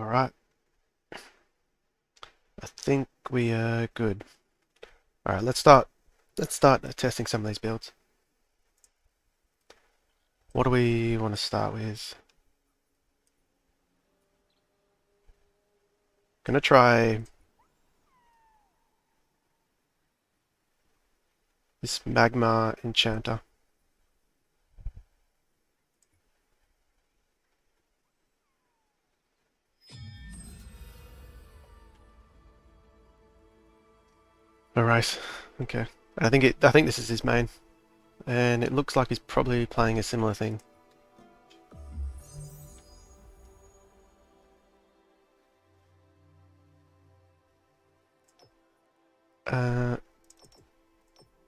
Alright, I think we are good. Alright, let's start testing some of these builds. What do we want to start with? Gonna try this Magma Enchanter. Alright, okay. I think this is his main. And it looks like he's probably playing a similar thing.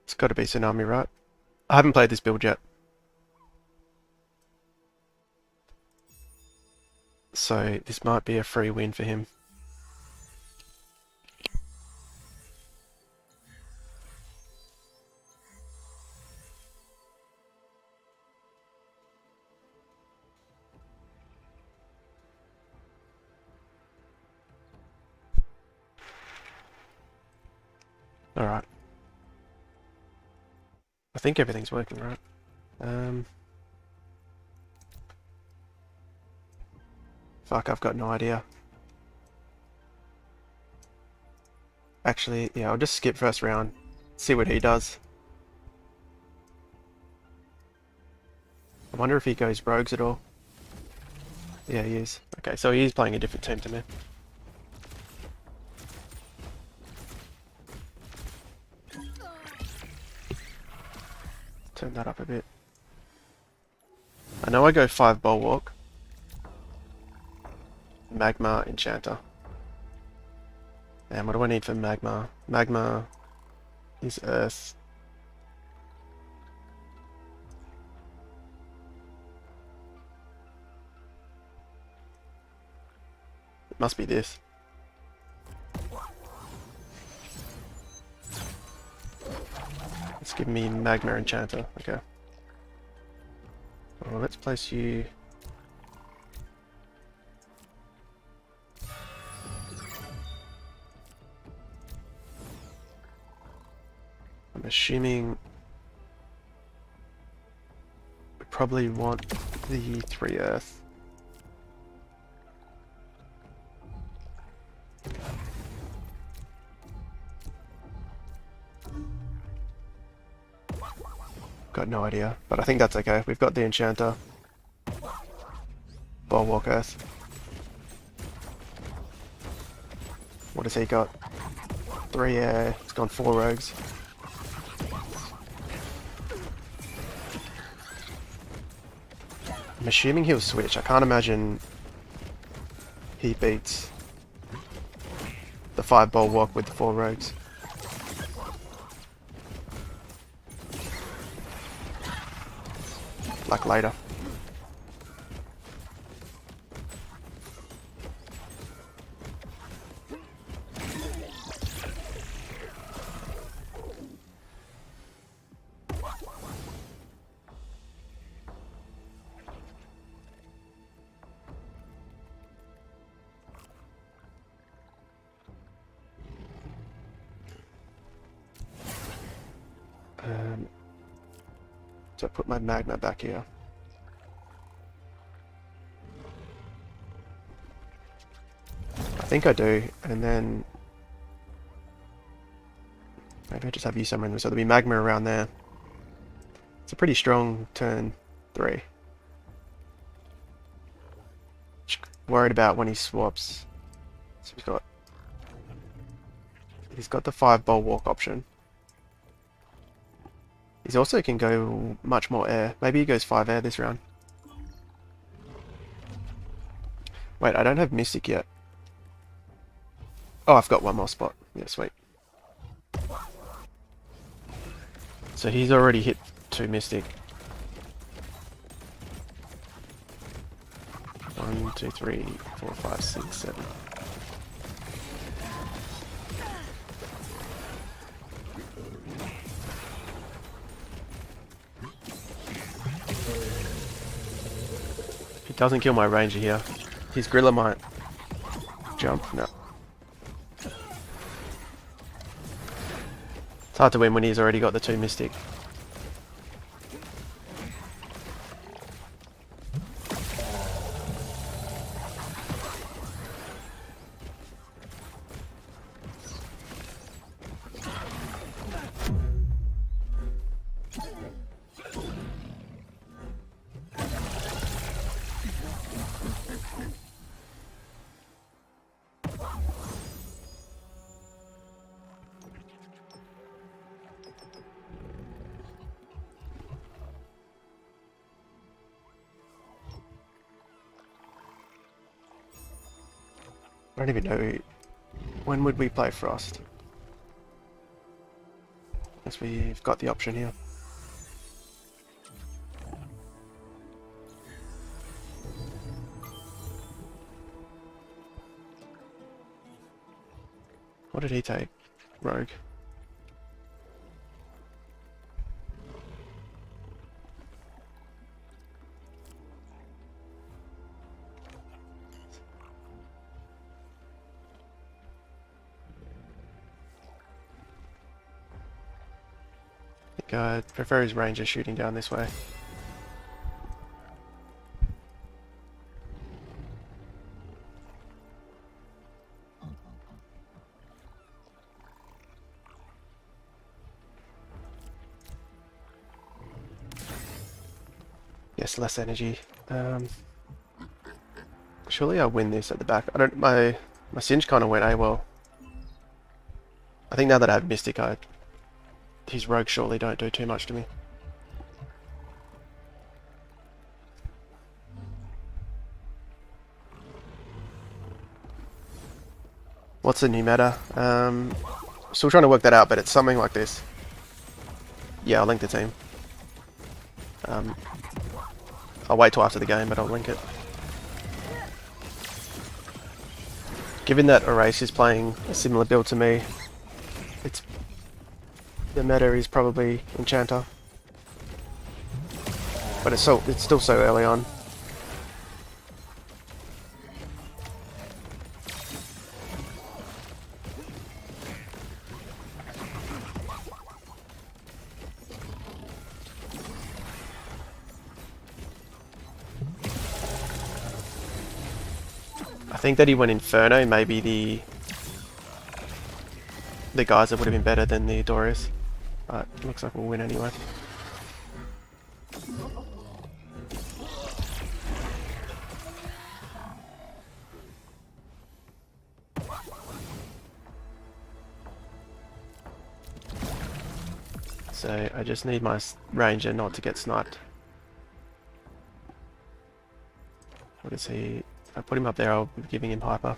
It's got to be Tsunami, right? I haven't played this build yet. So this might be a free win for him. Alright. I think everything's working right. Fuck, I've got no idea. Actually, yeah, I'll just skip first round. See what he does. I wonder if he goes rogues at all. Yeah, he is. Okay, so he's playing a different team to me. Turn that up a bit. I know I go 5 Bulwark. Magma Enchanter. And what do I need for Magma? Magma is Earth. It must be this. Let's give me Magma Enchanter. Okay. Well, let's place you. I'm assuming we probably want the 3 Earth. Got no idea, but I think that's okay. We've got the Enchanter. Bulwark Earth. What has he got? 3 air. He's gone 4 rogues. I'm assuming he'll switch. I can't imagine he beats the 5 Bulwark with the 4 rogues. Like later. So I put my Magma back here. I think I do, and then maybe I just have you somewhere in there, so there'll be Magma around there. It's a pretty strong turn 3. Just worried about when he swaps. So he's got the 5 Bulwark option. He also can go much more air. Maybe he goes 5 air this round. Wait, I don't have Mystic yet. Oh, I've got one more spot. Yeah, sweet. So he's already hit 2 Mystic. 1, 2, 3, 4, 5, 6, 7. He doesn't kill my ranger here. His Gorilla might. jump? No. It's hard to win when he's already got the 2 Mystic. I don't even know, when would we play Frost? Guess we've got the option here. What did he take? Rogue. I think I prefer his ranger shooting down this way. Yes, less energy. Surely I'll win this at the back. I don't. My Singe kind of went AWOL. I think now that I have Mystic, his rogues surely don't do too much to me. What's the new meta? Still trying to work that out, but it's something like this. Yeah, I'll link the team. I'll wait till after the game, but I'll link it. Given that Erase is playing a similar build to me, the meta is probably Enchanter. But it's still so early on. I think that he went Inferno, maybe the guys that would have been better than the Dorius. But it looks like we'll win anyway. So I just need my ranger not to get sniped. What is he? If I put him up there, I'll be giving him hyper.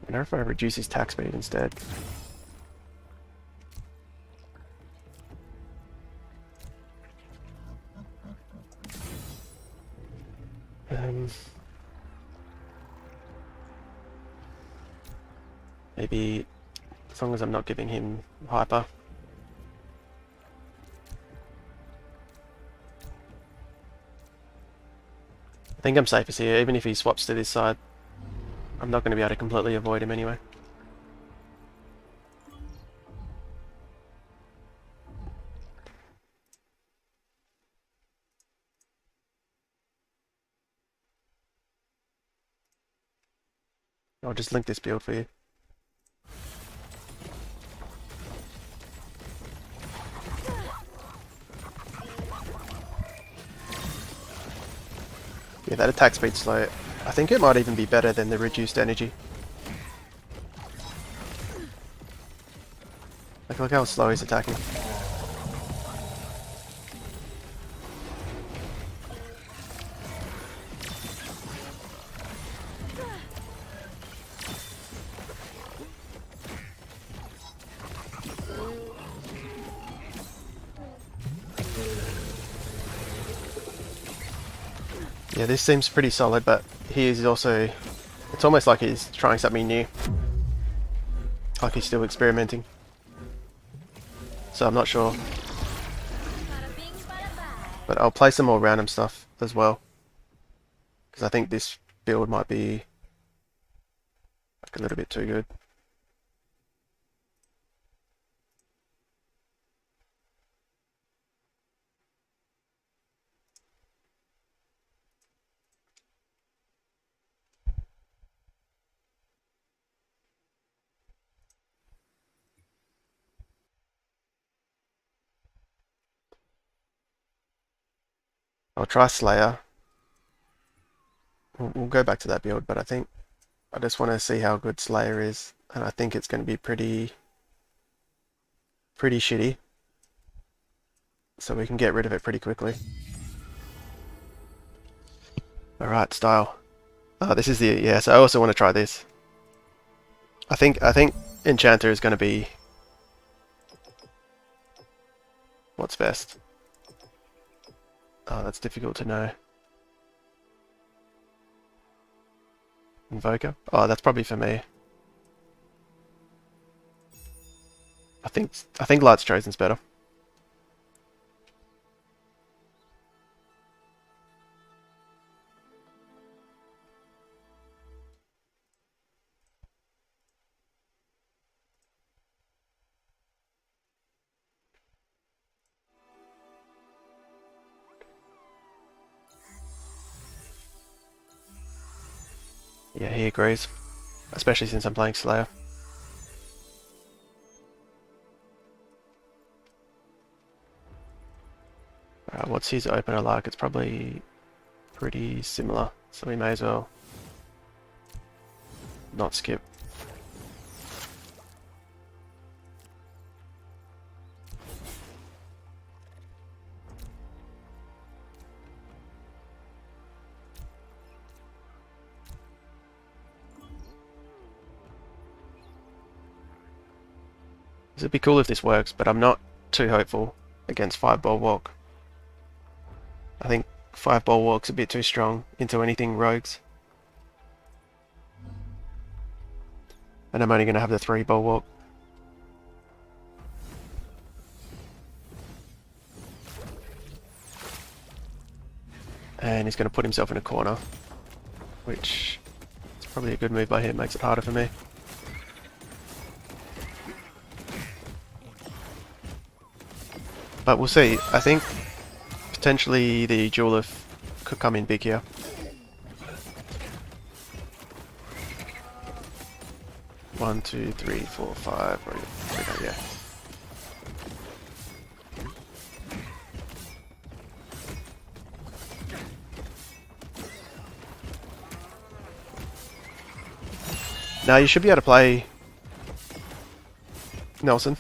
I wonder if I reduce his attack speed instead. Maybe as long as I'm not giving him hyper. I think I'm safest here, even if he swaps to this side. I'm not going to be able to completely avoid him anyway. I'll just link this build for you. Yeah, that attack speed's slow. I think it might even be better than the reduced energy. Like, look how slow he's attacking. Yeah, this seems pretty solid, but he is also... It's almost like he's trying something new. Like he's still experimenting. So I'm not sure. But I'll play some more random stuff as well. Because I think this build might be like a little bit too good. I'll try Slayer. We'll go back to that build, but I think I just want to see how good Slayer is, and I think it's going to be pretty shitty. So we can get rid of it pretty quickly. Alright, style. Oh, this is the... Yeah, so I also want to try this. I think Enchanter is going to be... What's best? Oh, that's difficult to know. Invoker? Oh, that's probably for me. I think Light's Chosen's better. Yeah, he agrees. Especially since I'm playing Slayer. What's his opener like? It's probably pretty similar, so we may as well not skip. It'd be cool if this works, but I'm not too hopeful against 5 Bulwark. I think 5 Bulwark's a bit too strong into anything rogues. And I'm only going to have the 3 Bulwark. And he's going to put himself in a corner, which is probably a good move by him, makes it harder for me. But we'll see. I think potentially the Jeweler could come in big here. One, two, three, four, five. Yeah. Now you should be able to play Nelson.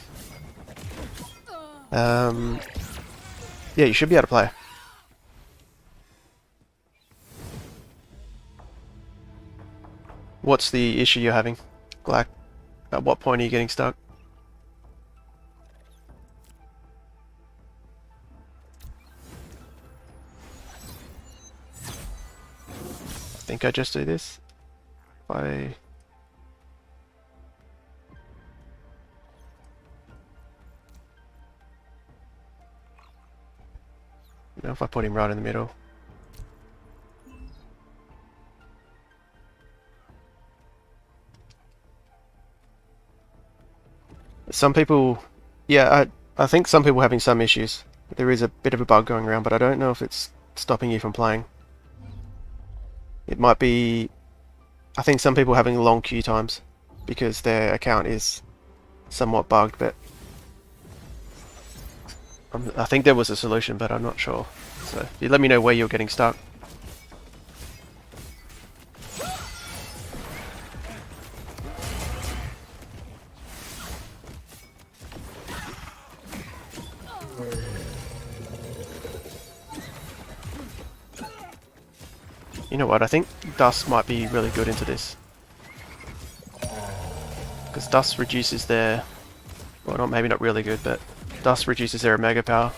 Yeah, you should be able to play. What's the issue you're having, Glack? At what point are you getting stuck? I think I just do this. If I put him right in the middle. Some people, yeah, I think some people are having some issues. There is a bit of a bug going around, but I don't know if it's stopping you from playing. It might be, I think some people are having long queue times because their account is somewhat bugged, but I think there was a solution, but I'm not sure. So you let me know where you're getting stuck. You know what, I think Dust might be really good into this. Because Dust reduces their... Well, maybe not really good, but Dust reduces their Omega power.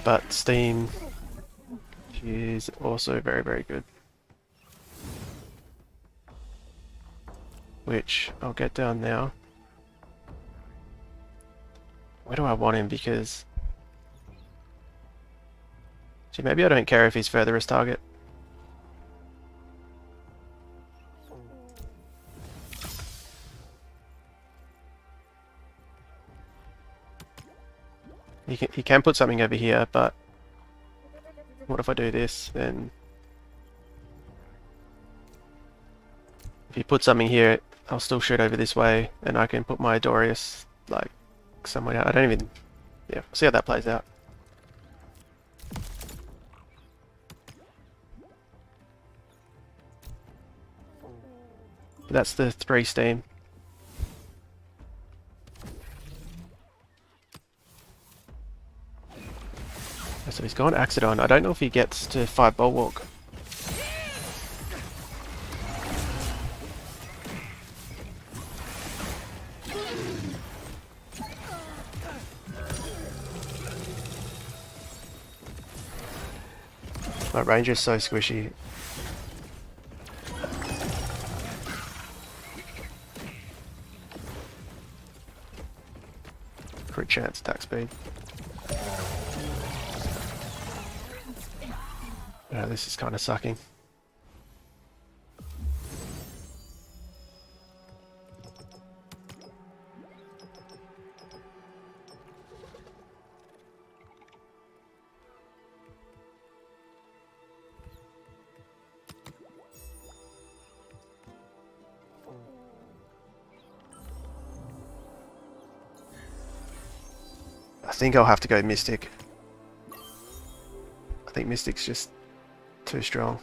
But Steam is also very, very good. Which I'll get down now. Where do I want him? Because... Gee, maybe I don't care if he's further as target. He can put something over here, but what if I do this? Then if he puts something here, I'll still shoot over this way, and I can put my Dorius like somewhere down. I don't even... Yeah, we'll see how that plays out. But that's the 3 Steam. So he's gone Axodon. I don't know if he gets to 5 Bulwark. My Ranger's so squishy. Crit chance, attack speed. Yeah, this is kind of sucking. I think I'll have to go Mystic. I think Mystic's just too strong.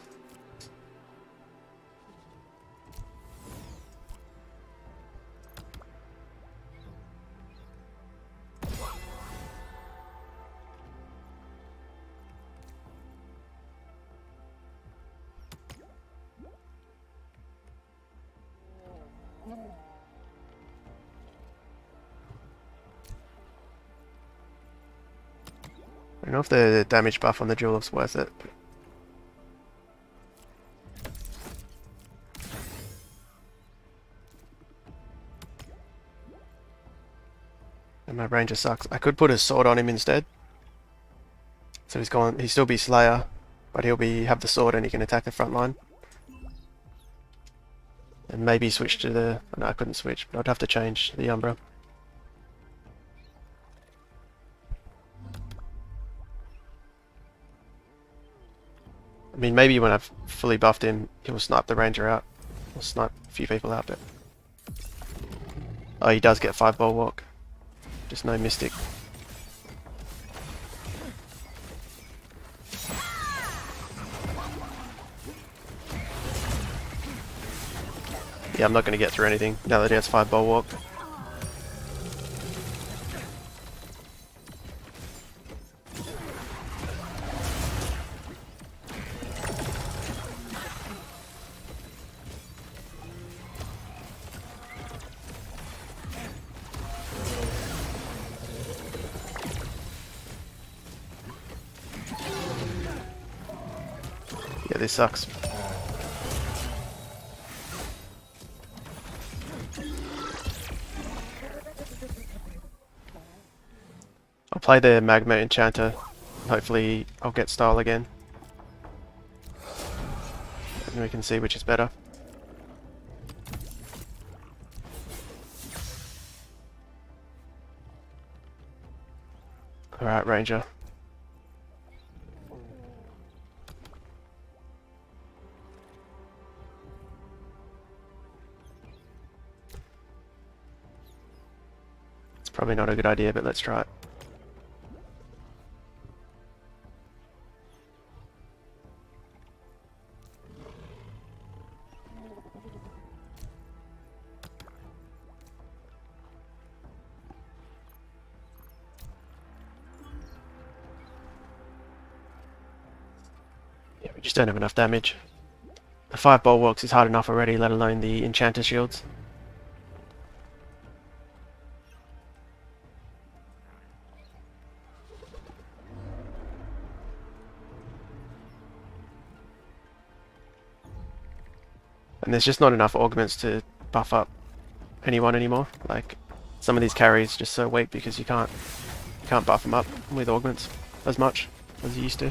I don't know if the damage buff on the Julef's worth it. And my Ranger sucks. I could put a sword on him instead. So he'll still be Slayer, but he'll have the sword and he can attack the front line. And maybe switch to the... No, I couldn't switch, but I'd have to change the Umbra. I mean, maybe when I've fully buffed him, he'll snipe the Ranger out. He'll snipe a few people out, but... Oh, he does get 5 Bulwark. Just no Mystic. Yeah, I'm not going to get through anything now that he has 5 Bulwark. Yeah, this sucks. I'll play the Magma Enchanter. Hopefully I'll get style again. And we can see which is better. Alright, Ranger. It's probably not a good idea, but let's try it. Yeah, we just don't have enough damage. The 5 Bulwarks is hard enough already, let alone the Enchanter shields. And there's just not enough augments to buff up anyone anymore. Like, some of these carries just so weak because you can't buff them up with augments as much as you used to.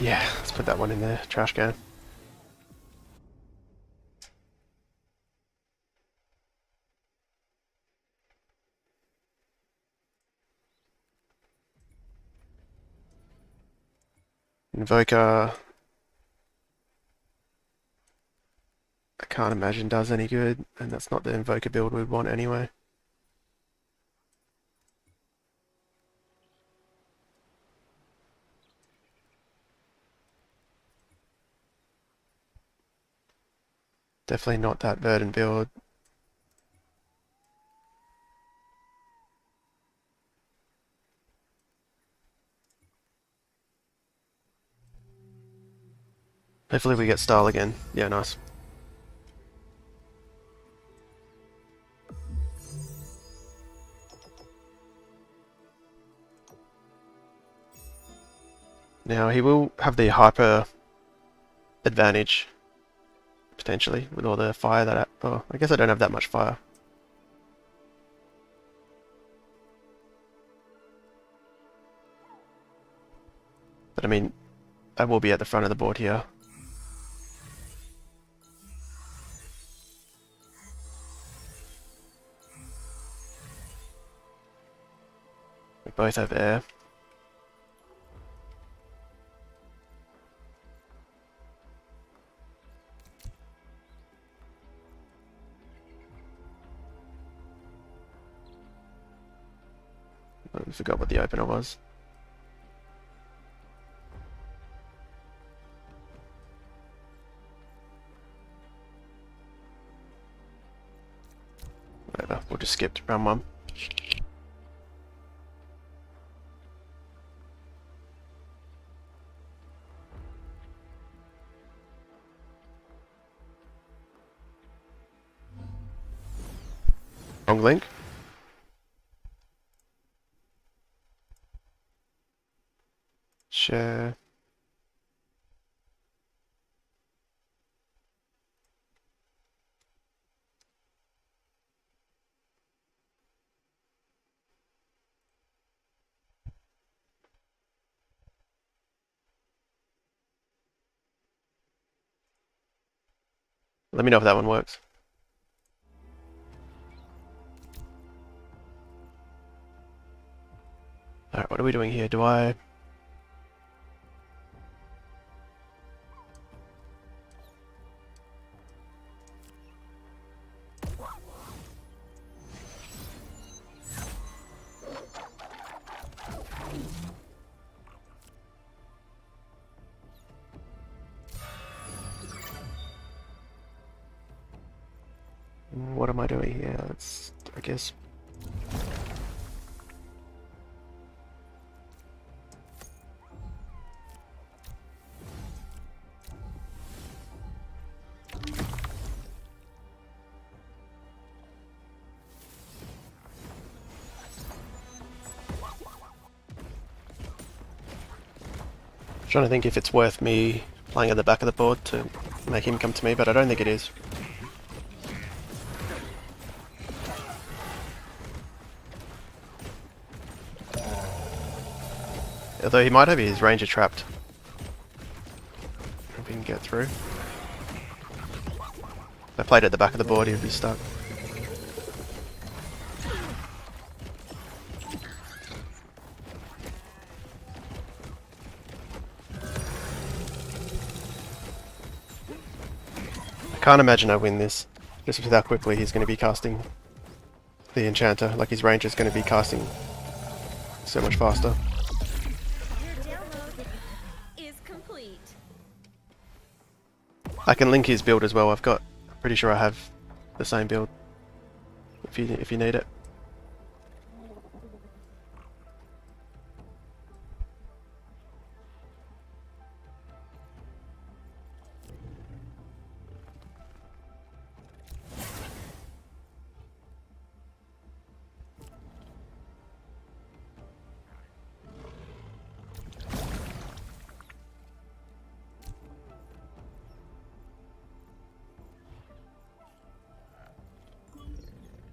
Yeah, let's put that one in the trash can. Invoker, I can't imagine does any good, and that's not the Invoker build we'd want anyway. Definitely not that Verdant build. Hopefully we get style again. Yeah, nice. Now he will have the hyper advantage, potentially, with all the fire that oh, I guess I don't have that much fire. But I mean, I will be at the front of the board here. We both have air. I forgot what the opener was. Whatever, we'll just skip to round one. Wrong link. Share. Let me know if that one works. Alright, what are we doing here? Do I... What am I doing here? Let's, I guess... Trying to think if it's worth me playing at the back of the board to make him come to me, but I don't think it is. Although he might have his ranger trapped. If we can get through. If I played at the back of the board, he would be stuck. I can't imagine I win this, just with how quickly he's going to be casting the Enchanter. Like, his ranger's going to be casting so much faster. Your download is complete. I can link his build as well. Pretty sure I have the same build if you need it.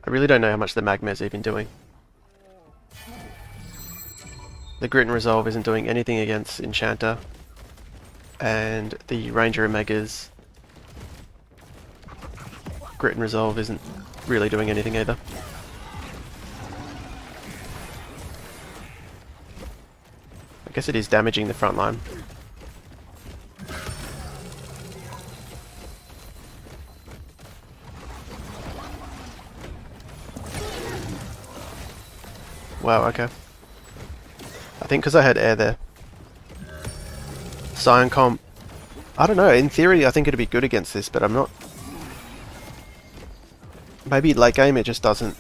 I really don't know how much the Magma is even doing. The Grit and Resolve isn't doing anything against Enchanter, and the Ranger Omega's Grit and Resolve isn't really doing anything either. I guess it is damaging the front line. Wow, okay. I think because I had air there. Cyan Comp. I don't know, in theory I think it'd be good against this, but I'm not... Maybe late game it just doesn't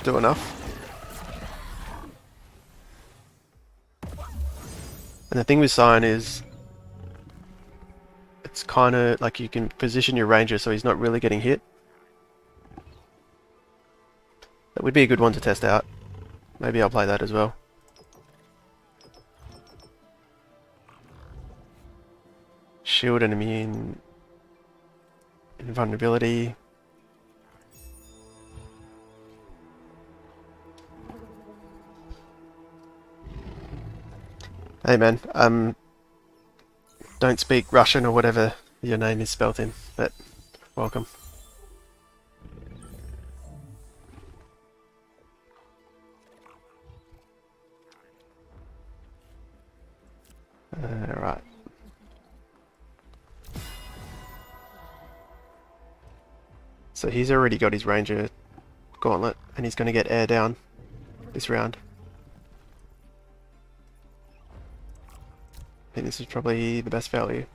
do enough. And the thing with Cyan is... It's kind of like you can position your Ranger so he's not really getting hit. That would be a good one to test out. Maybe I'll play that as well. Shield and immune. Invulnerability. Hey man, don't speak Russian or whatever your name is spelt in, but welcome. Right. So he's already got his Ranger Gauntlet, and he's going to get air down this round. I think this is probably the best value.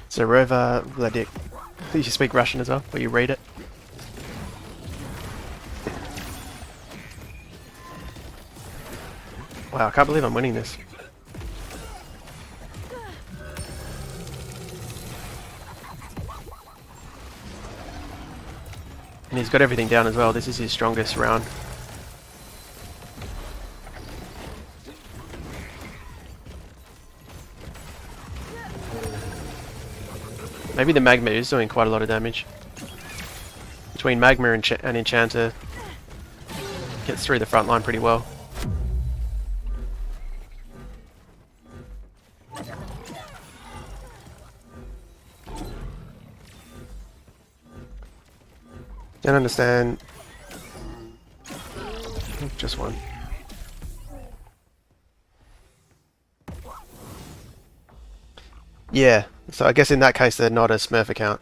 So Rova Vladik, you speak Russian as well, or you read it? Wow, I can't believe I'm winning this. And he's got everything down as well. This is his strongest round. Maybe the Magma is doing quite a lot of damage. Between Magma and Enchanter, gets through the front line pretty well. Don't understand. Just one. Yeah, so I guess in that case they're not a Smurf account.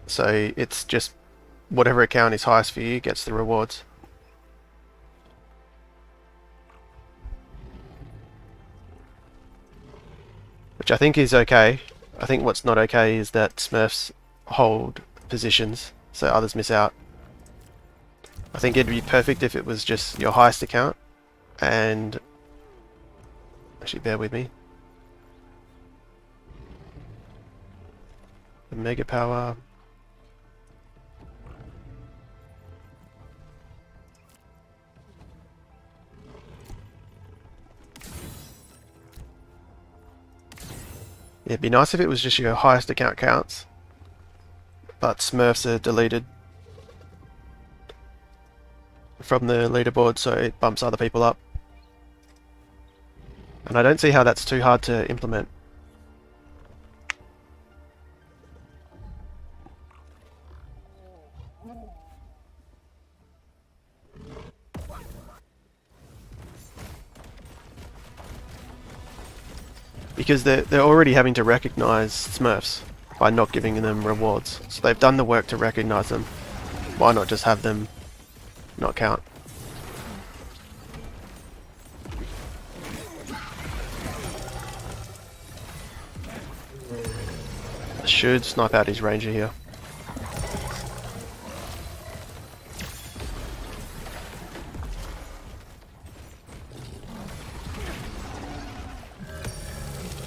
So it's just whatever account is highest for you gets the rewards. Which I think is okay. I think what's not okay is that Smurfs hold positions so others miss out. I think it'd be perfect if it was just your highest account and... Actually, bear with me. The Mega Power... It'd be nice if it was just your highest account counts, but Smurfs are deleted from the leaderboard, so it bumps other people up. And I don't see how that's too hard to implement. Because they're already having to recognize Smurfs by not giving them rewards. So they've done the work to recognize them. Why not just have them not count? I should snipe out his ranger here.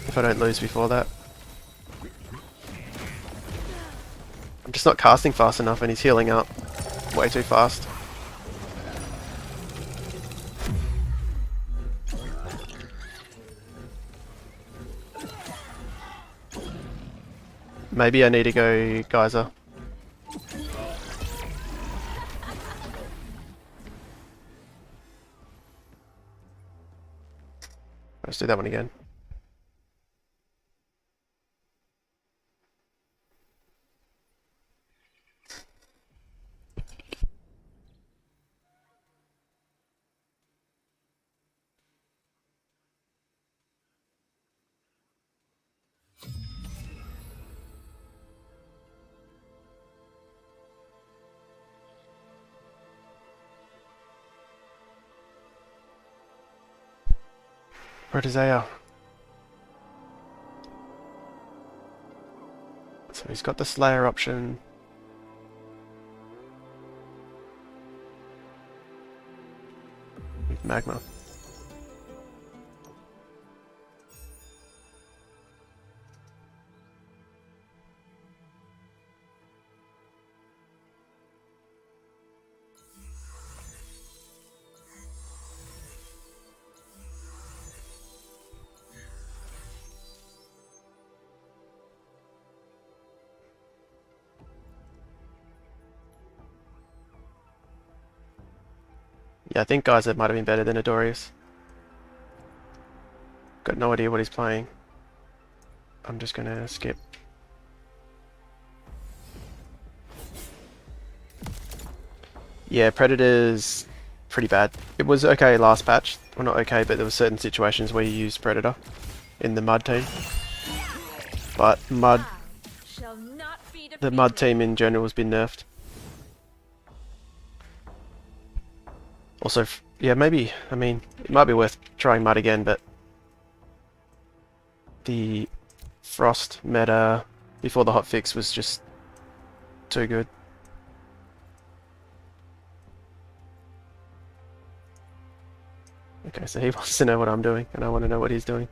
If I don't lose before that. I'm just not casting fast enough and he's healing up way too fast. Maybe I need to go Geyser. Let's do that one again. Protozoa. So he's got the Slayer option. With Magma. Yeah, I think Geyser might have been better than Adorius. Got no idea what he's playing. I'm just gonna skip. Yeah, Predator's pretty bad. It was okay last patch. Well, not okay, but there were certain situations where you used Predator in the Mud team. But the Mud team in general has been nerfed. Also, yeah, maybe, I mean, it might be worth trying Mud again, but the Frost meta before the hotfix was just too good. Okay, so he wants to know what I'm doing, and I want to know what he's doing.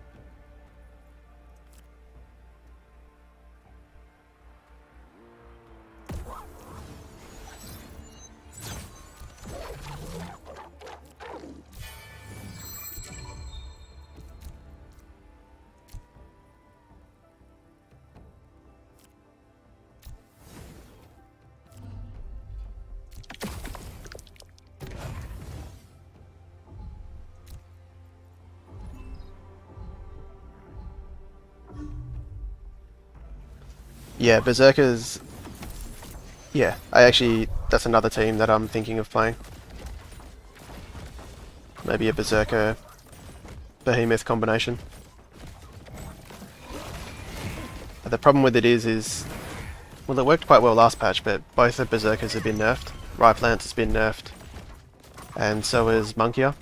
Yeah, Berserkers... Yeah, that's another team that I'm thinking of playing. Maybe a Berserker Behemoth combination. But the problem with it is... Well, it worked quite well last patch, but both the Berserkers have been nerfed. Riplant has been nerfed. And so is Monke-team.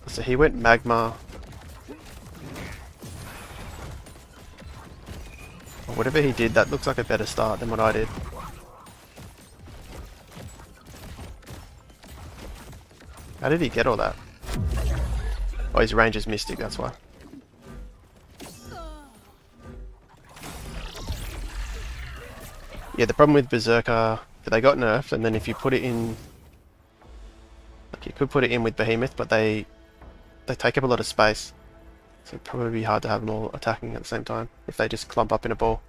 So he went Magma. Or whatever he did, that looks like a better start than what I did. How did he get all that? Oh, his range is Mystic, that's why. Yeah, the problem with Berserker, they got nerfed, and then if you put it in... Like, you could put it in with Behemoth, but they take up a lot of space. So it'd probably be hard to have them all attacking at the same time, if they just clump up in a ball.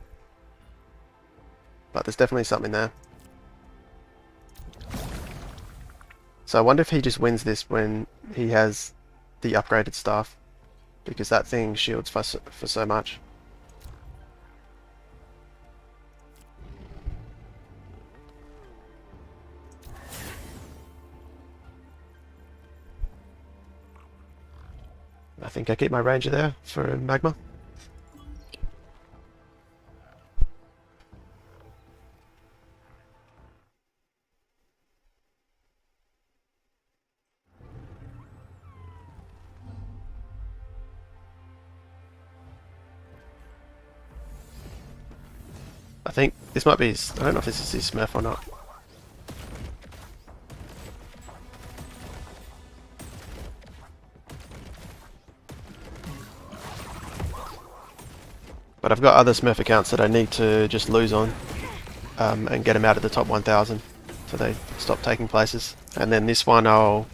But there's definitely something there. So I wonder if he just wins this when he has the upgraded staff, because that thing shields for so much. I think I keep my ranger there for Magma. I think this might be his, I don't know if this is his smurf or not. But I've got other smurf accounts that I need to just lose on and get them out of the top 1000 so they stop taking places. And then this one I'll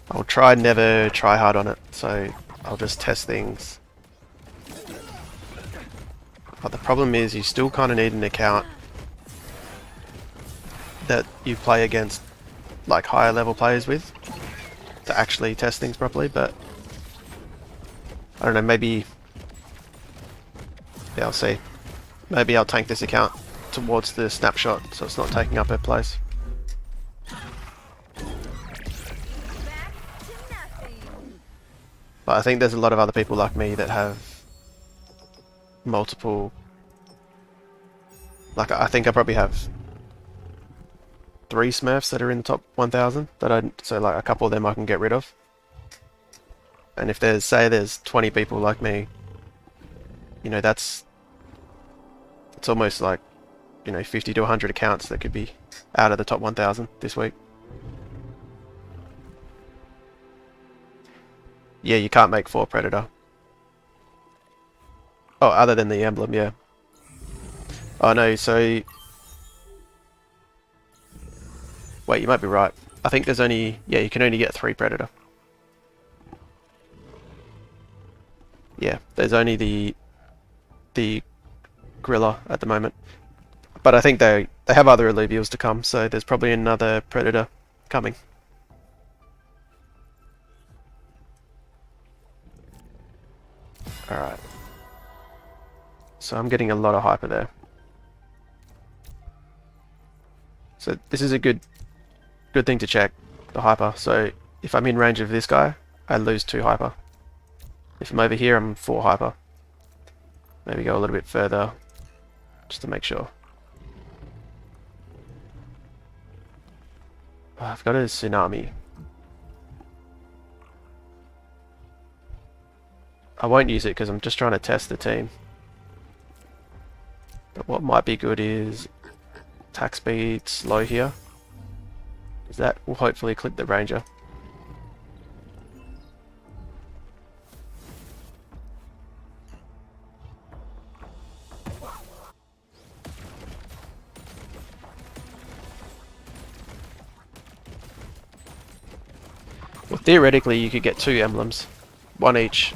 never try hard on it, so I'll just test things. But the problem is you still kind of need an account that you play against like higher level players with to actually test things properly, but I don't know, maybe, yeah, I'll see. Maybe I'll tank this account towards the snapshot so it's not taking up her place. But I think there's a lot of other people like me that have multiple, like I think I probably have 3 Smurfs that are in the top 1000 so like a couple of them I can get rid of. And if there's, say there's 20 people like me, you know, it's almost like, you know, 50 to 100 accounts that could be out of the top 1000 this week. Yeah, you can't make 4 Predator. Oh, other than the emblem, yeah. Oh no, so... Wait, you might be right. I think there's only... Yeah, you can only get 3 Predator. Yeah, there's only the Gorilla at the moment. But I think they have other Illuvials to come, so there's probably another Predator coming. Alright. So I'm getting a lot of hyper there. So this is a good thing to check, the hyper. So if I'm in range of this guy, I lose 2 hyper. If I'm over here, I'm 4 hyper. Maybe go a little bit further, just to make sure. Oh, I've got a tsunami. I won't use it because I'm just trying to test the team. But what might be good is attack speed slow here, because that will hopefully clip the ranger. Well, theoretically you could get 2 emblems, 1 each.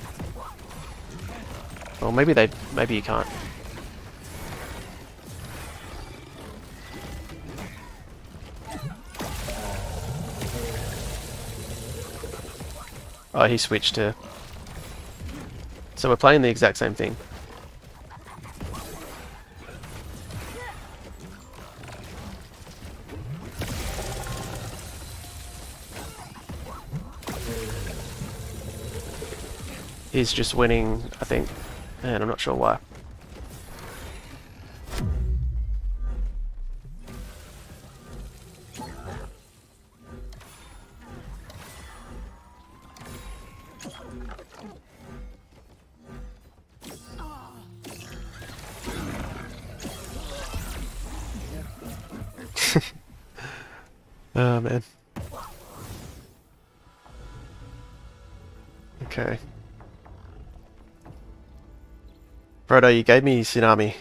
Well, maybe you can't. Oh, he switched to... So we're playing the exact same thing. He's just winning, I think, and I'm not sure why. Oh man. Okay. Frodo, you gave me Tsunami.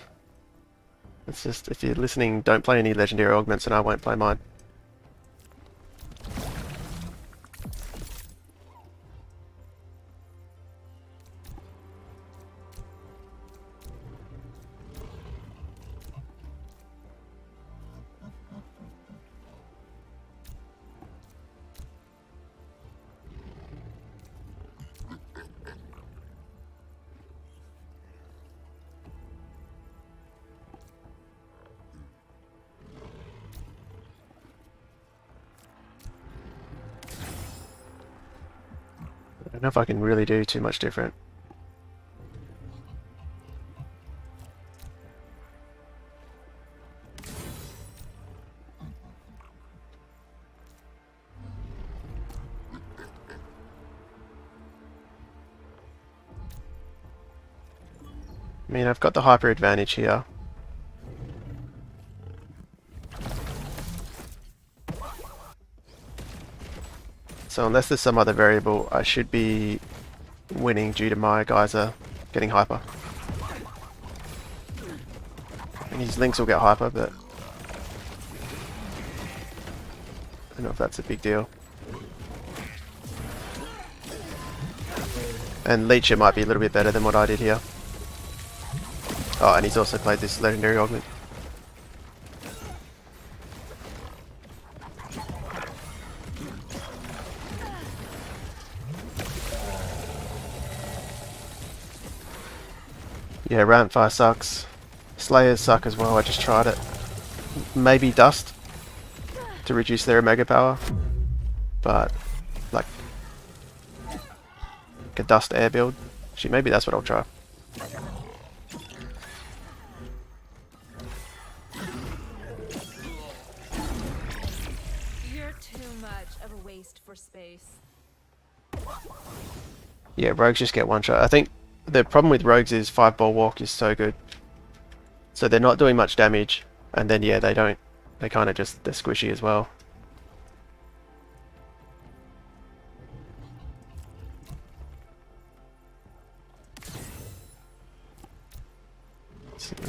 It's just, if you're listening, don't play any legendary augments and I won't play mine. don't know if I can really do too much different. I mean, I've got the hyper advantage here. So unless there's some other variable, I should be winning due to my geyser getting hyper. And his links will get hyper, but I don't know if that's a big deal. And Leecher might be a little bit better than what I did here. Oh, and he's also played this legendary augment. Yeah, ramp fire sucks. Slayers suck as well, I just tried it. Maybe dust to reduce their omega power, but like a dust air build. Actually, maybe that's what I'll try. You're too much of a waste for space. Yeah, rogues just get one shot. I think the problem with rogues is 5-ball walk is so good. So they're not doing much damage, and then yeah, they kind of just, they're squishy as well.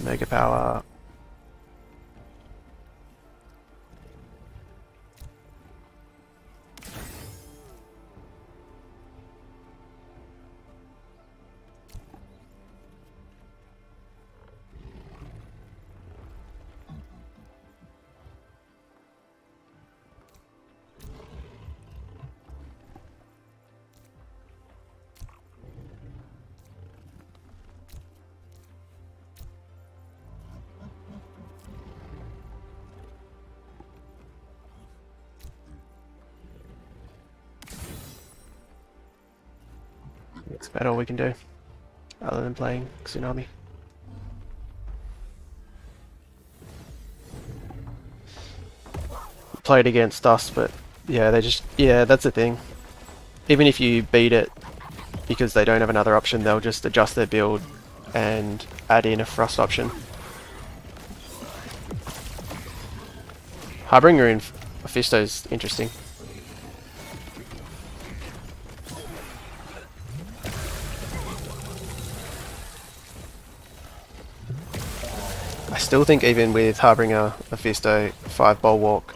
Mega power. That's about all we can do, other than playing Tsunami. Played against us, but yeah, that's the thing. Even if you beat it, because they don't have another option, they'll just adjust their build and add in a thrust option. Harbinger in Mephisto's interesting. I still think even with Harbinger, Mephisto, 5-ball walk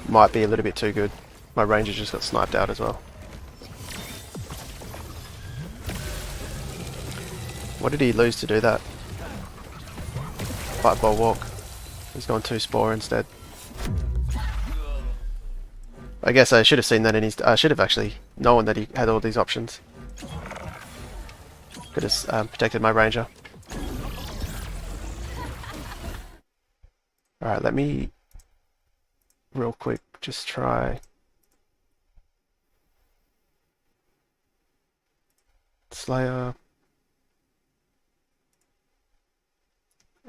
might be a little bit too good. My ranger just got sniped out as well. What did he lose to do that? 5-ball walk. He's gone 2 Spore instead. I guess I should have seen that in his... I should have actually known that he had all these options. Could have protected my ranger. Alright, let me real quick just try Slayer,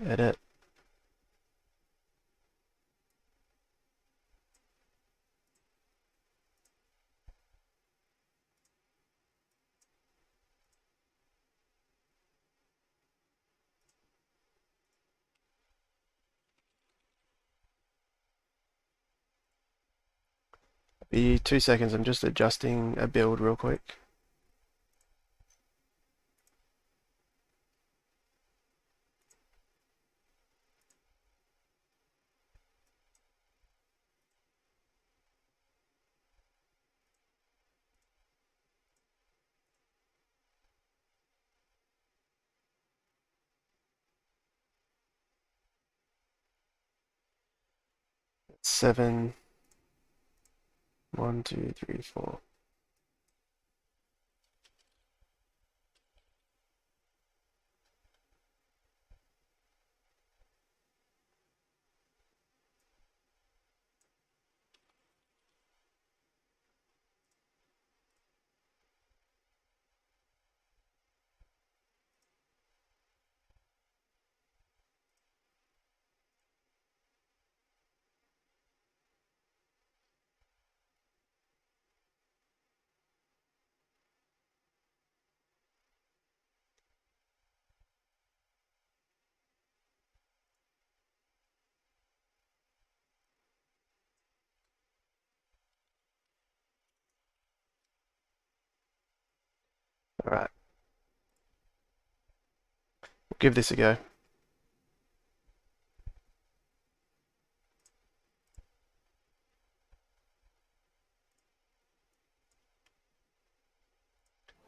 edit. Be 2 seconds, I'm just adjusting a build real quick. Seven. 1, 2, 3, 4. Alright. We'll give this a go.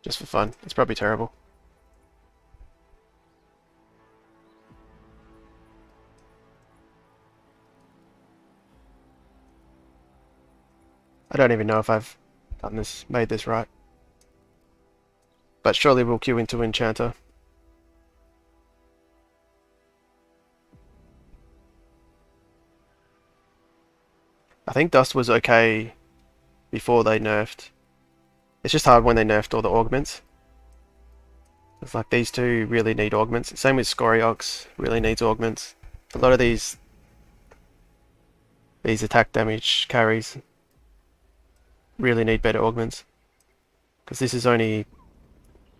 Just for fun. It's probably terrible. I don't even know if I've made this right. But surely we'll queue into Enchanter. I think Dust was okay before they nerfed. It's just hard when they nerfed all the augments. It's like these two really need augments. Same with Scoriox, really needs augments. A lot of these attack damage carries really need better augments. Because this is only,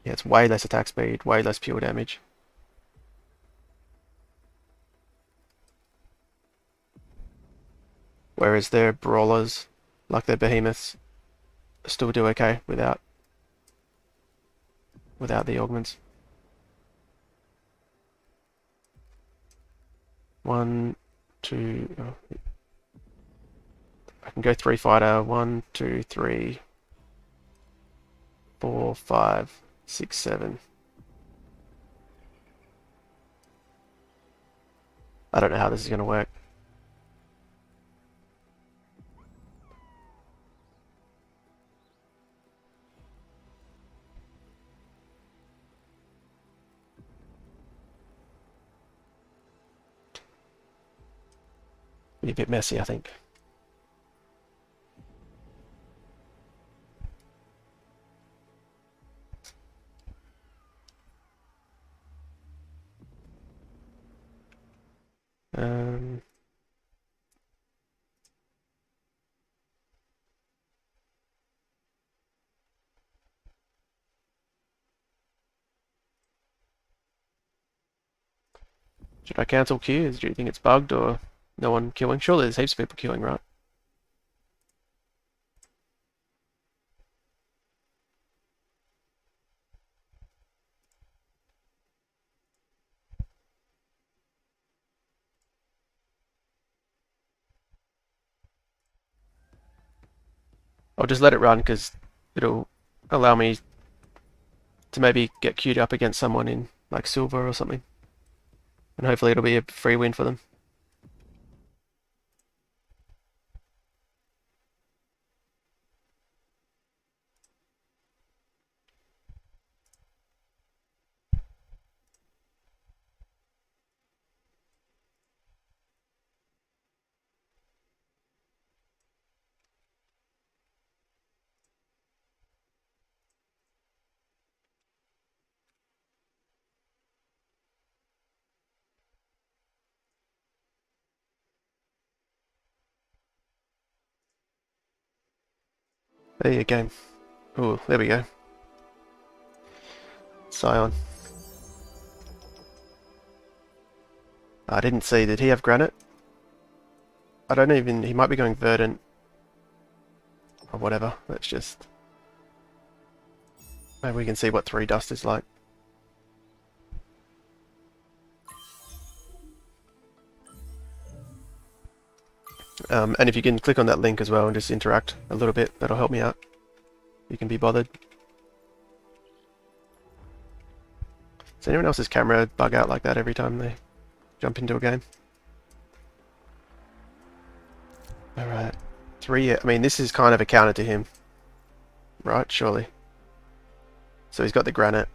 yeah, it's way less attack speed, way less pure damage. Whereas their brawlers, like their behemoths, still do okay without the augments. 1, 2, oh. I can go 3 fighter, 1, 2, 3, 4, 5, 6, 7. I don't know how this is going to work. Be a bit messy, I think. Should I cancel queues? Do you think it's bugged or no one queuing? Surely there's heaps of people queuing, right? I'll just let it run because it'll allow me to maybe get queued up against someone in like silver or something. And hopefully it'll be a free win for them. There you go. Oh, there we go. Scion. I didn't see. Did he have granite? I don't even. He might be going verdant. Or whatever. Let's just. Maybe we can see what 3 dust is like. And if you can click on that link as well and just interact a little bit, that'll help me out. You can be bothered. Does anyone else's camera bug out like that every time they jump into a game? Alright. 3, I mean, this is kind of a counter to him. Right, surely. So he's got the granite.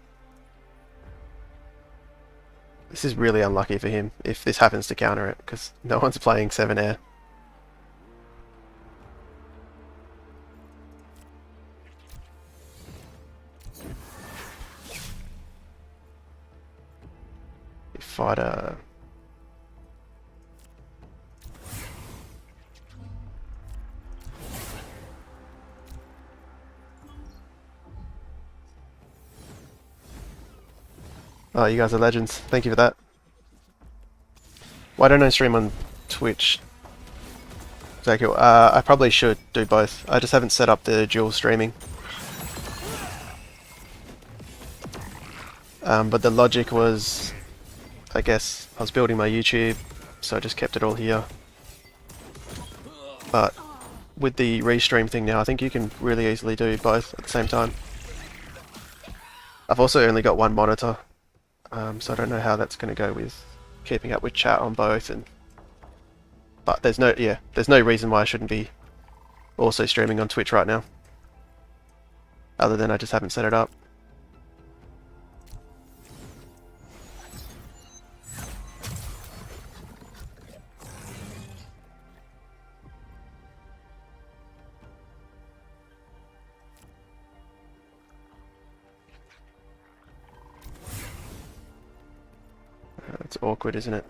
This is really unlucky for him if this happens to counter it, because no one's playing 7 air. Fighter. Oh, you guys are legends. Thank you for that. Why don't I stream on Twitch? Exactly. I probably should do both. I just haven't set up the dual streaming. But the logic was, I guess, I was building my YouTube, so I just kept it all here. But with the restream thing now, I think you can really easily do both at the same time. I've also only got one monitor, so I don't know how that's going to go with keeping up with chat on both. But there's no reason why I shouldn't be also streaming on Twitch right now, other than I just haven't set it up. It's awkward, isn't it?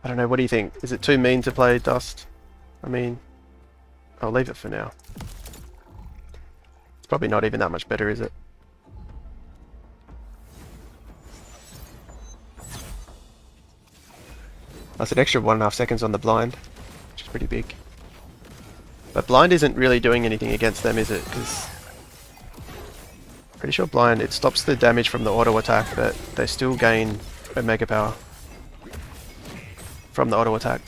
I don't know, what do you think? Is it too mean to play Dust? I mean, I'll leave it for now. It's probably not even that much better, is it? That's an extra 1.5 seconds on the blind, which is pretty big. But blind isn't really doing anything against them, is it? Because pretty sure blind, it stops the damage from the auto attack, but they still gain Omega power from the auto attack.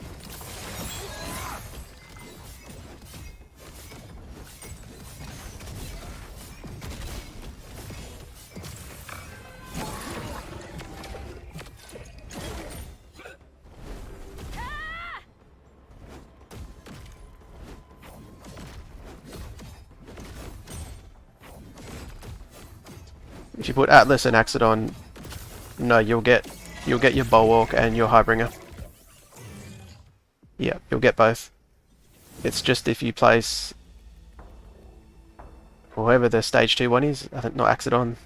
If you put Atlas and Axodon, no, you'll get your Bulwark and your Highbringer. Yeah, you'll get both. It's just if you place whoever the stage 2 one is, I think not Axodon,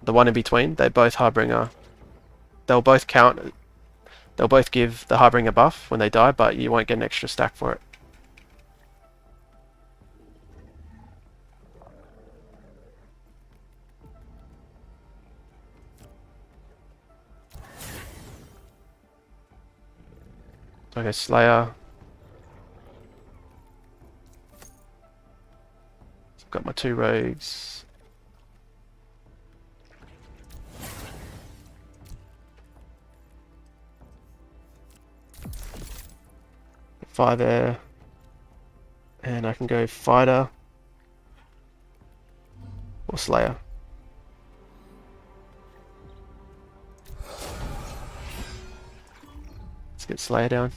the one in between, they both Highbringer. They'll both count. They'll both give the Highbringer buff when they die, but you won't get an extra stack for it. Okay, Slayer. So I've got my 2 rogues. Fire there. And I can go Fighter or Slayer. Let's get Slayer down.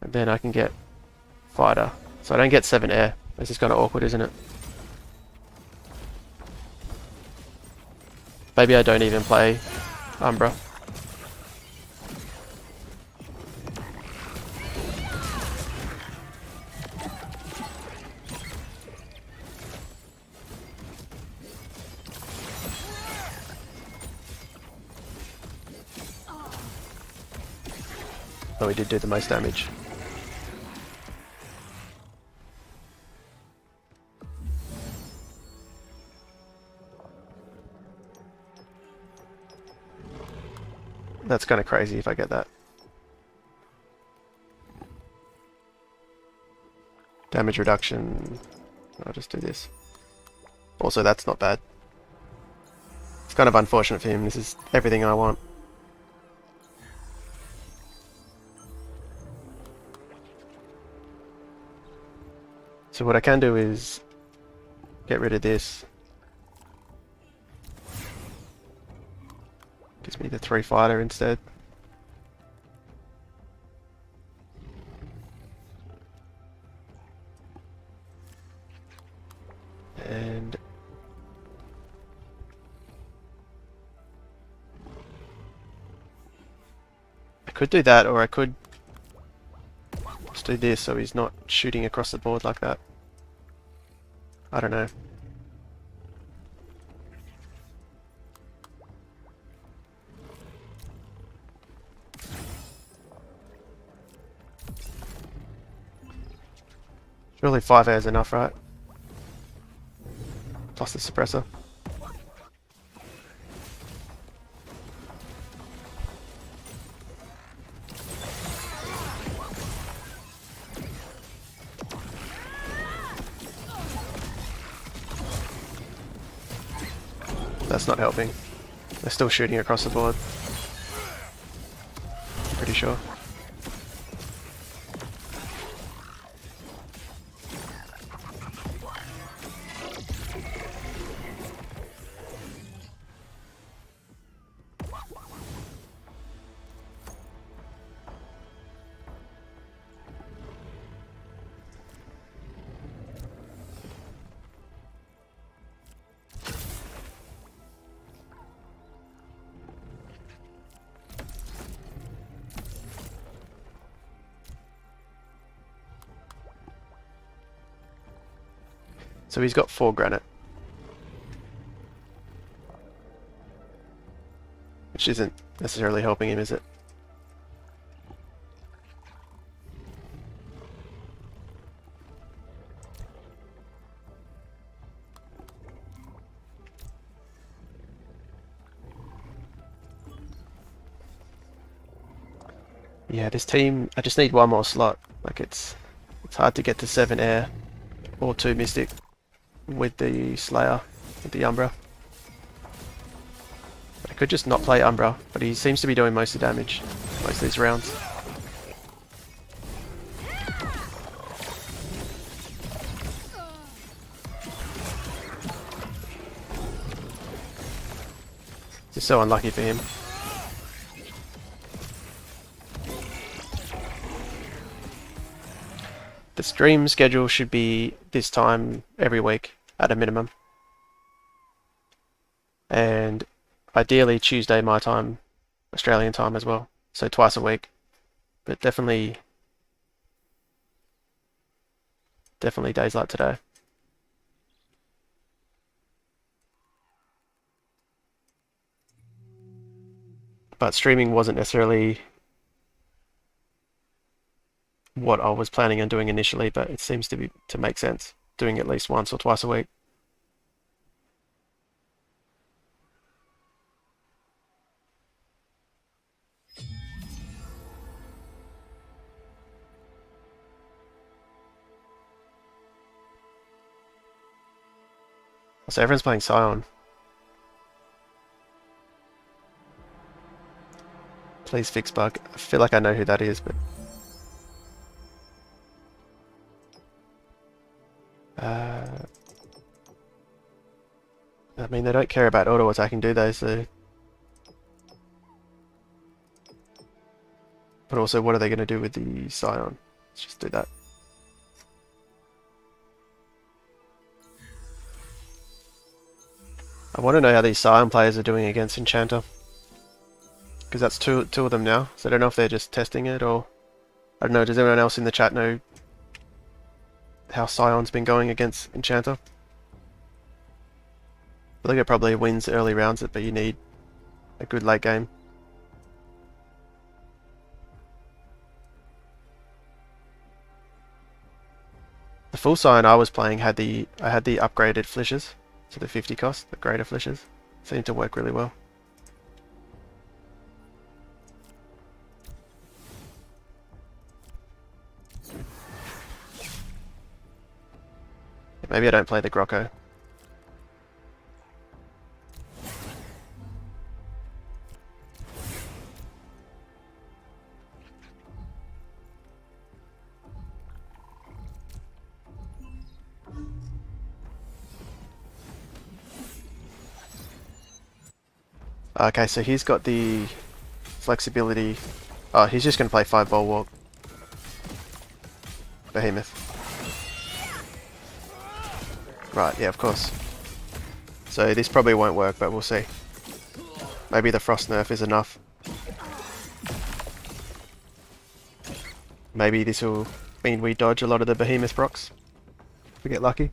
And then I can get Fighter. So I don't get 7 air. This is kind of awkward, isn't it? Maybe I don't even play Umbra. Oh, he did do the most damage. That's kind of crazy if I get that. Damage reduction. I'll just do this. Also, that's not bad. It's kind of unfortunate for him. This is everything I want. So what I can do is get rid of this. Gives me the 3 fighter instead. And I could do that, or I could just do this so he's not shooting across the board like that. I don't know. Surely 5 air is enough, right? Plus the suppressor. That's not helping. They're still shooting across the board. I'm pretty sure. So he's got 4 granite. Which isn't necessarily helping him, is it? Yeah, this team, I just need one more slot. Like it's hard to get to 7 air or 2 mystic with the Slayer, with the Umbra. I could just not play Umbra, but he seems to be doing most of the damage, most of these rounds. Just so unlucky for him. The stream schedule should be this time every week at a minimum. And ideally Tuesday my time, Australian time as well. So twice a week. But definitely days like today. But streaming wasn't necessarily what I was planning on doing initially, but it seems to make sense, doing at least once or twice a week. So everyone's playing Scion. Please fix bug. I feel like I know who that is, but I mean, they don't care about auto attacking, do they? So, but also, what are they going to do with the Scion? Let's just do that. I want to know how these Scion players are doing against Enchanter, because that's two of them now. So I don't know if they're just testing it, or I don't know. Does anyone else in the chat know how Scion's been going against Enchanter? I think it probably wins early rounds, but you need a good late game. The full Scion I was playing had I had the upgraded flishes, so the 50 cost, the greater flishes, seemed to work really well. Maybe I don't play the Grocco. Okay, so he's got the flexibility. Oh, he's just going to play 5 Bulwark. Behemoth. Right, yeah, of course. So this probably won't work, but we'll see. Maybe the Frost nerf is enough. Maybe this will mean we dodge a lot of the Behemoth procs. If we get lucky.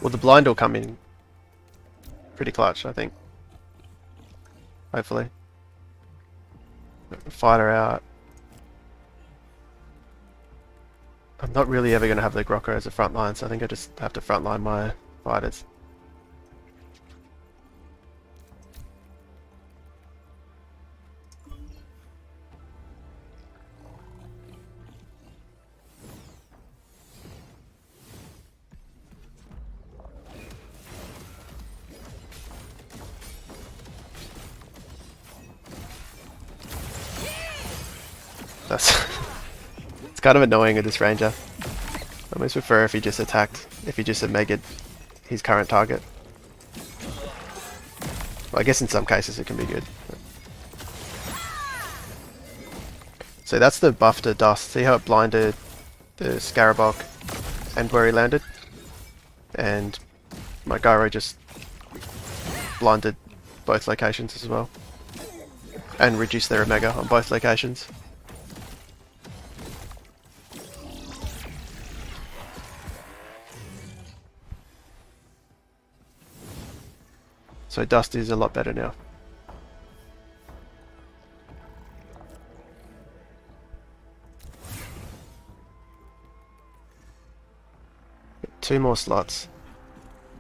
Well, the blind will come in pretty clutch, I think. Hopefully. Fighter out. I'm not really ever going to have the Grokka as a front line, so I think I just have to frontline my fighters. That's it's kind of annoying with this ranger. I almost prefer if he just attacked, if he just omegaed his current target. Well, I guess in some cases it can be good. So that's the buff to dust. See how it blinded the Scarabok and where he landed? And my gyro just blinded both locations as well. And reduced their omega on both locations. So dust is a lot better now. Two more slots.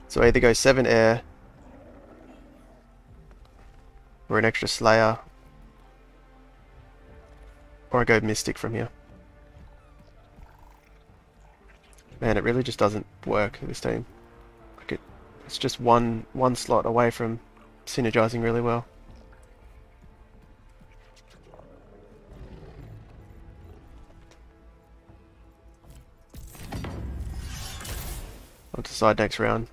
So I either go 7 air or an extra slayer, or I go mystic from here. Man, it really just doesn't work, this team. Like it's just one slot away from synergizing really well. I'll decide next round.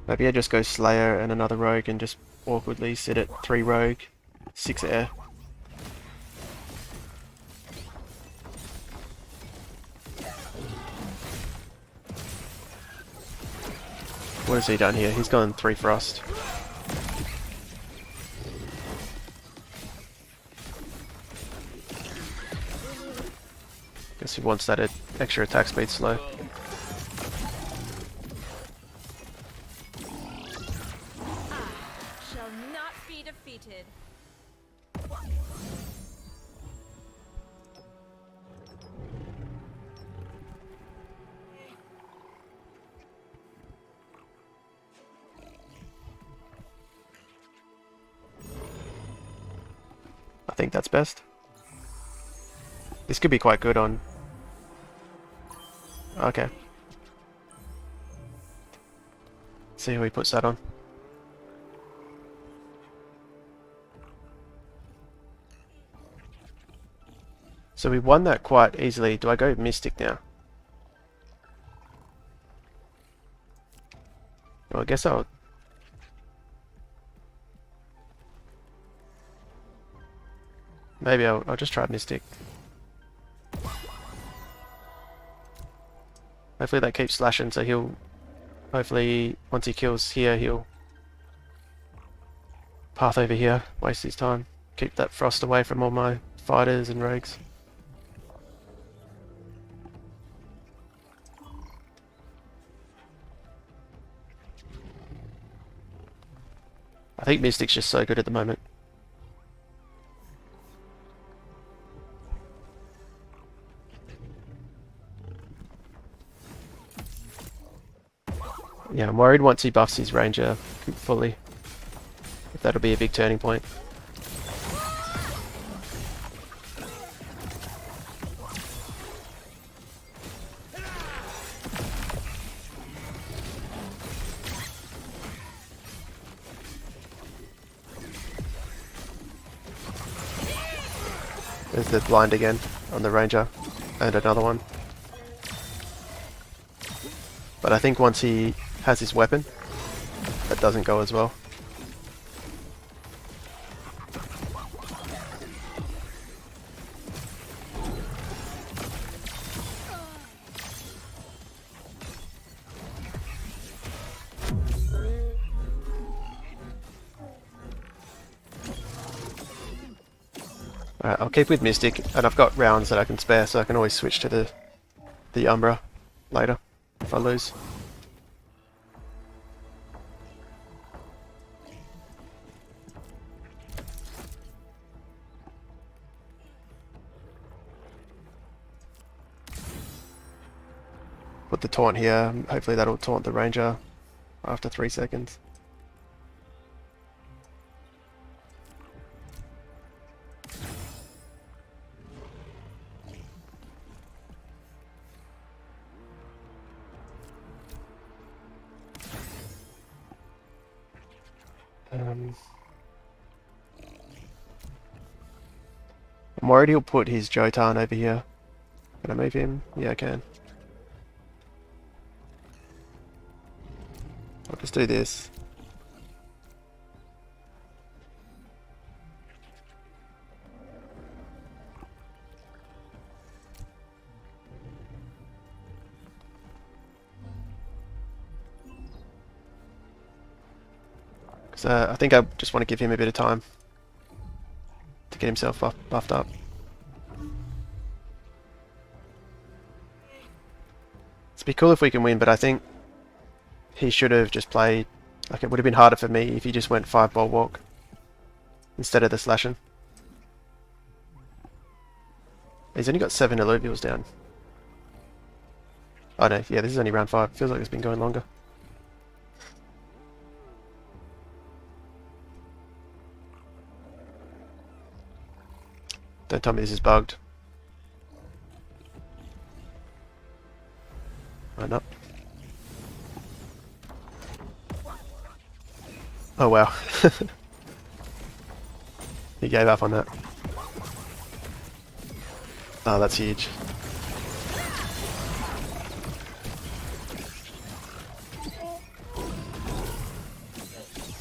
Maybe I just go Slayer and another Rogue and just awkwardly sit at 3 Rogue, 6 Air. What has he done here? He's gone 3 Frost. Guess he wants that extra attack speed slow. Shall not be defeated. I think that's best. This could be quite good on... Okay. See who he puts that on. So we won that quite easily. Do I go Mystic now? Well, I guess I'll... Maybe I'll just try Mystic. Hopefully that keeps slashing, so he'll... Hopefully, once he kills here, he'll... path over here, waste his time. Keep that frost away from all my fighters and rogues. I think Mystic's just so good at the moment. Yeah, I'm worried once he buffs his ranger fully, if that'll be a big turning point. There's the blind again on the ranger, and another one. But I think once he has his weapon, that doesn't go as well. Alright, I'll keep with Mystic, and I've got rounds that I can spare, so I can always switch to the the Umbra later if I lose. Put the taunt here, hopefully that'll taunt the ranger after 3 seconds. I'm worried he'll put his Jotan over here. Can I move him? Yeah, I can. I'll just do this. Because I think I just want to give him a bit of time to get himself buffed up. It'd be cool if we can win, but I think he should have just played, like, it would have been harder for me if he just went 5 ball walk instead of the slashing. He's only got 7 Illuvials down. Oh no, yeah, this is only round 5. Feels like it's been going longer. Don't tell me this is bugged. Right up. Oh wow. He gave up on that. Oh, that's huge.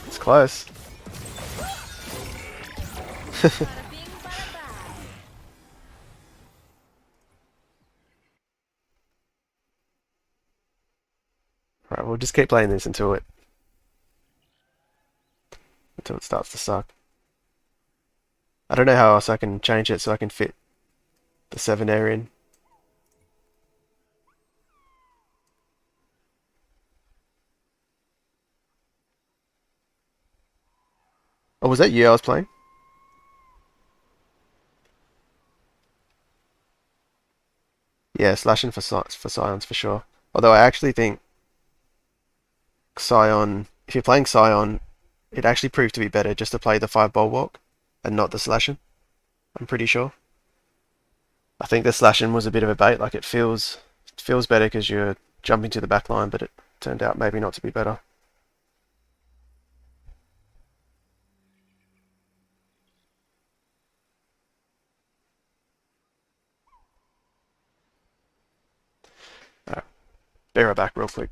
It's close. Bada bing, bada bang. Right, we'll just keep playing this until it starts to suck. I don't know how else I can change it so I can fit the 7 air in. Oh, was that you I was playing? Yeah, slashing for Scions for sure. Although I actually think Scion, if you're playing Scion, it actually proved to be better just to play the 5 ball walk and not the slashing. I'm pretty sure. I think the slashing was a bit of a bait. Like, it feels better because you're jumping to the back line, but it turned out maybe not to be better. Alright, bear her back real quick.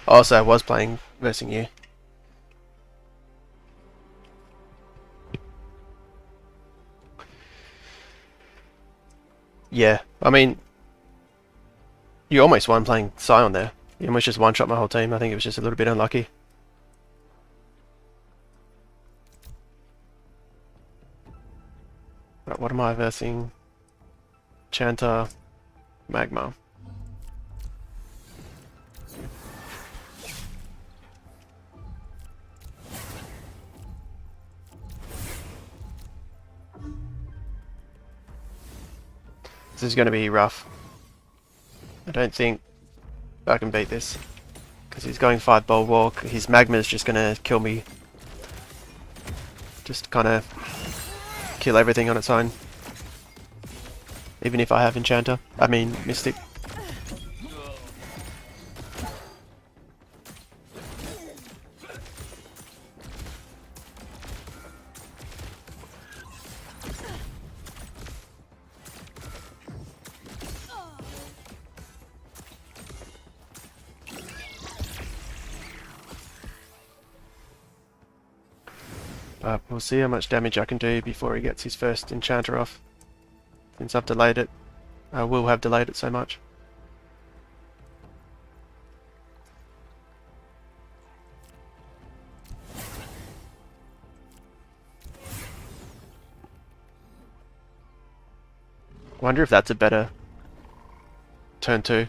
Also, I was playing versing you. Yeah, I mean, you almost won playing Scion there. You almost just one-shot my whole team. I think it was just a little bit unlucky. Right, what am I versing? Enchanter, Magma. This is going to be rough. I don't think I can beat this. Because he's going 5 Bulwark. His Magma is just going to kill me. Just kind of kill everything on its own. Even if I have Enchanter. I mean, Mystic. But we'll see how much damage I can do before he gets his first Enchanter off. Since I've delayed it. I will have delayed it so much. Wonder if that's a better turn 2.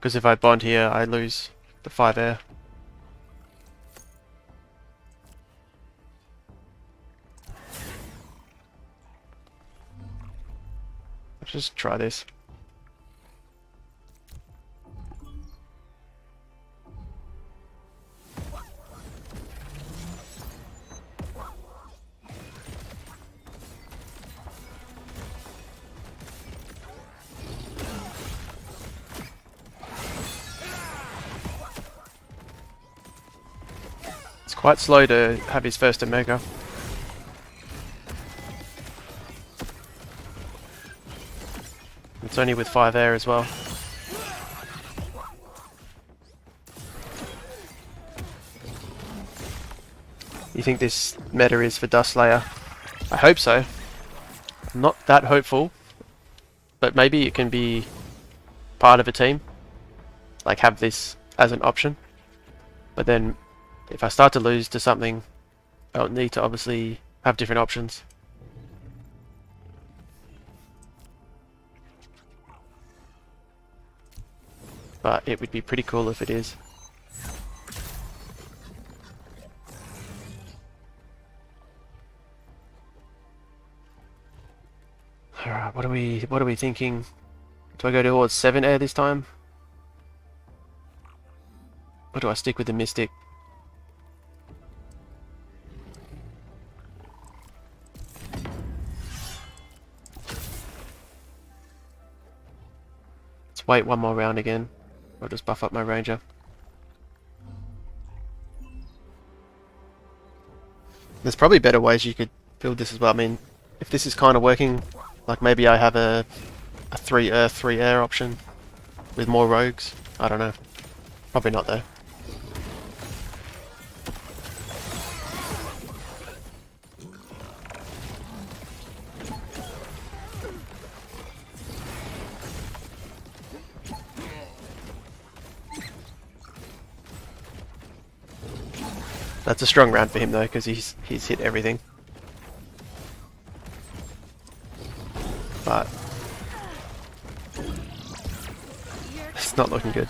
Because if I bond here, I lose the 5 air. Let's just try this. Quite slow to have his first Omega. It's only with 5 air as well. You think this meta is for Dust Slayer? I hope so. I'm not that hopeful, but maybe it can be part of a team. Like have this as an option. But then if I start to lose to something, I'll need to obviously have different options. But it would be pretty cool if it is. Alright, what are we thinking? Do I go towards 7 air this time? Or do I stick with the Mystic? Let's wait one more round again. I'll just buff up my Ranger. There's probably better ways you could build this as well. I mean, if this is kind of working, like maybe I have a 3 Earth, 3 Air option with more rogues. I don't know. Probably not though. That's a strong round for him though, because he's hit everything. But it's not looking good.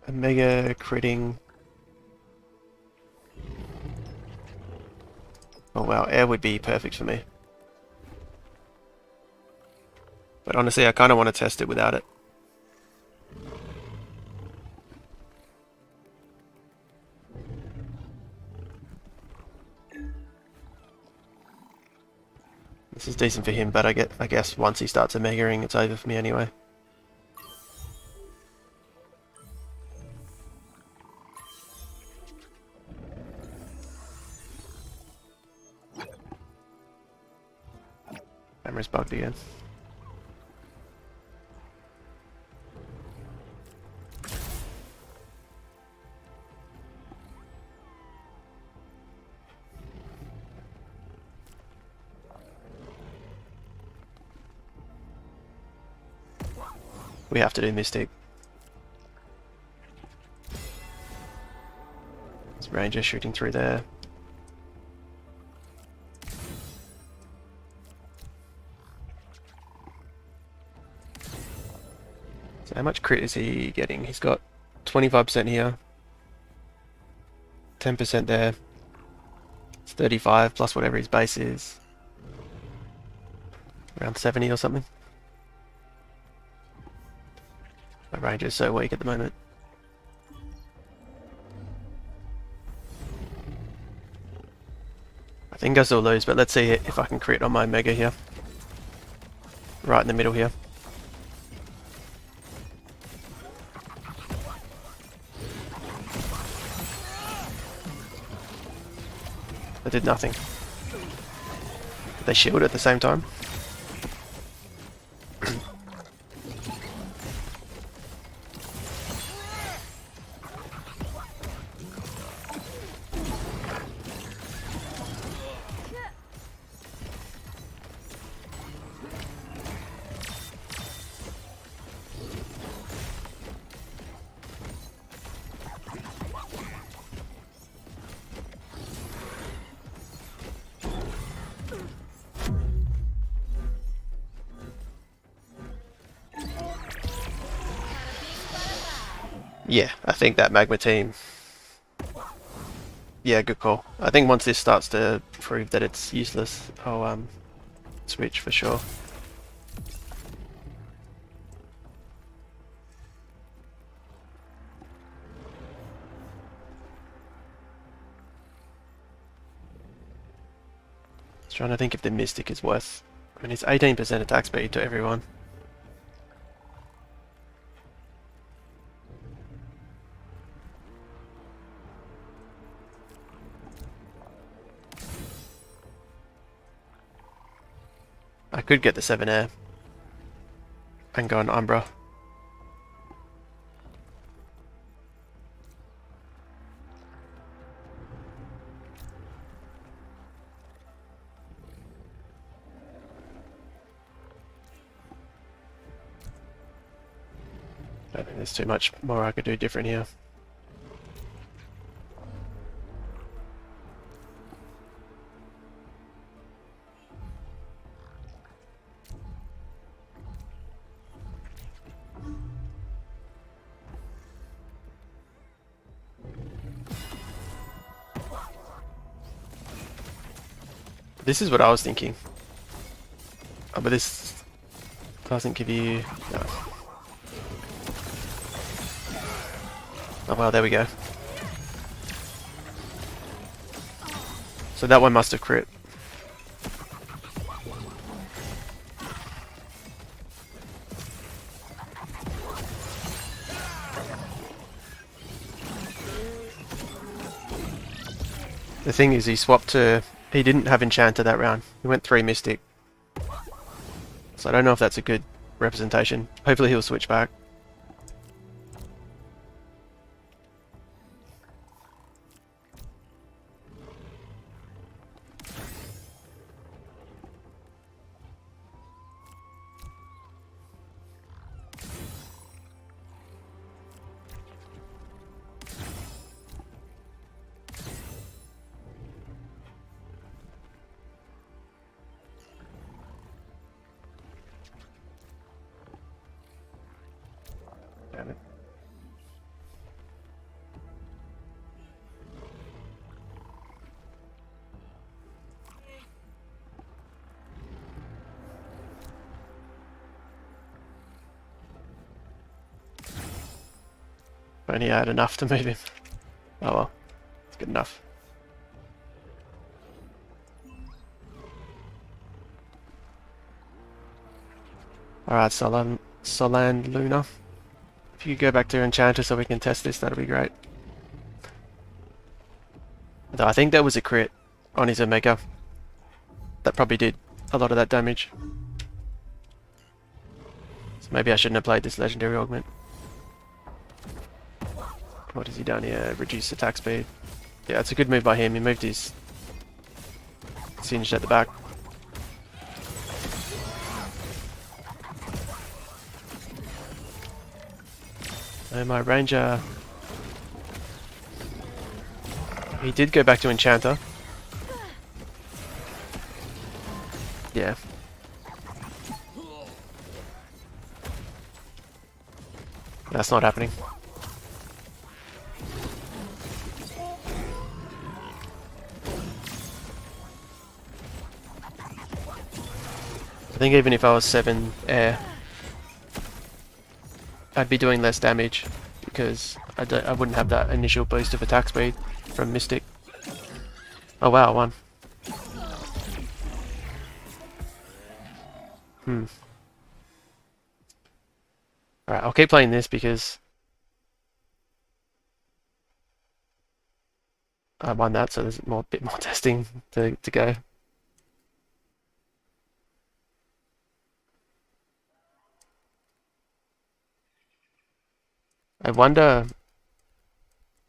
Omega critting. Oh wow, air would be perfect for me. But honestly, I kind of want to test it without it. This is decent for him, but I guess once he starts Omegaing, it's over for me anyway. Camera's bugged again. We have to do Mystic. There's Ranger shooting through there. So how much crit is he getting? He's got 25% here. 10% there. It's 35 plus whatever his base is. Around 70 or something. My Ranger's so weak at the moment. I think I still lose, but let's see if I can crit on my Mega here. Right in the middle here. I did nothing. They shield at the same time. Yeah, I think that Magma team. Yeah, good call. I think once this starts to prove that it's useless, I'll switch for sure. Just trying to think if the Mystic is worth. I mean, it's 18% attack speed to everyone. I could get the 7 air and go on Umbra. I don't think there's too much more I could do different here. This is what I was thinking. Oh, but this doesn't give you... No. Oh well, there we go. So that one must have crit. The thing is, he swapped to... He didn't have Enchanter that round. He went 3 Mystic. So I don't know if that's a good representation. Hopefully he'll switch back. Damn it. Only had enough to move him. Oh well, it's good enough. Alright, Solan Luna. If you could go back to Enchanter so we can test this, that'll be great. Though I think that was a crit on his Omega. That probably did a lot of that damage. So maybe I shouldn't have played this legendary augment. What has he done here? Reduce attack speed. Yeah, it's a good move by him. He moved his singed at the back. And my ranger, he did go back to Enchanter. Yeah. That's not happening. I think even if I was 7 air, I'd be doing less damage because I wouldn't have that initial boost of attack speed from Mystic. Oh wow, 1. Alright, I'll keep playing this because I won that, so there's a bit more testing to go. I wonder,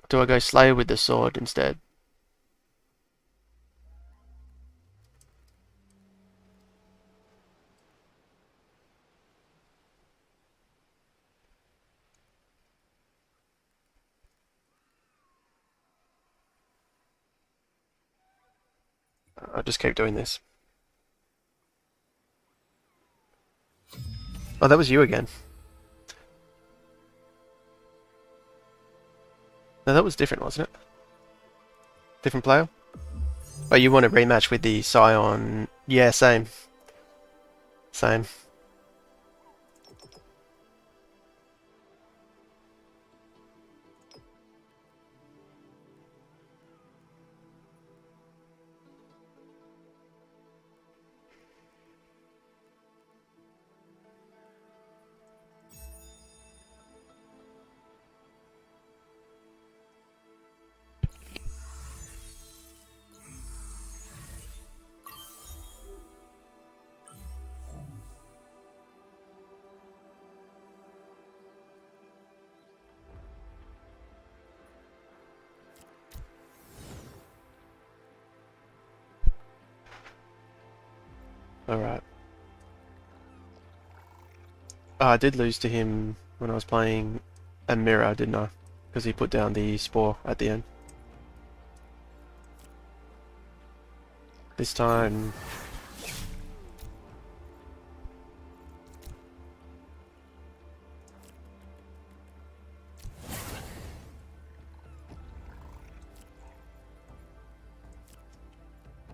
do I go Slayer with the sword instead? I'll just keep doing this. Oh, that was you again. No, that was different, wasn't it? Different player? Oh, you want a rematch with the Scion? Yeah, same. Same. Alright. Oh, I did lose to him when I was playing a mirror, didn't I? Because he put down the spore at the end. This time...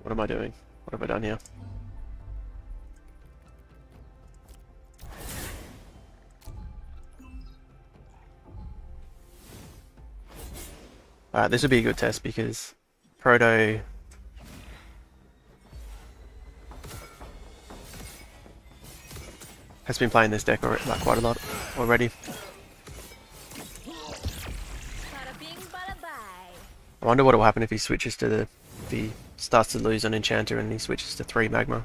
What am I doing? What have I done here? Alright, this would be a good test because Proto has been playing this deck like quite a lot already. Bada bing, bada bye. I wonder what will happen if he switches to the... if he starts to lose on Enchanter and he switches to 3 Magma.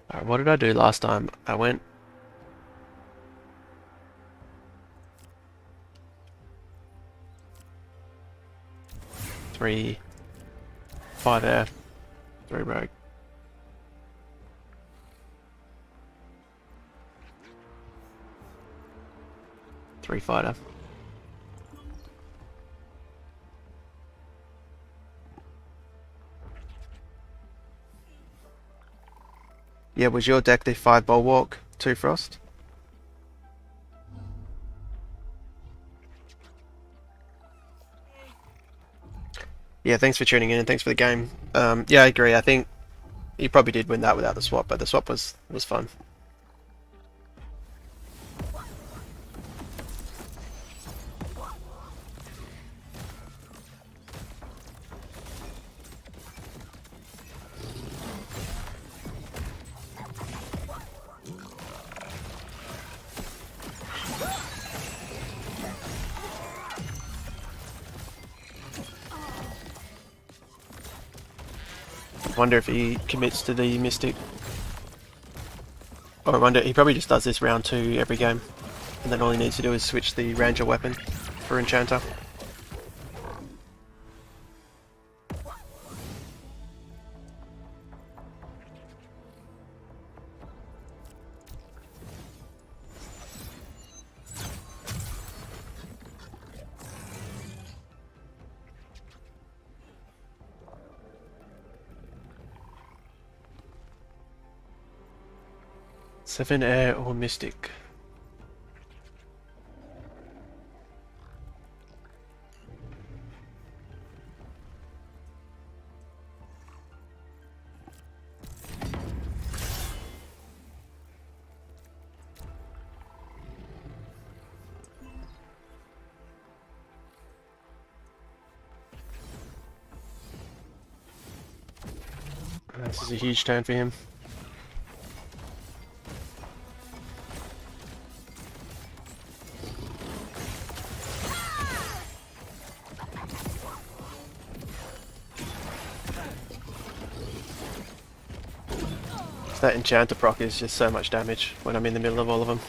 Alright, what did I do last time? I went... 3, 5 air, 3 rogue. Three fighter. Yeah, was your deck the 5 Bulwark, 2 Frost? Yeah, thanks for tuning in and thanks for the game. Yeah, I agree. I think you probably did win that without the swap, but the swap was fun. wonder if he commits to the Mystic. Or I wonder, he probably just does this round 2 every game. And then all he needs to do is switch the Ranger weapon for Enchanter. Seven Air or Mystic? This is a huge turn for him. That Enchanter proc is just so much damage when I'm in the middle of all of them.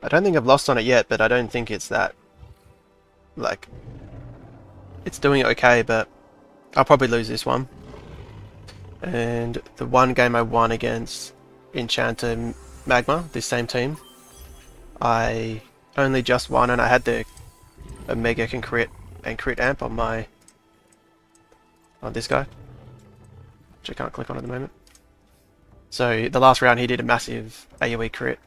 I don't think I've lost on it yet, but I don't think it's that, like, it's doing okay, but I'll probably lose this one. And the one game I won against Enchanter Magma, this same team, I only just won, and I had the Omega can crit and crit amp on this guy, which I can't click on at the moment. So the last round he did a massive AoE crit,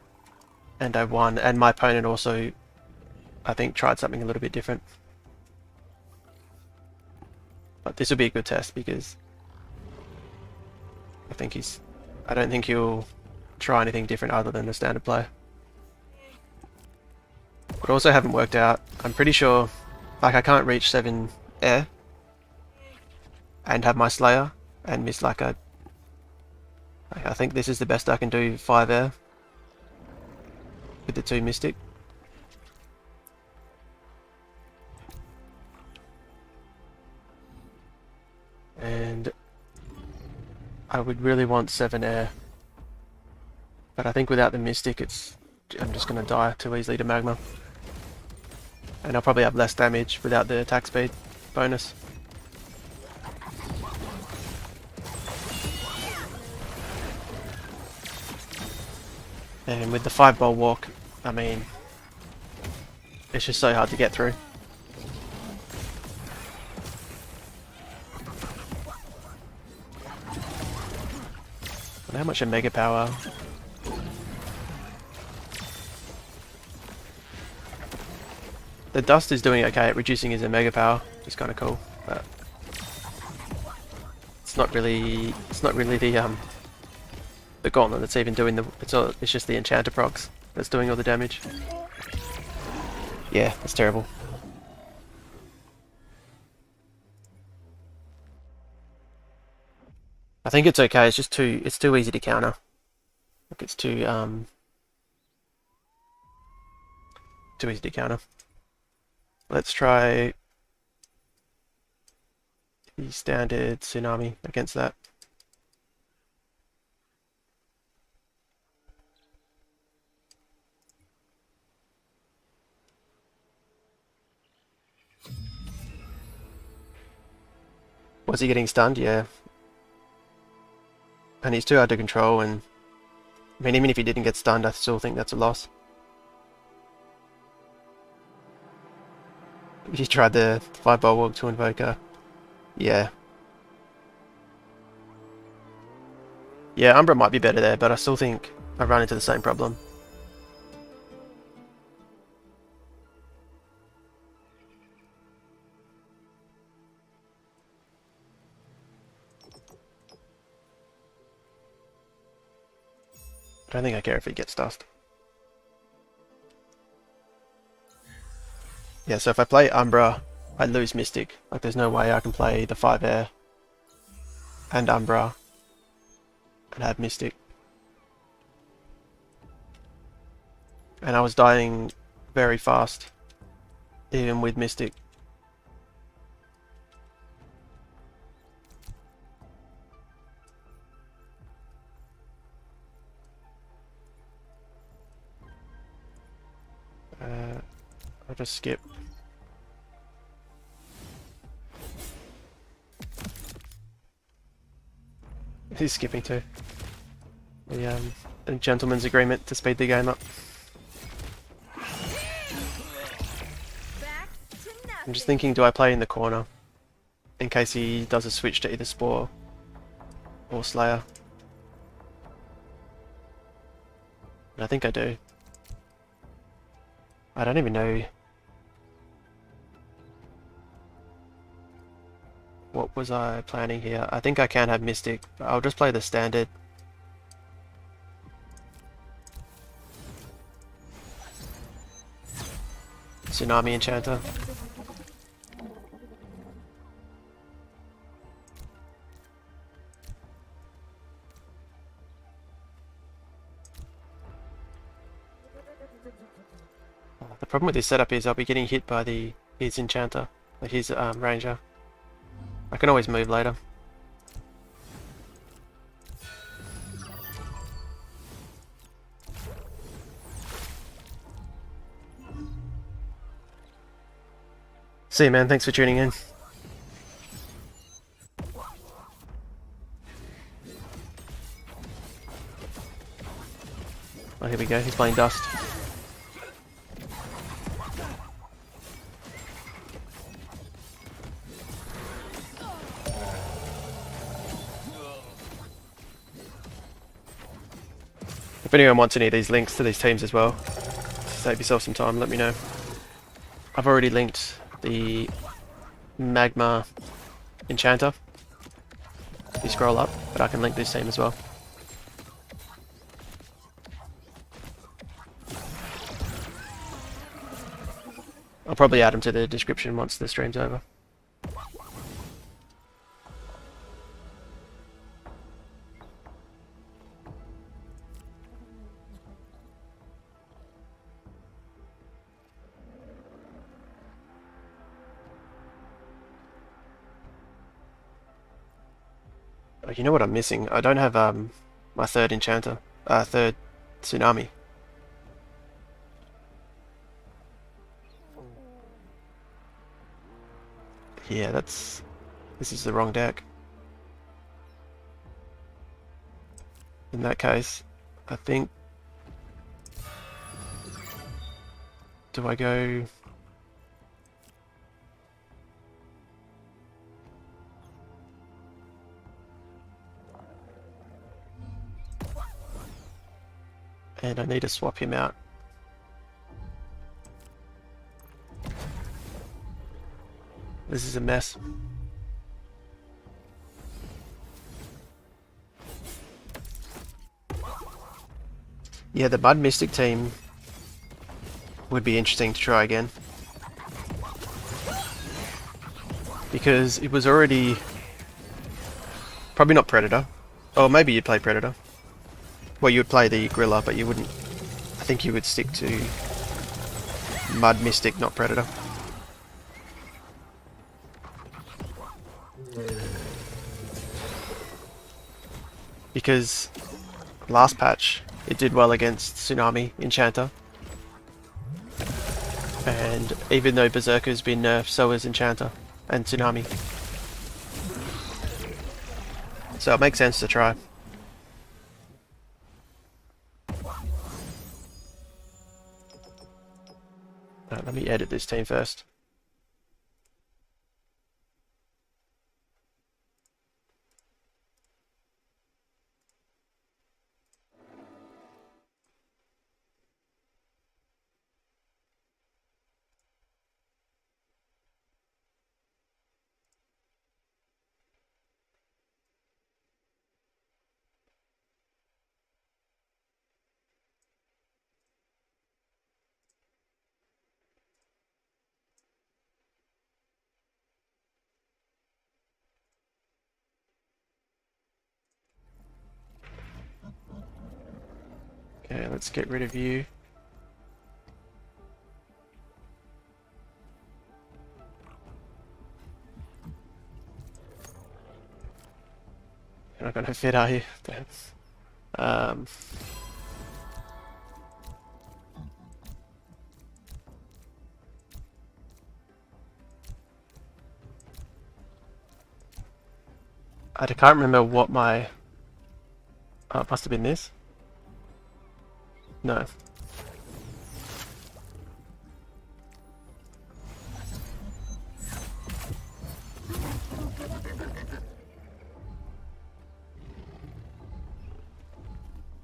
and I won, and my opponent also, I think, tried something a little bit different. But this will be a good test because I don't think he'll try anything different other than the standard play. But also haven't worked out. I'm pretty sure, like, I can't reach 7 air and have my Slayer and miss like a. I think this is the best I can do 5 air with the 2 Mystic. And I would really want 7 air, but I think without the Mystic I'm just going to die too easily to Magma. And I'll probably have less damage without the attack speed bonus. And with the 5 ball walk, I mean, it's just so hard to get through. And how much Omega power? The dust is doing okay at reducing his Omega power, which is kind of cool, but it's not really the gauntlet that's even doing it's just the Enchanter procs that's doing all the damage. Yeah, that's terrible. I think it's okay, it's just too easy to counter. Like, it's too easy to counter. Let's try the standard Tsunami against that. Was he getting stunned? Yeah. And he's too hard to control, and I mean, even if he didn't get stunned, I still think that's a loss. He tried the 5 ball walk to Invoker. Yeah. Yeah, Umbra might be better there, but I still think I run into the same problem. I don't think I care if he gets dust. Yeah, so if I play Umbra, I lose Mystic. Like, there's no way I can play the 5 air and Umbra and have Mystic. And I was dying very fast, even with Mystic. I'll just skip. He's skipping too. A gentleman's agreement to speed the game up. Back to I'm just nothing. thinking, do I play in the corner in case he does a switch to either Spore or Slayer? And I think I do. I don't even know what was I planning here. I think I can have Mystic, but I'll just play the standard. Tsunami Enchanter. The problem with this setup is I'll be getting hit by his Enchanter, like his Ranger. I can always move later. See you, man. Thanks for tuning in. Oh, here we go. He's playing Dust. If anyone wants any of these links to these teams as well, save yourself some time, let me know. I've already linked the Magma Enchanter. If you scroll up, but I can link this team as well. I'll probably add them to the description once the stream's over. Oh, you know what I'm missing? I don't have my third Enchanter, third Tsunami. Yeah, this is the wrong deck. In that case, I think, do I go? And I need to swap him out. This is a mess. Yeah, the Mud Mystic team would be interesting to try again. Because it was already... Probably not Predator. Or maybe you'd play Predator. Well, you would play the Gorilla, but you wouldn't... I think you would stick to Mud Mystic, not Predator. Because last patch, it did well against Tsunami Enchanter. And even though Berserker's been nerfed, so is Enchanter and Tsunami. So it makes sense to try. Right, let me edit this team first. Okay, let's get rid of you. You're not gonna fit, are you? Um, I can't remember what my... Oh, it must have been this. No.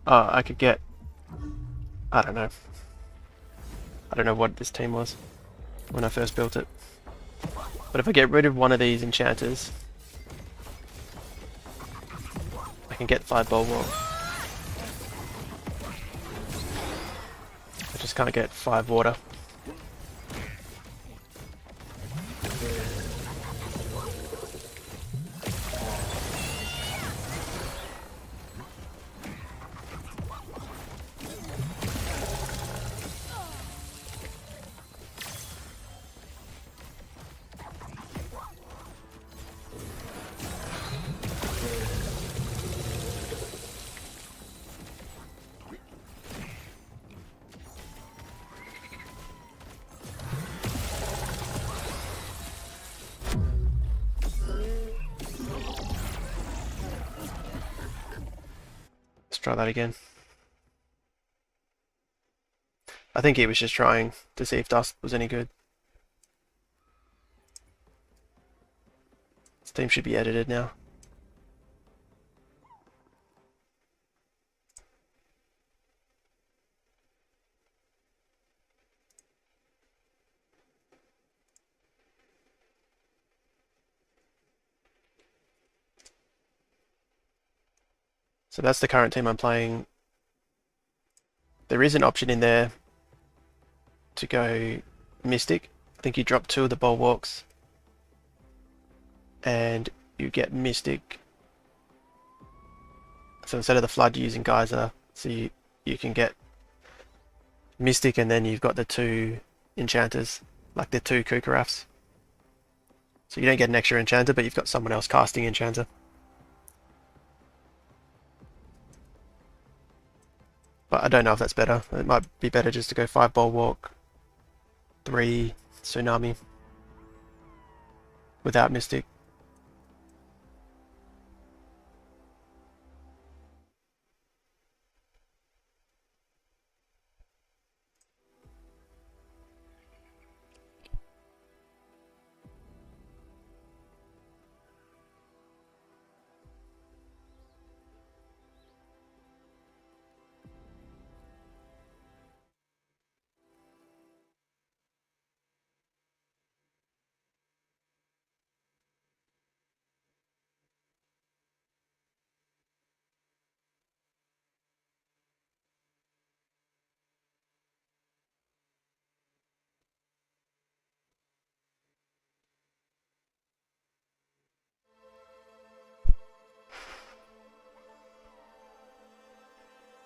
Oh, I could get... I don't know. I don't know what this team was when I first built it. But if I get rid of one of these enchanters, I can get 5 bulwark. I just can't get 5 water. Let's try that again. I think he was just trying to see if dust was any good. This team should be edited now. So that's the current team I'm playing. There is an option in there to go Mystic. I think you drop 2 of the bulwarks and you get Mystic. So instead of the Flood, you're using Geyser. So you can get Mystic and then you've got the 2 enchanters, like the 2 Kukarafs. So you don't get an extra enchanter, but you've got someone else casting enchanter. But I don't know if that's better. It might be better just to go 5 bulwark, 3 tsunami without Mystic.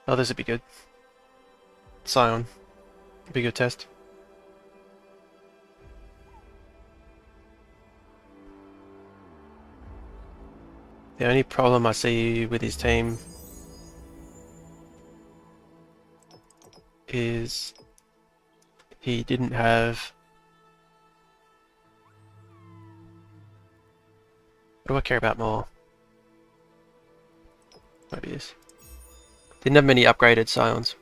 Oh, this would be good. Scion. Be a good test. The only problem I see with his team is he didn't have... What do I care about more? Maybe this. Didn't have many upgraded Scions.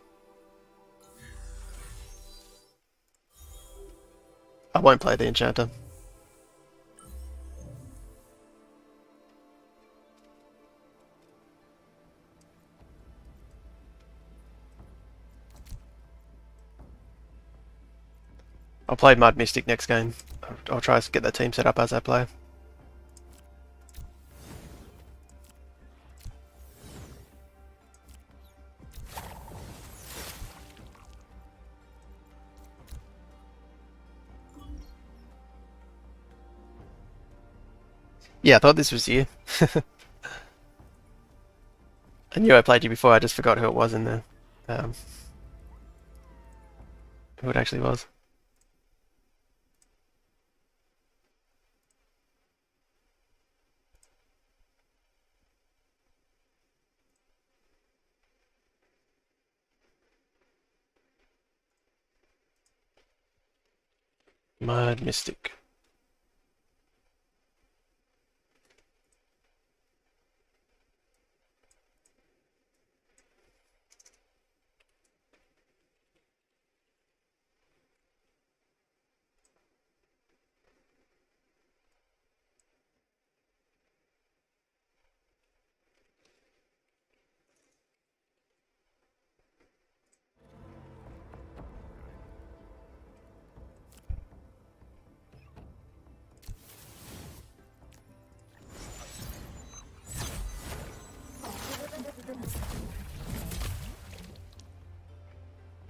I won't play the Enchanter. I'll play Mud Mystic next game. I'll try to get the team set up as I play. Yeah, I thought this was you. I knew I played you before, I just forgot who it was in the um, who it actually was. Mud Mystic.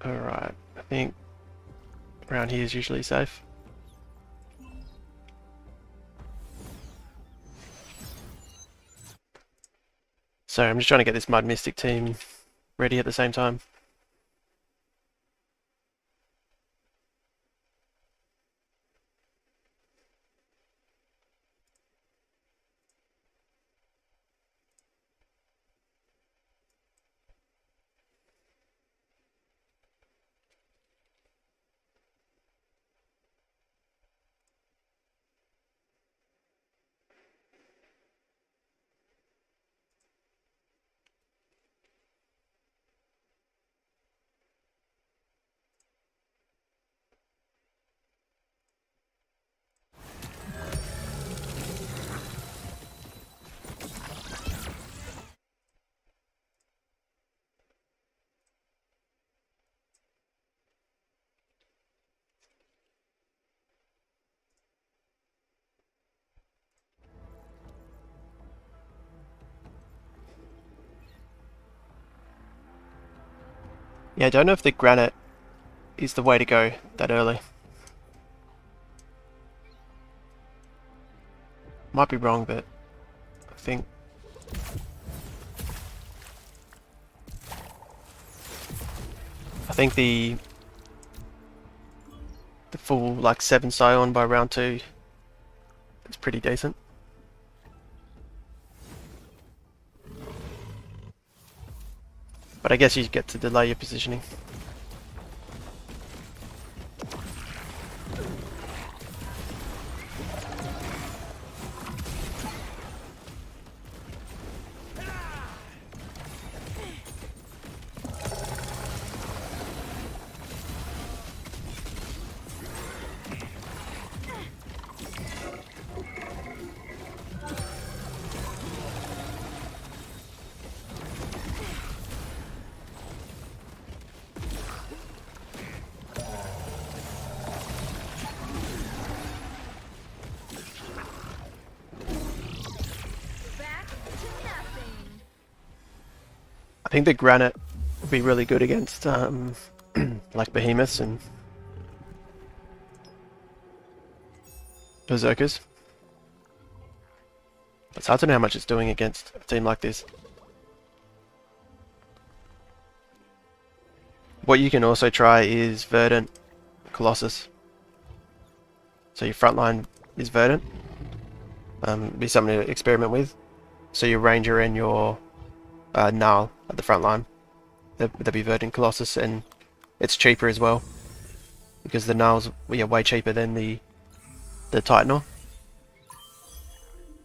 Alright, I think around here is usually safe. So I'm just trying to get this Mud Mystic team ready at the same time. Yeah, I don't know if the granite is the way to go that early. Might be wrong, but I think the full like 7 Scion by round 2 is pretty decent. But I guess you get to delay your positioning. Back to nothing. I think the granite would be really good against like behemoths and berserkers. It's hard to know how much it's doing against a team like this. What you can also try is Verdant Colossus. So your front line is Verdant. Be something to experiment with. So your Ranger and your Null at the front line. They'll be Verdant Colossus, and it's cheaper as well. Because the Null's way cheaper than the Titanor.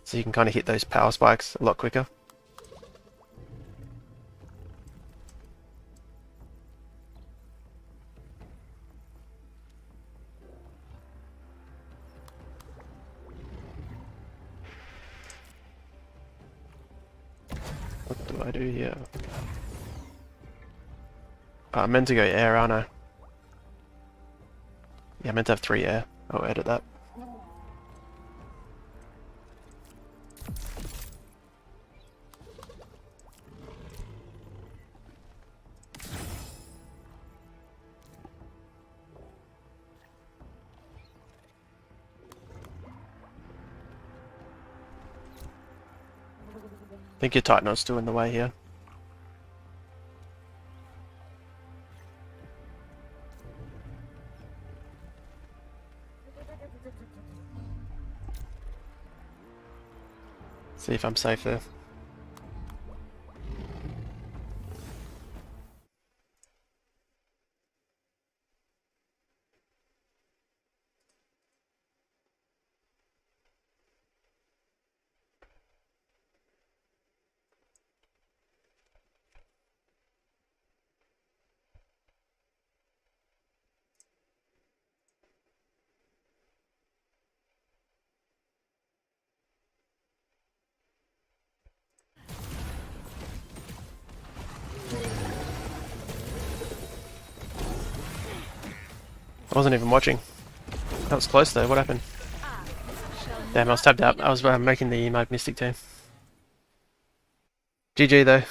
So you can kind of hit those power spikes a lot quicker. What do I do here? Oh, I meant to go air, aren't I? Yeah, I meant to have 3 air. I'll edit that. I think your Titanor's still in the way here. See if I'm safe there. I wasn't even watching. That was close though. What happened? Damn, I was tapped out. I was making the Mystic team. GG though.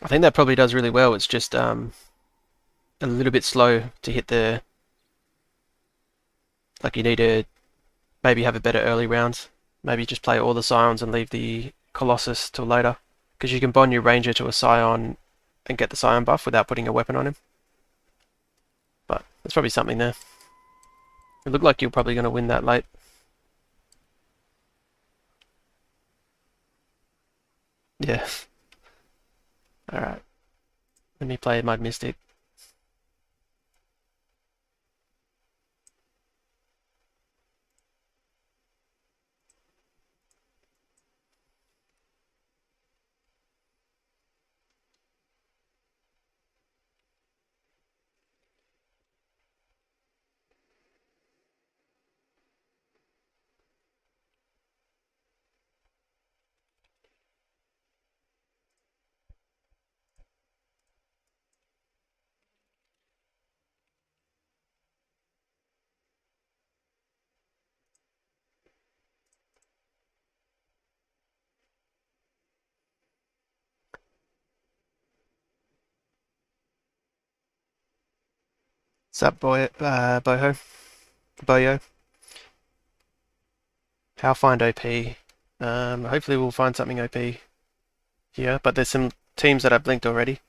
I think that probably does really well. It's just a little bit slow to hit the... Like you need to maybe have a better early round. Maybe just play all the Scions and leave the Colossus till later. Because you can bond your Ranger to a Scion and get the Scion buff without putting a weapon on him. But there's probably something there. It looked like you're probably going to win that late. Yeah. Alright. Let me play Mud Mystic. Sup, Boho? Boyo? How find OP? Hopefully we'll find something OP here, but there's some teams that I've linked already.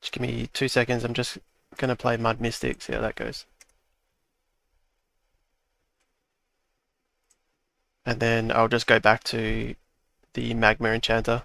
Just give me 2 seconds, I'm just gonna play Mud Mystic, see how that goes. And then I'll just go back to the Magma Enchanter.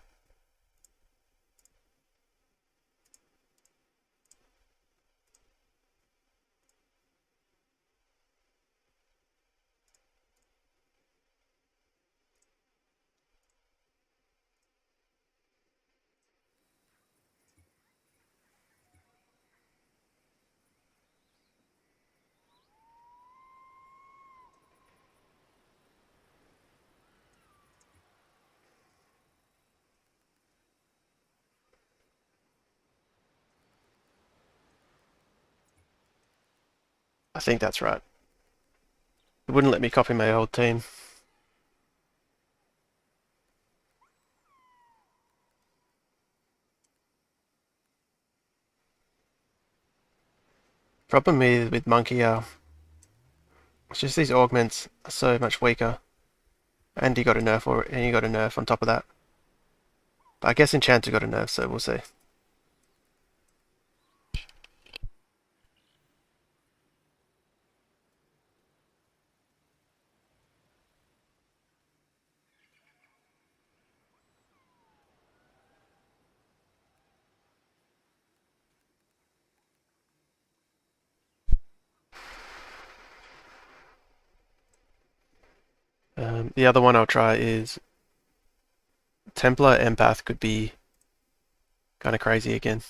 I think that's right. It wouldn't let me copy my old team. Problem with Monkey it's just these augments are so much weaker. And he got a nerf and he got a nerf on top of that. But I guess Enchanter got a nerf, so we'll see. The other one I'll try is Templar Empath could be kind of crazy again.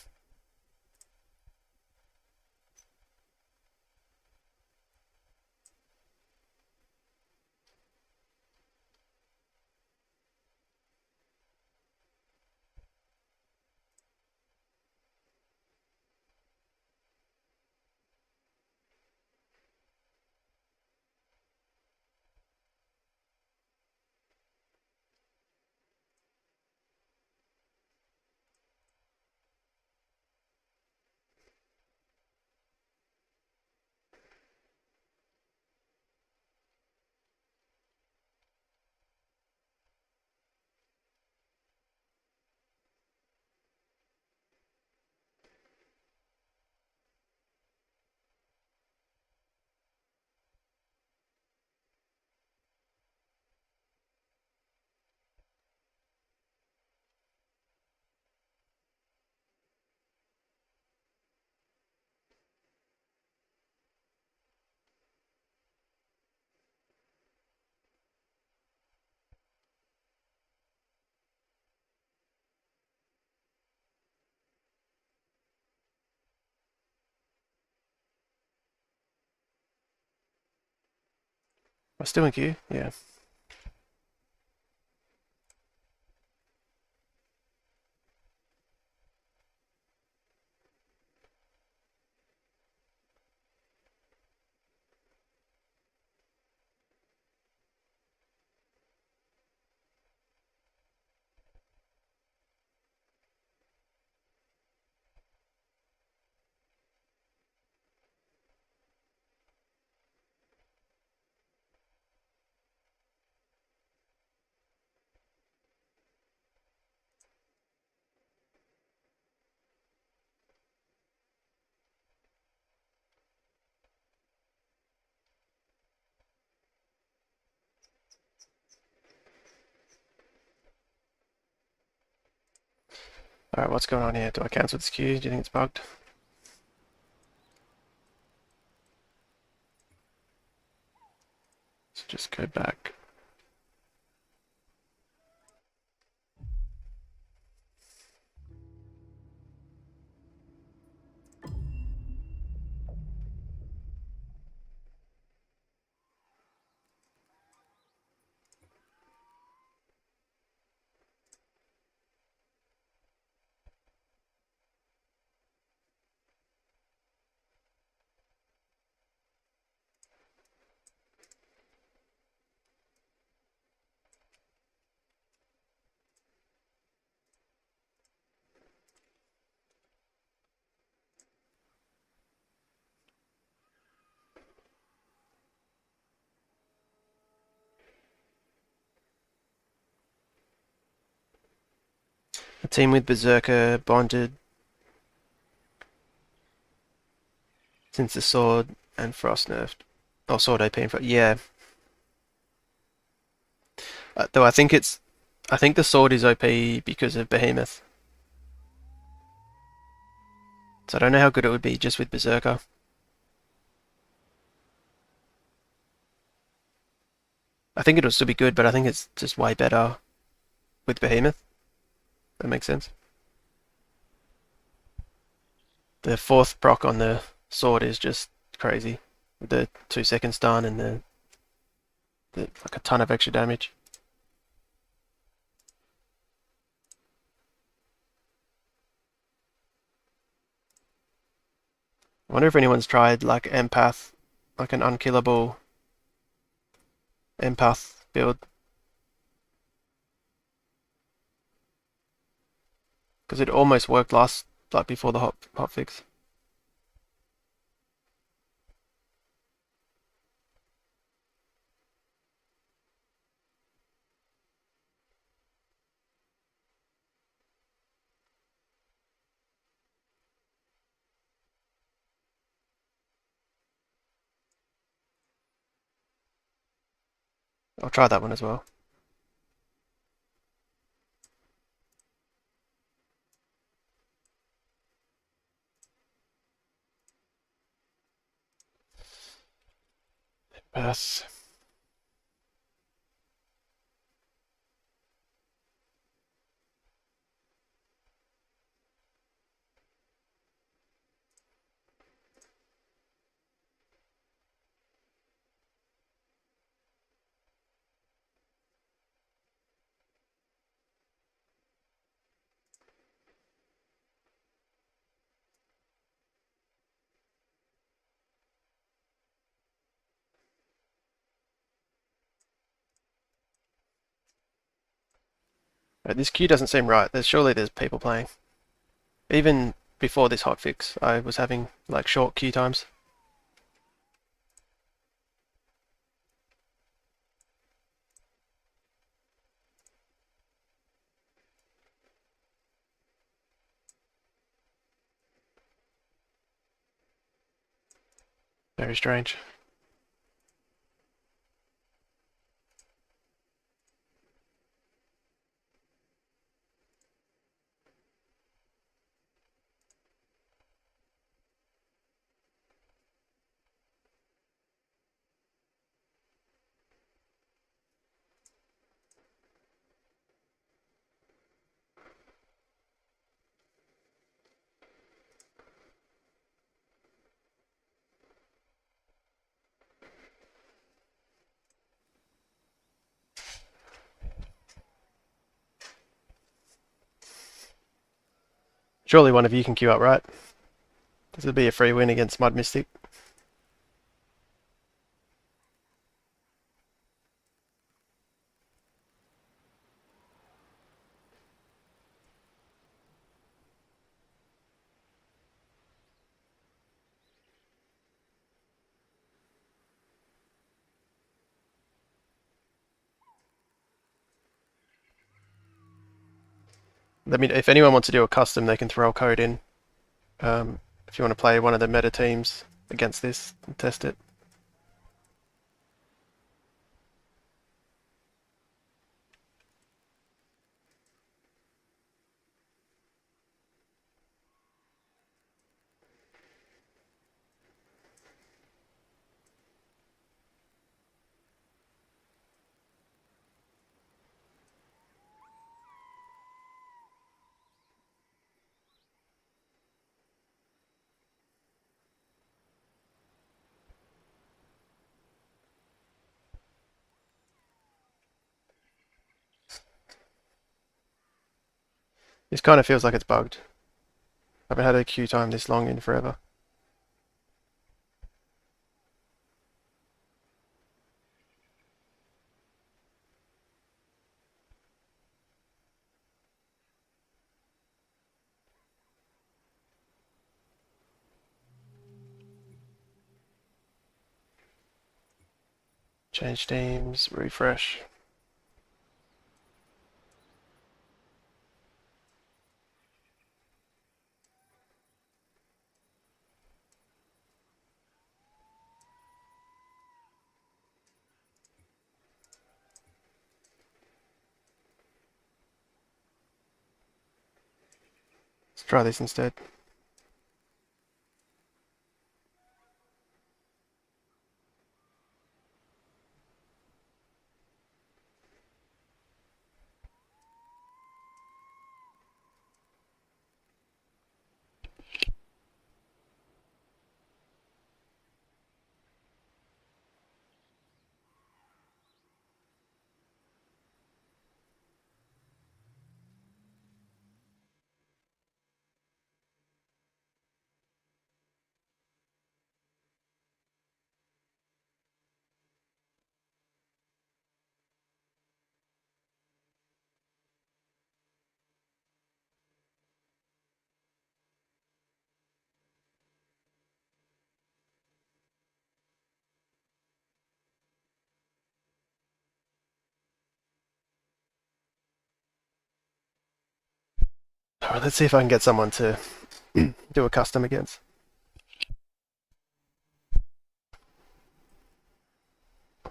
Am I still in queue? Yeah. Alright, what's going on here? Do I cancel this queue? Do you think it's bugged? Let's just go back. A team with Berserker bonded since the sword and frost nerfed. Oh, sword AP and frost. Yeah. Though I think the sword is OP because of Behemoth. So I don't know how good it would be just with Berserker. I think it'll still be good, but I think it's just way better with Behemoth. That makes sense. The fourth proc on the sword is just crazy. With the 2 second stun and the like a ton of extra damage. I wonder if anyone's tried like Empath, like an unkillable Empath build. Because it almost worked like before the hotfix. I'll try that one as well. Pass. This queue doesn't seem right. Surely there's people playing. Even before this hotfix, I was having like short queue times. Very strange. Surely one of you can queue up, right? This would be a free win against Mud Mystic. If anyone wants to do a custom, they can throw a code in. If you want to play one of the meta teams against this and test it. This kind of feels like it's bugged. I haven't had a queue time this long in forever. Change teams, refresh. Let's try this instead. Alright, let's see if I can get someone to do a custom against.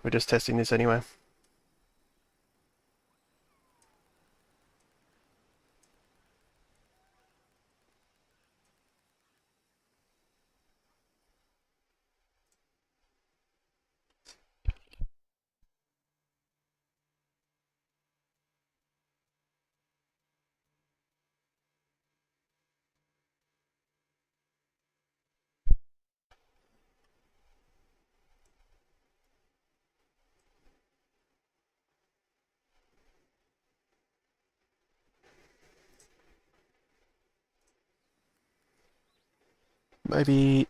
We're just testing this anyway. Maybe,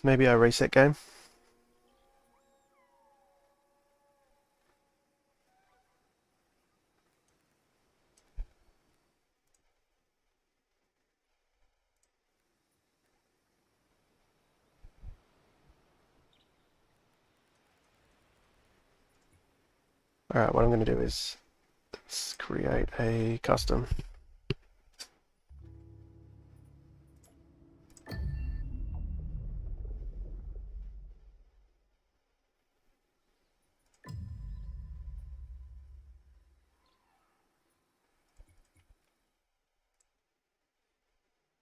maybe I reset game. Alright, what I'm going to do is let's create a custom.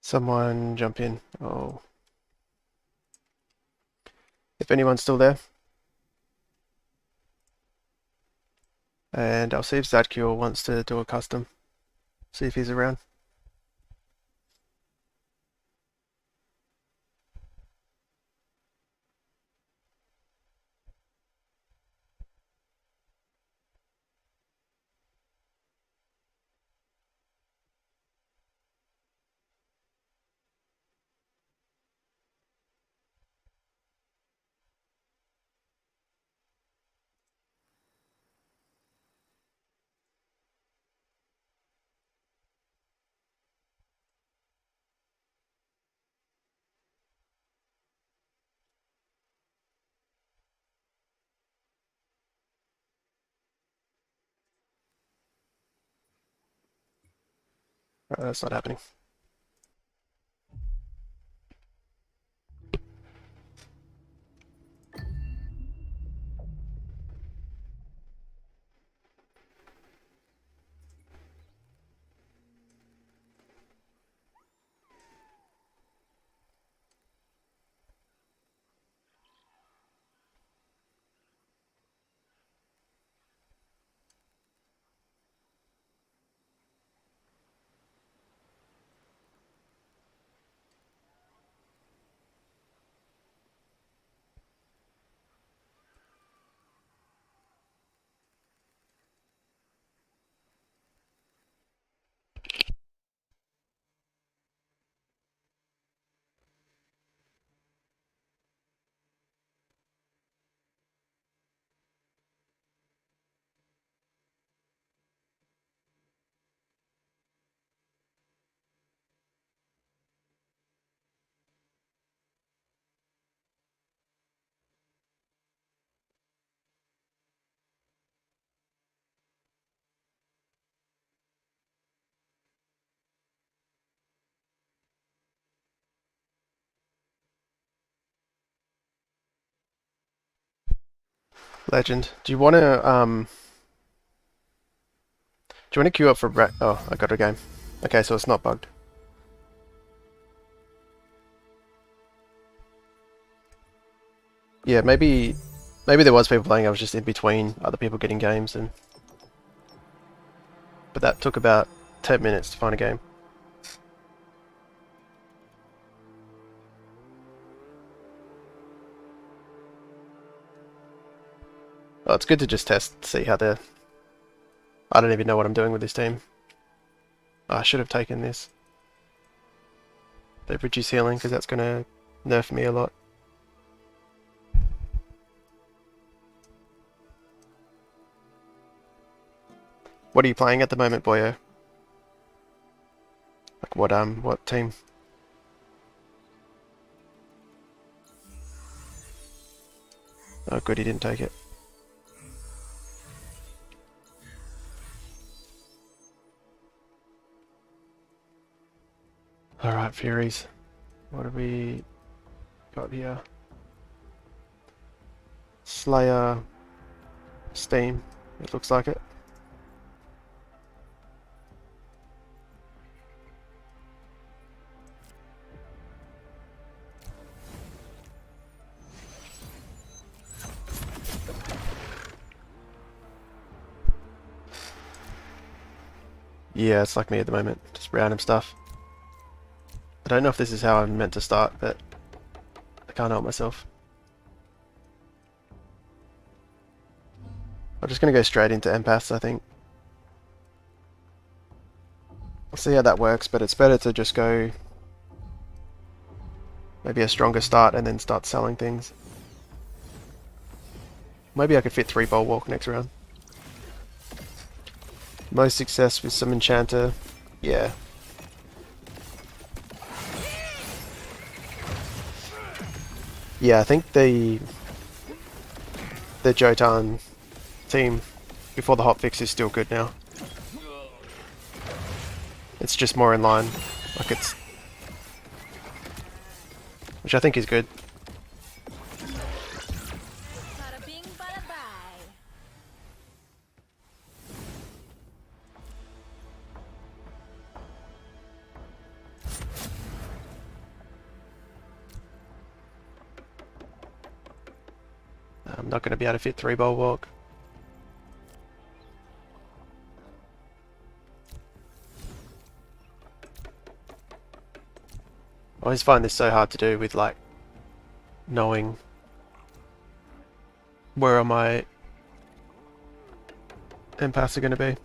Someone jump in. Oh, if anyone's still there. And I'll see if Zadkiel wants to do a custom. See if he's around. That's not happening. Legend. Do you want to queue up for oh, I got a game. Okay, so it's not bugged. Yeah, maybe there was people playing. I was just in between other people getting games, but that took about 10 minutes to find a game. Oh, it's good to just test, see how they're... I don't even know what I'm doing with this team. Oh, I should have taken this. They reduce healing because that's going to nerf me a lot. What are you playing at the moment, Boyo? Like what team? Oh good, he didn't take it. Alright, Furies. What have we got here? Slayer, Steam, it looks like it. Yeah, it's like me at the moment, just random stuff. I don't know if this is how I'm meant to start, but I can't help myself. I'm just going to go straight into Empaths, I think. I'll see how that works, but it's better to just go maybe a stronger start and then start selling things. Maybe I could fit 3 Bulwark next round. Most success with some Enchanter. Yeah. Yeah, I think the Jotan team before the hotfix is still good now. It's just more in line, like it's, which I think is good. Bada bing, bada bye. I'm not going to be able to fit 3 Bulwark. I always find this so hard to do with like knowing where all my empaths are going to be.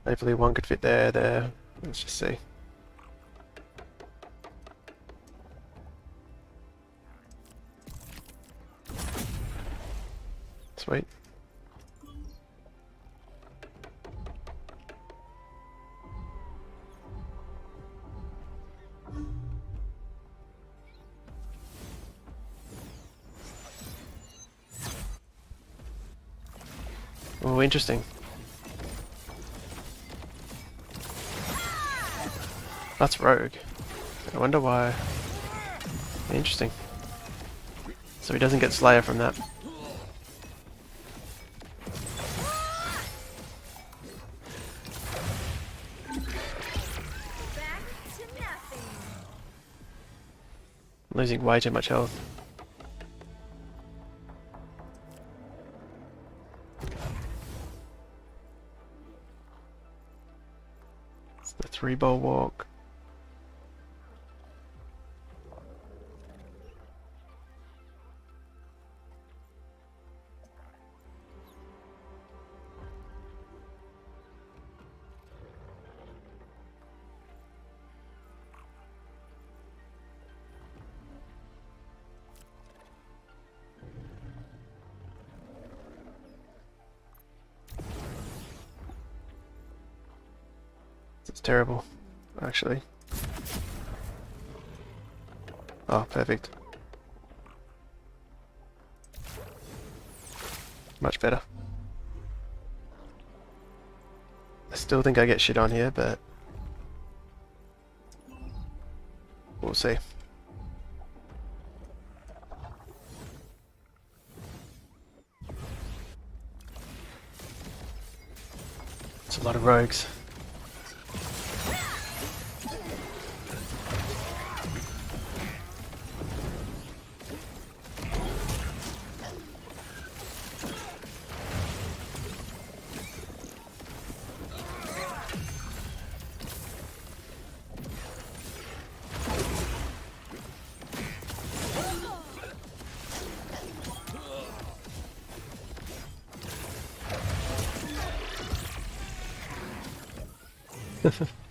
Hopefully one could fit there. Let's just see. Sweet. Oh, interesting. That's rogue. I wonder why. Interesting. So he doesn't get Slayer from that. Back to nothing. Losing way too much health. It's the 3-ball walk. It's terrible, actually. Oh, perfect. Much better. I still think I get shit on here, but we'll see. It's a lot of rogues.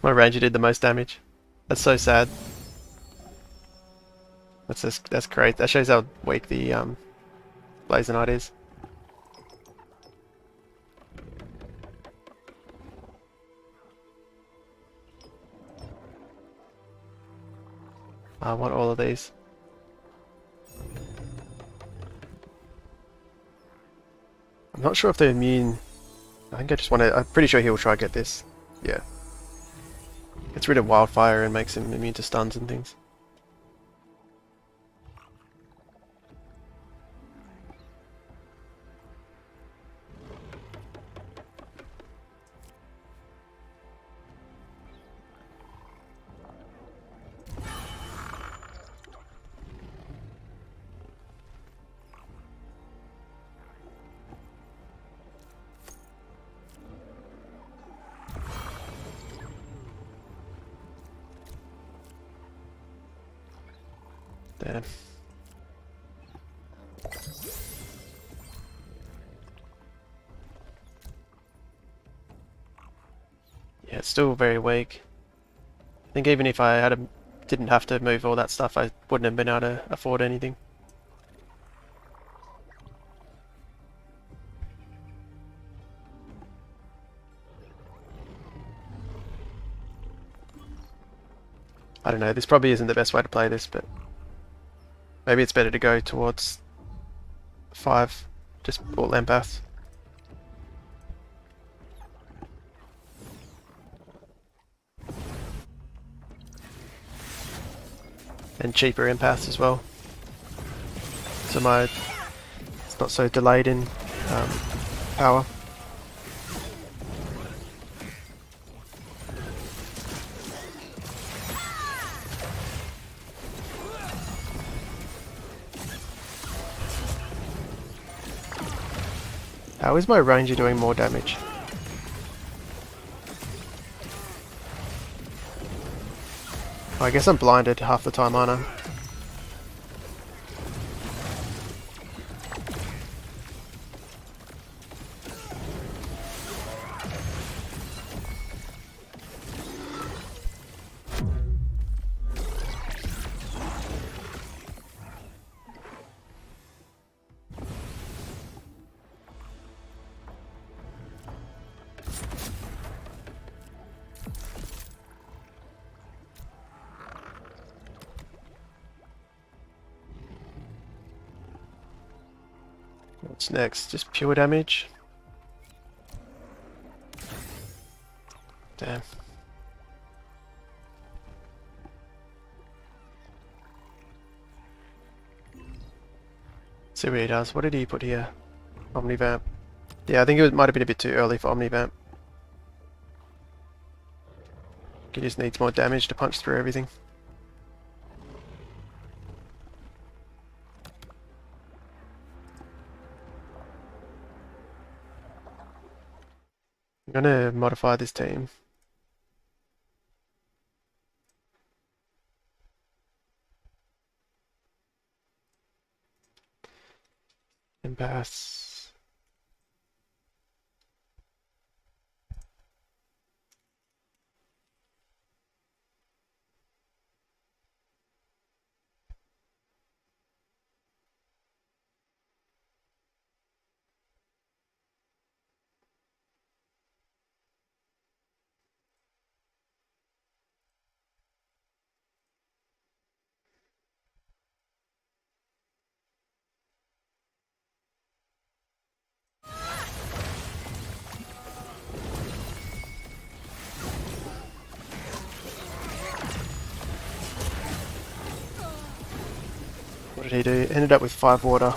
My ranger did the most damage. That's so sad. That's great. That shows how weak the Blazer Knight is. I want all of these. I'm not sure if they're immune. I think I just want to. I'm pretty sure he'll try to get this. Yeah. Gets rid of wildfire and makes him immune to stuns and things. Damn. Yeah, it's still very weak. I think even if I didn't have to move all that stuff, I wouldn't have been able to afford anything. I don't know, this probably isn't the best way to play this, but maybe it's better to go towards 5, just all Empaths. And cheaper Empaths as well. So it's not so delayed in power. How is my ranger doing more damage? I guess I'm blinded half the time, aren't I? What's next? Just pure damage? Damn. See what he does. What did he put here? Omnivamp. Yeah, I think it might have been a bit too early for Omnivamp. He just needs more damage to punch through everything. I'm gonna modify this team. Empaths. What did he do? Ended up with 5 water.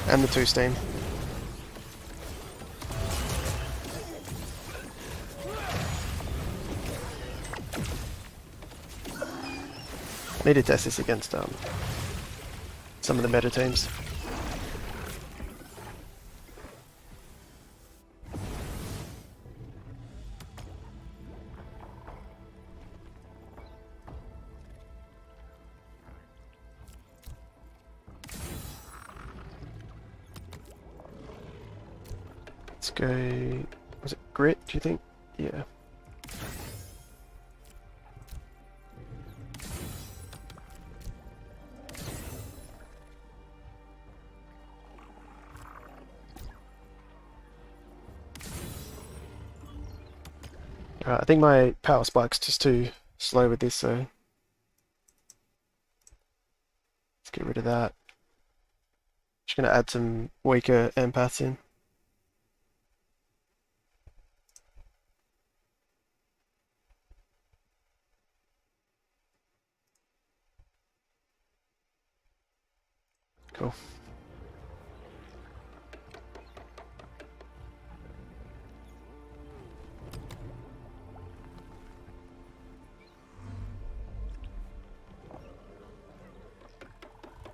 And the 2 steam. I need to test this against some of the meta teams. Let's go... Was it Grit, do you think? Yeah. I think my power spike's just too slow with this, so let's get rid of that. Just gonna add some weaker empaths in. Cool.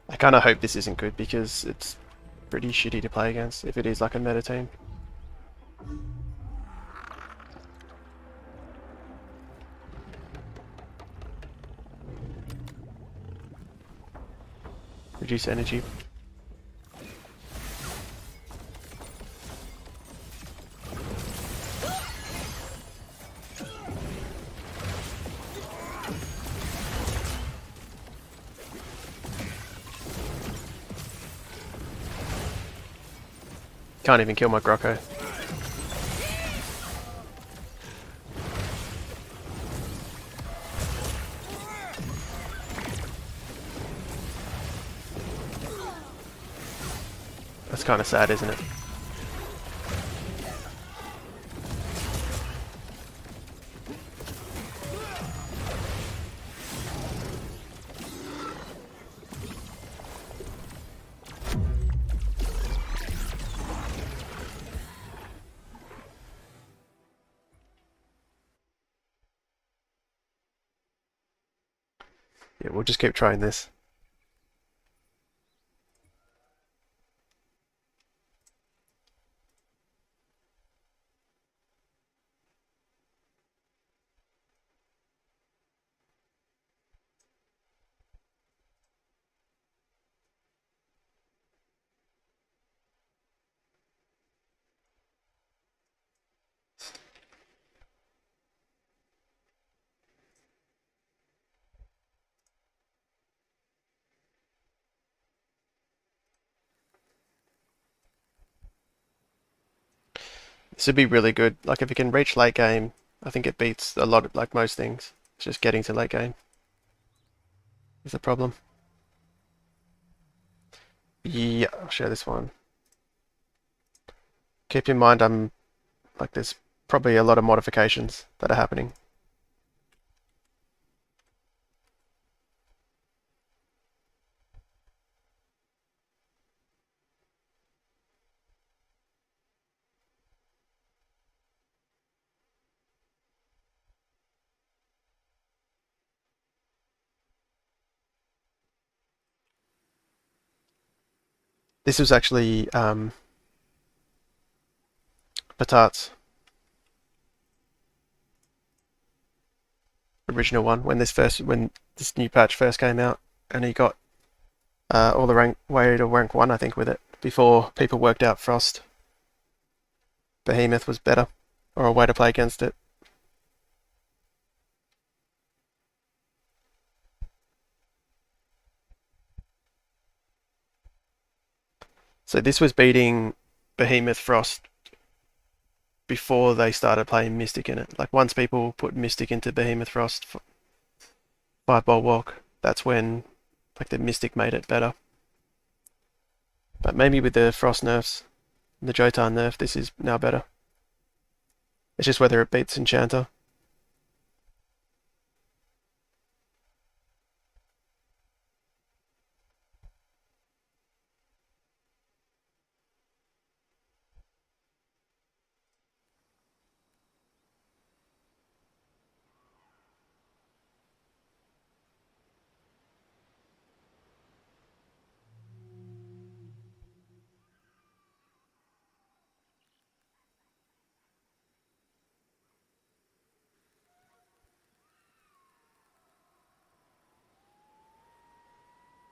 I kind of hope this isn't good because it's pretty shitty to play against if it is like a meta team. Reduce energy. Can't even kill my Grocko. That's kind of sad, isn't it? Yeah, we'll just keep trying this. This would be really good. Like if it can reach late game, I think it beats a lot of like most things. It's just getting to late game is the problem. Yeah, I'll share this one. Keep in mind there's probably a lot of modifications that are happening. This was actually Patat's original one when this new patch first came out, and he got all the rank way to rank 1, I think, with it before people worked out Frost. Behemoth was better, or a way to play against it. So this was beating Behemoth Frost before they started playing Mystic in it. Like once people put Mystic into Behemoth Frost 5-ball walk, that's when like the Mystic made it better. But maybe with the Frost nerfs, the Jotan nerf, this is now better. It's just whether it beats Enchanter.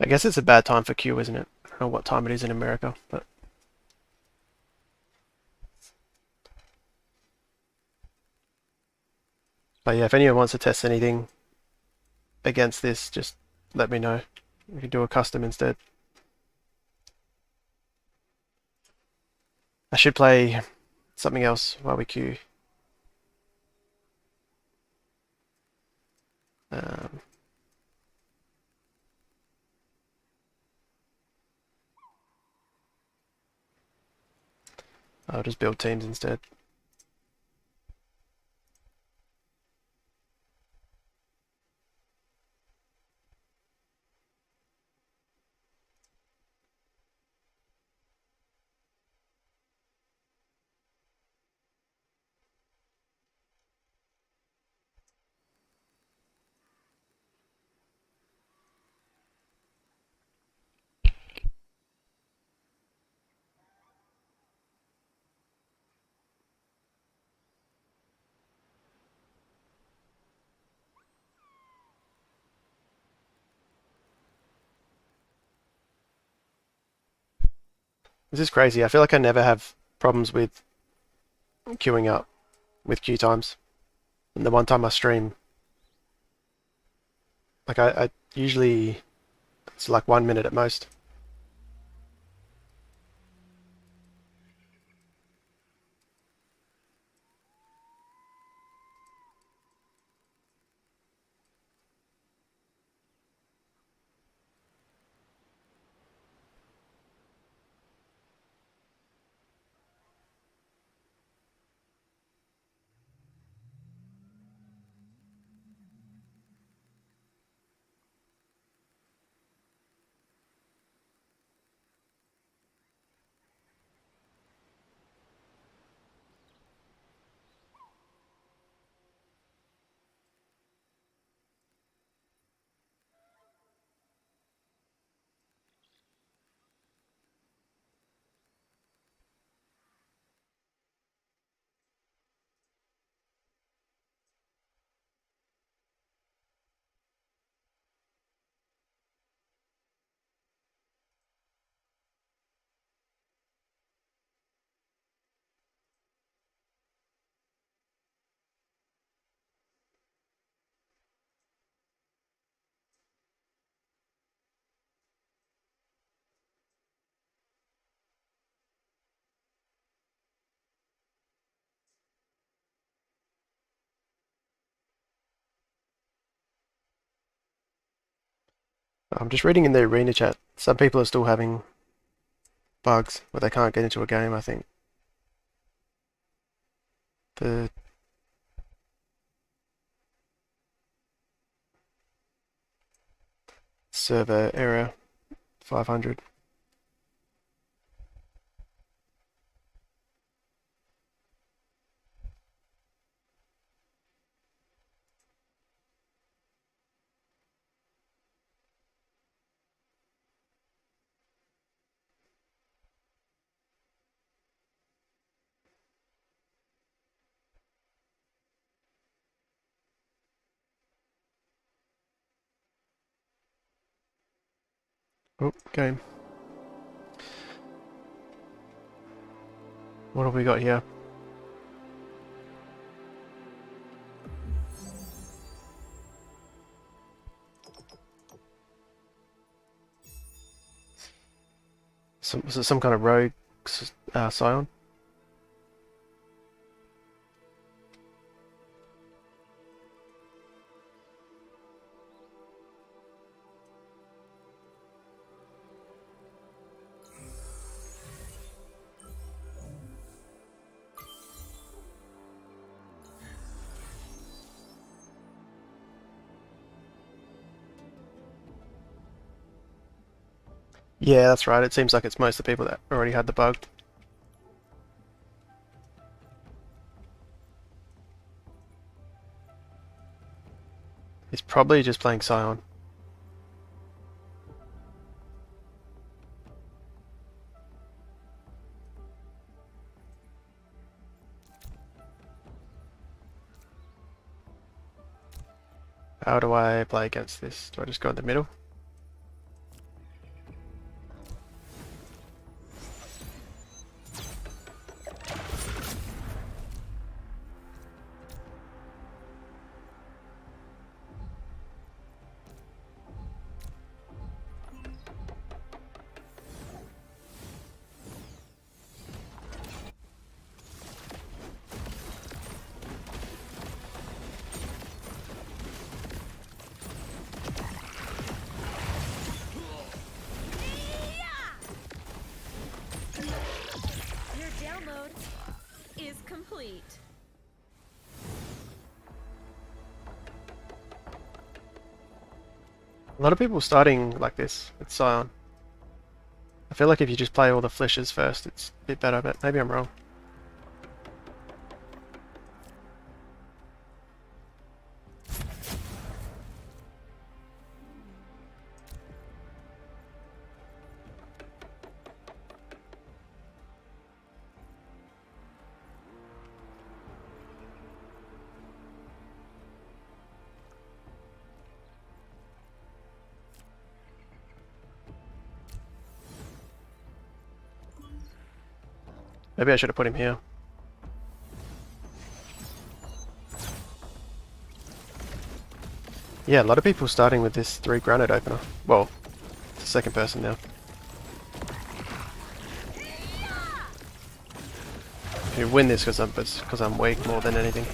I guess it's a bad time for Q, isn't it? I don't know what time it is in America, but yeah, if anyone wants to test anything against this, just let me know. We can do a custom instead. I should play something else while we queue. Um, I'll just build teams instead. This is crazy. I feel like I never have problems with queuing up with queue times. And the one time I stream, like I usually, it's like 1 minute at most. I'm just reading in the arena chat. Some people are still having bugs where they can't get into a game, I think. The server error 500. Oh, game. What have we got here? Was it some kind of rogue scion? Yeah, that's right. It seems like it's most of the people that already had the bug. He's probably just playing Scion. How do I play against this? Do I just go in the middle? Your download is complete. A lot of people starting like this with Scion. I feel like if you just play all the flishes first, it's a bit better, but maybe I'm wrong. Maybe I should have put him here. Yeah, a lot of people starting with this 3 granite opener. Well, it's the second person now. You win this because I'm weak more than anything.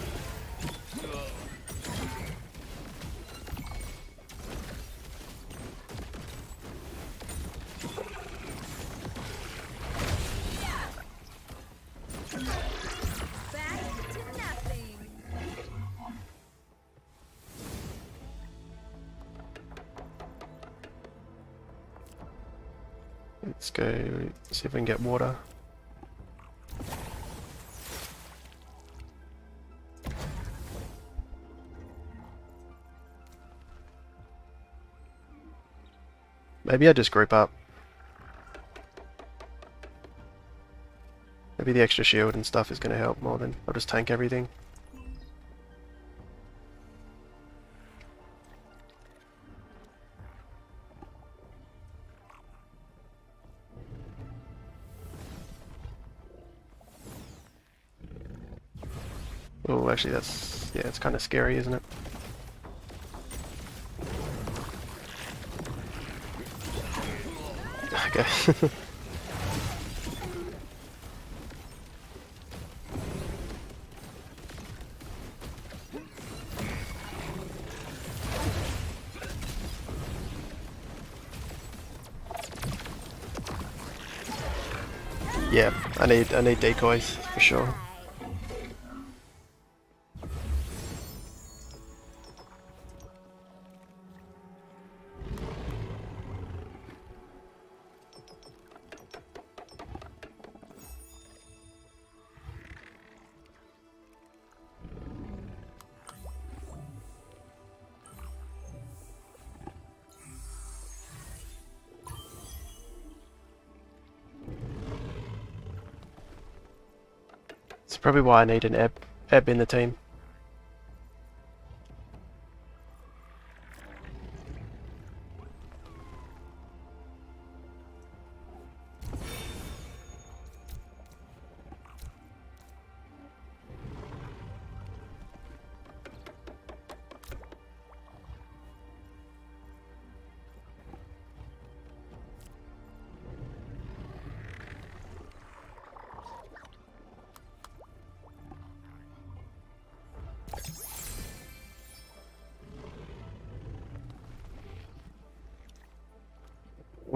Back to nothing. Let's go see if we can get water. Maybe I just group up. Maybe the extra shield and stuff is going to help more than I'll just tank everything. Oh, actually that's, yeah, it's kind of scary, isn't it? Okay. Yeah, I need decoys for sure. It's probably why I need an ebb in the team.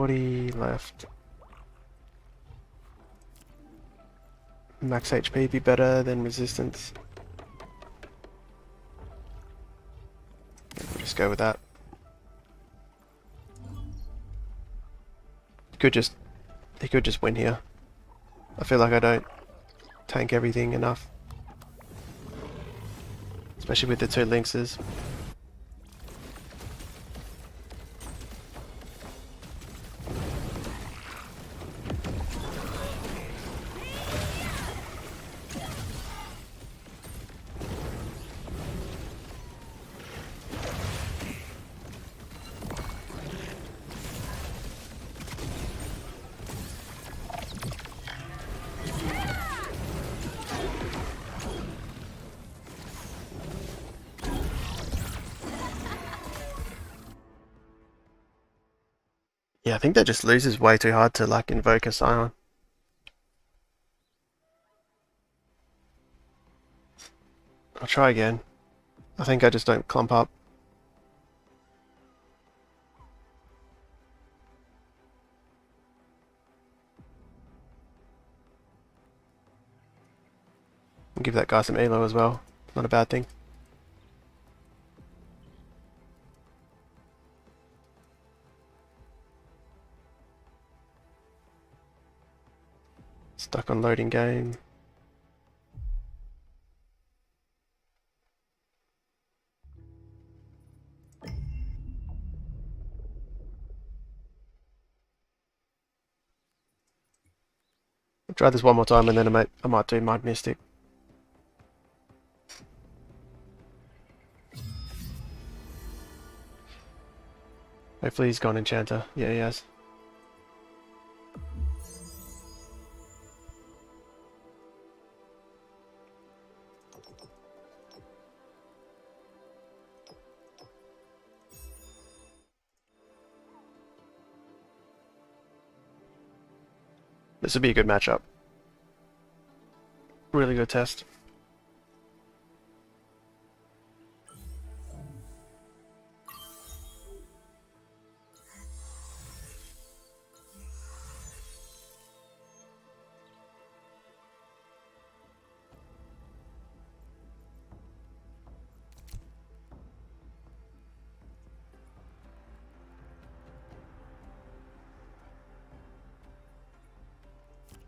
40 left. Max HP be better than resistance. We'll just go with that. He could just win here. I feel like I don't tank everything enough. Especially with the two lynxes. Yeah, I think that just loses way too hard to like invoke a Scion. I'll try again. I think I just don't clump up. I'll give that guy some elo as well. Not a bad thing. Stuck on loading game. I'll try this one more time and then I might do Mud Mystic. Hopefully he's gone Enchanter. Yeah, he has. This would be a good matchup. Really good test.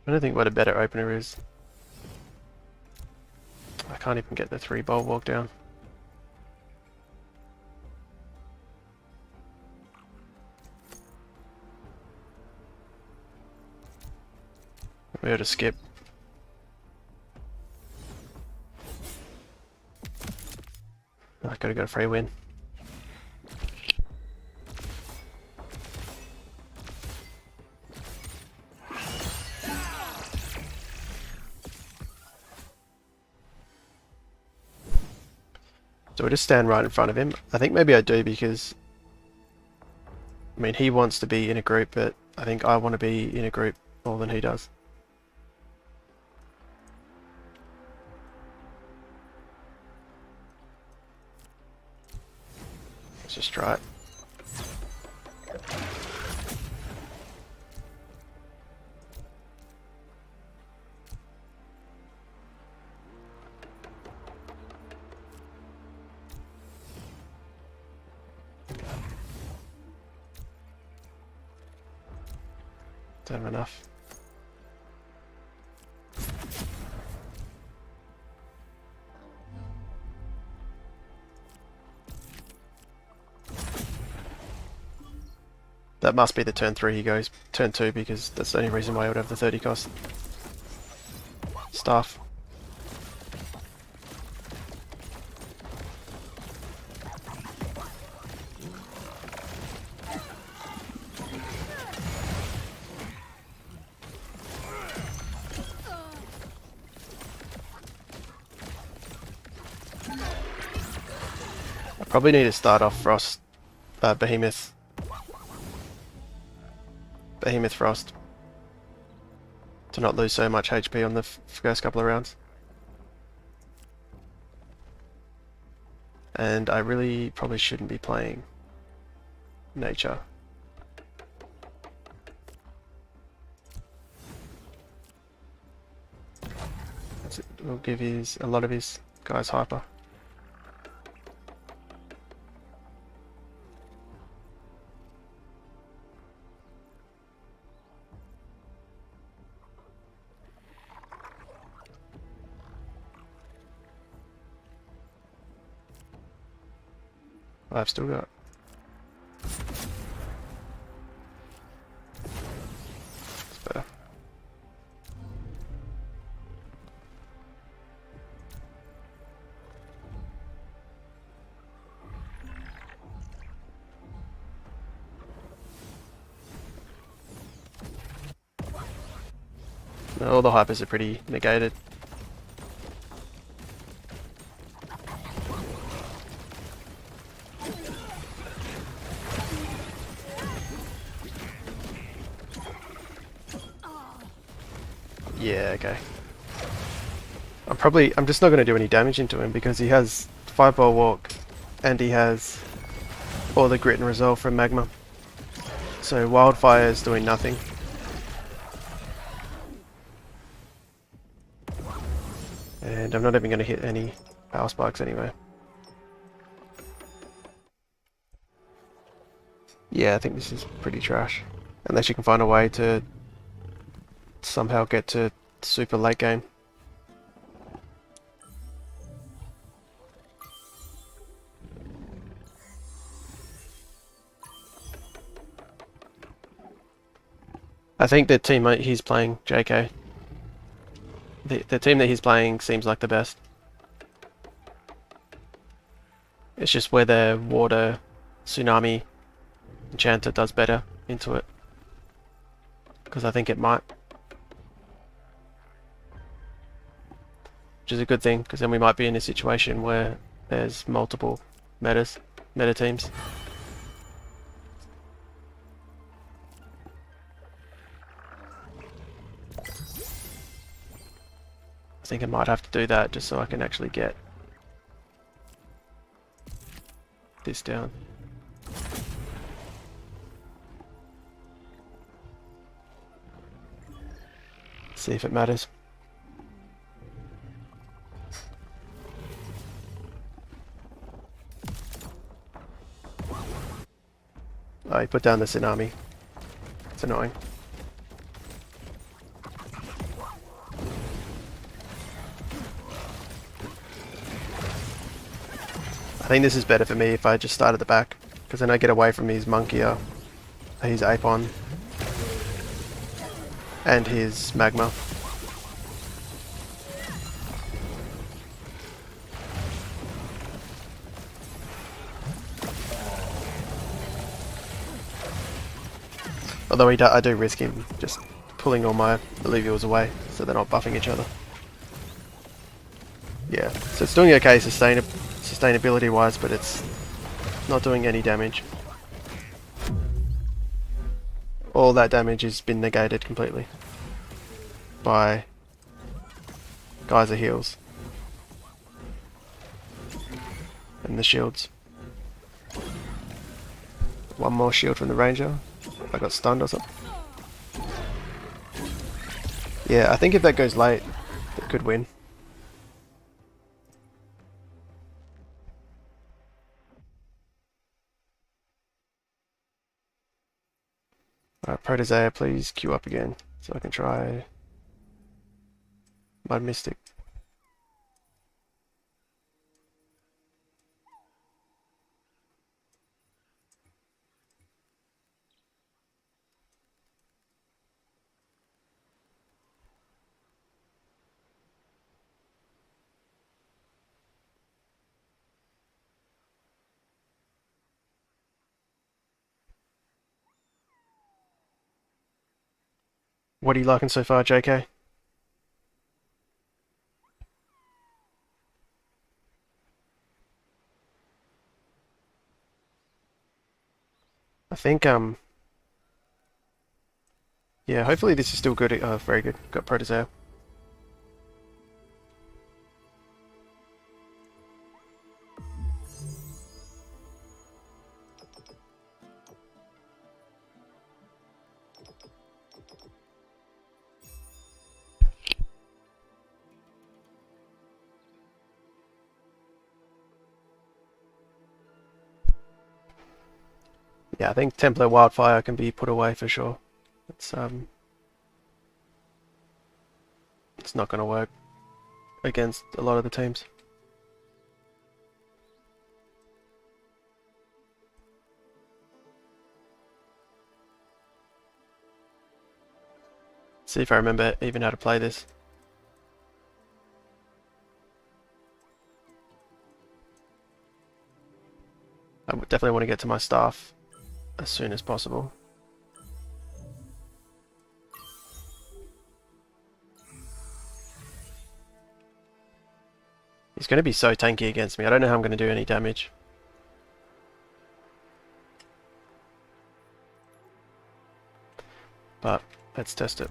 I don't think what a better opener is. I can't even get the 3 bowl walk down. We ought to skip. I gotta go a free win. So we just stand right in front of him. I think maybe I do because, I mean, he wants to be in a group, but I think I want to be in a group more than he does. Let's just try it. Don't have enough. That must be the turn 3 he goes. Turn 2 because that's the only reason why I would have the 30 cost. Staff. I probably need to start off Frost, Behemoth Frost to not lose so much HP on the first couple of rounds. And I really probably shouldn't be playing Nature. because it will give a lot of his guys hyper. I've still got. It's better. No, all the hypers are pretty negated. Yeah, okay. I'm just not going to do any damage into him because he has Fireball Walk and he has all the grit and resolve from Magma. So Wildfire is doing nothing. And I'm not even going to hit any Power Spikes anyway. Yeah, I think this is pretty trash. Unless you can find a way to somehow get to super late game. I think the team he's playing, JK, the team that he's playing seems like the best. It's just where the water tsunami enchanter does better into it. Because I think it might. Which is a good thing, because then we might be in a situation where there's multiple meta teams. I think I might have to do that just so I can actually get this down. See if it matters. Oh, he put down the tsunami. It's annoying. I think this is better for me if I just start at the back, because then I get away from his Monkey, his Apon, and his Magma. Although I do risk him just pulling all my Illuvials away, so they're not buffing each other. Yeah, so it's doing okay sustainability wise, but it's not doing any damage. All that damage has been negated completely by Geyser heals and the shields. One more shield from the ranger. I got stunned or something. Yeah, I think if that goes late, it could win. Alright, Protozea, please queue up again so I can try Mud Mystic. What are you liking so far, JK? I think, yeah, hopefully this is still good. Very good. Got Protozea. Yeah, I think Templar Wildfire can be put away for sure. It's not going to work against a lot of the teams. See if I remember even how to play this. I would definitely want to get to my staff as soon as possible. He's going to be so tanky against me. I don't know how I'm going to do any damage. But let's test it.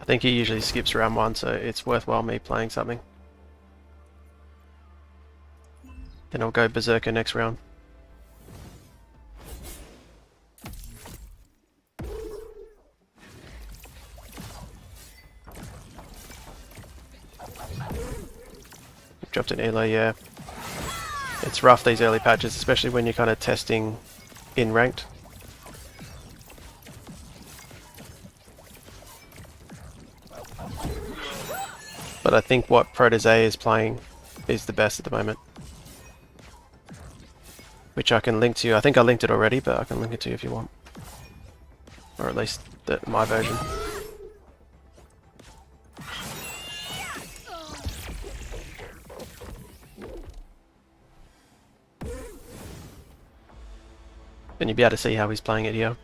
I think he usually skips round 1, so it's worthwhile me playing something. Then I'll go Berserker next round. Dropped an elo, yeah. It's rough these early patches, especially when you're kind of testing in ranked. But I think what Protege is playing is the best at the moment. Which I can link to you. I think I linked it already, but I can link it to you if you want. Or at least my version. And you'll be able to see how he's playing it here.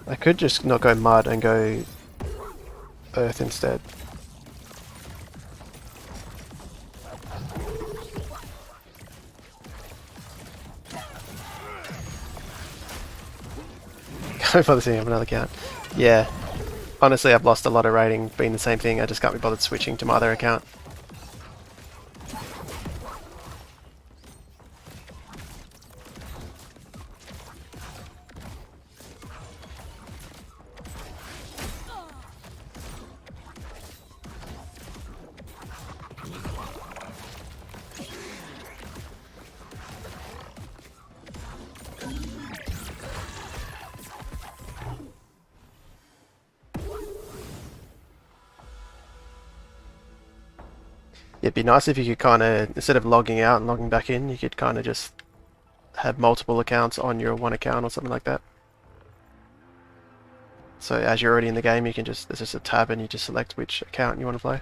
I could just not go mud and go earth instead. Can't bother setting up another account. Yeah. Honestly, I've lost a lot of rating being the same thing. I just can't be bothered switching to my other account. It'd be nice if you could kind of, instead of logging out and logging back in, you could kind of just have multiple accounts on your one account or something like that. So as you're already in the game, you can just, there's just a tab and you just select which account you want to play.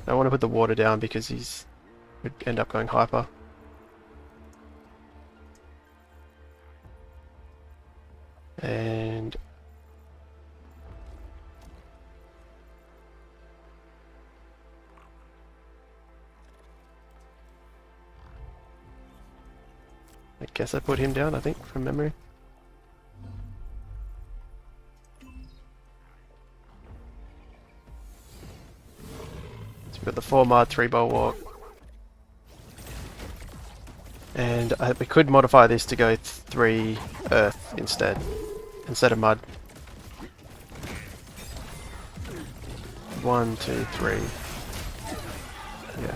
I want to put the water down because he's would end up going hyper. And I guess I put him down, I think, from memory. So we've got the 4 mud, 3 bulwark. And we could modify this to go 3 earth instead of mud. 1, 2, 3. Yeah.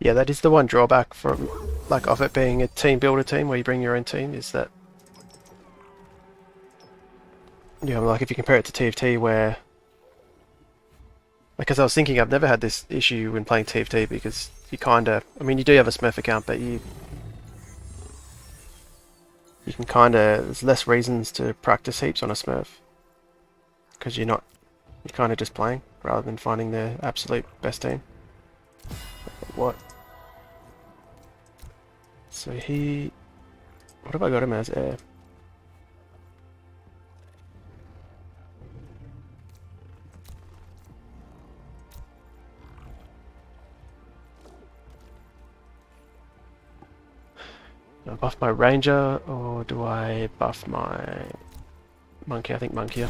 Yeah, that is the one drawback from like of it being a team builder team where you bring your own team is that like if you compare it to TFT where because I was thinking I've never had this issue when playing TFT because you kinda you do have a Smurf account but you can kinda there's less reasons to practice heaps on a Smurf because you're kinda just playing rather than finding the absolute best team. What? So what have I got him as? Air. Do I buff my ranger or do I buff my monkey? I think monkey.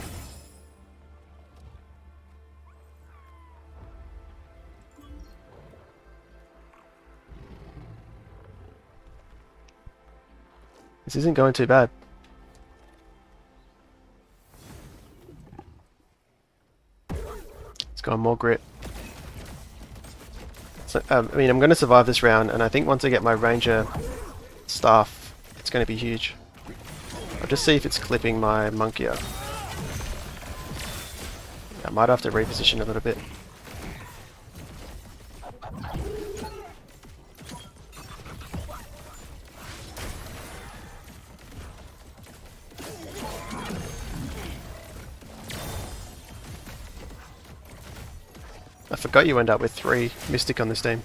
This isn't going too bad. It's got more grit. So, I'm going to survive this round, and I think once I get my ranger staff, it's going to be huge. I'll just see if it's clipping my monkey up. I might have to reposition a little bit. I forgot you end up with 3 Mystic on this team.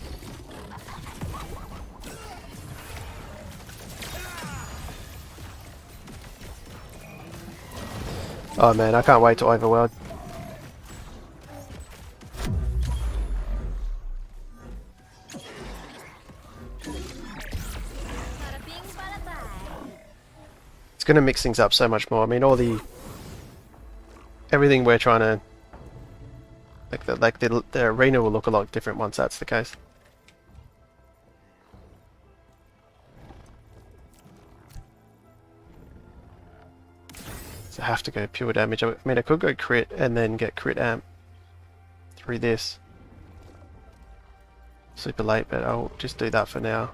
Oh man, I can't wait to overworld. It's going to mix things up so much more. Everything we're trying to the arena will look a lot different once that's the case. So I have to go pure damage. I could go crit and then get crit amp through this. Super late, but I'll just do that for now.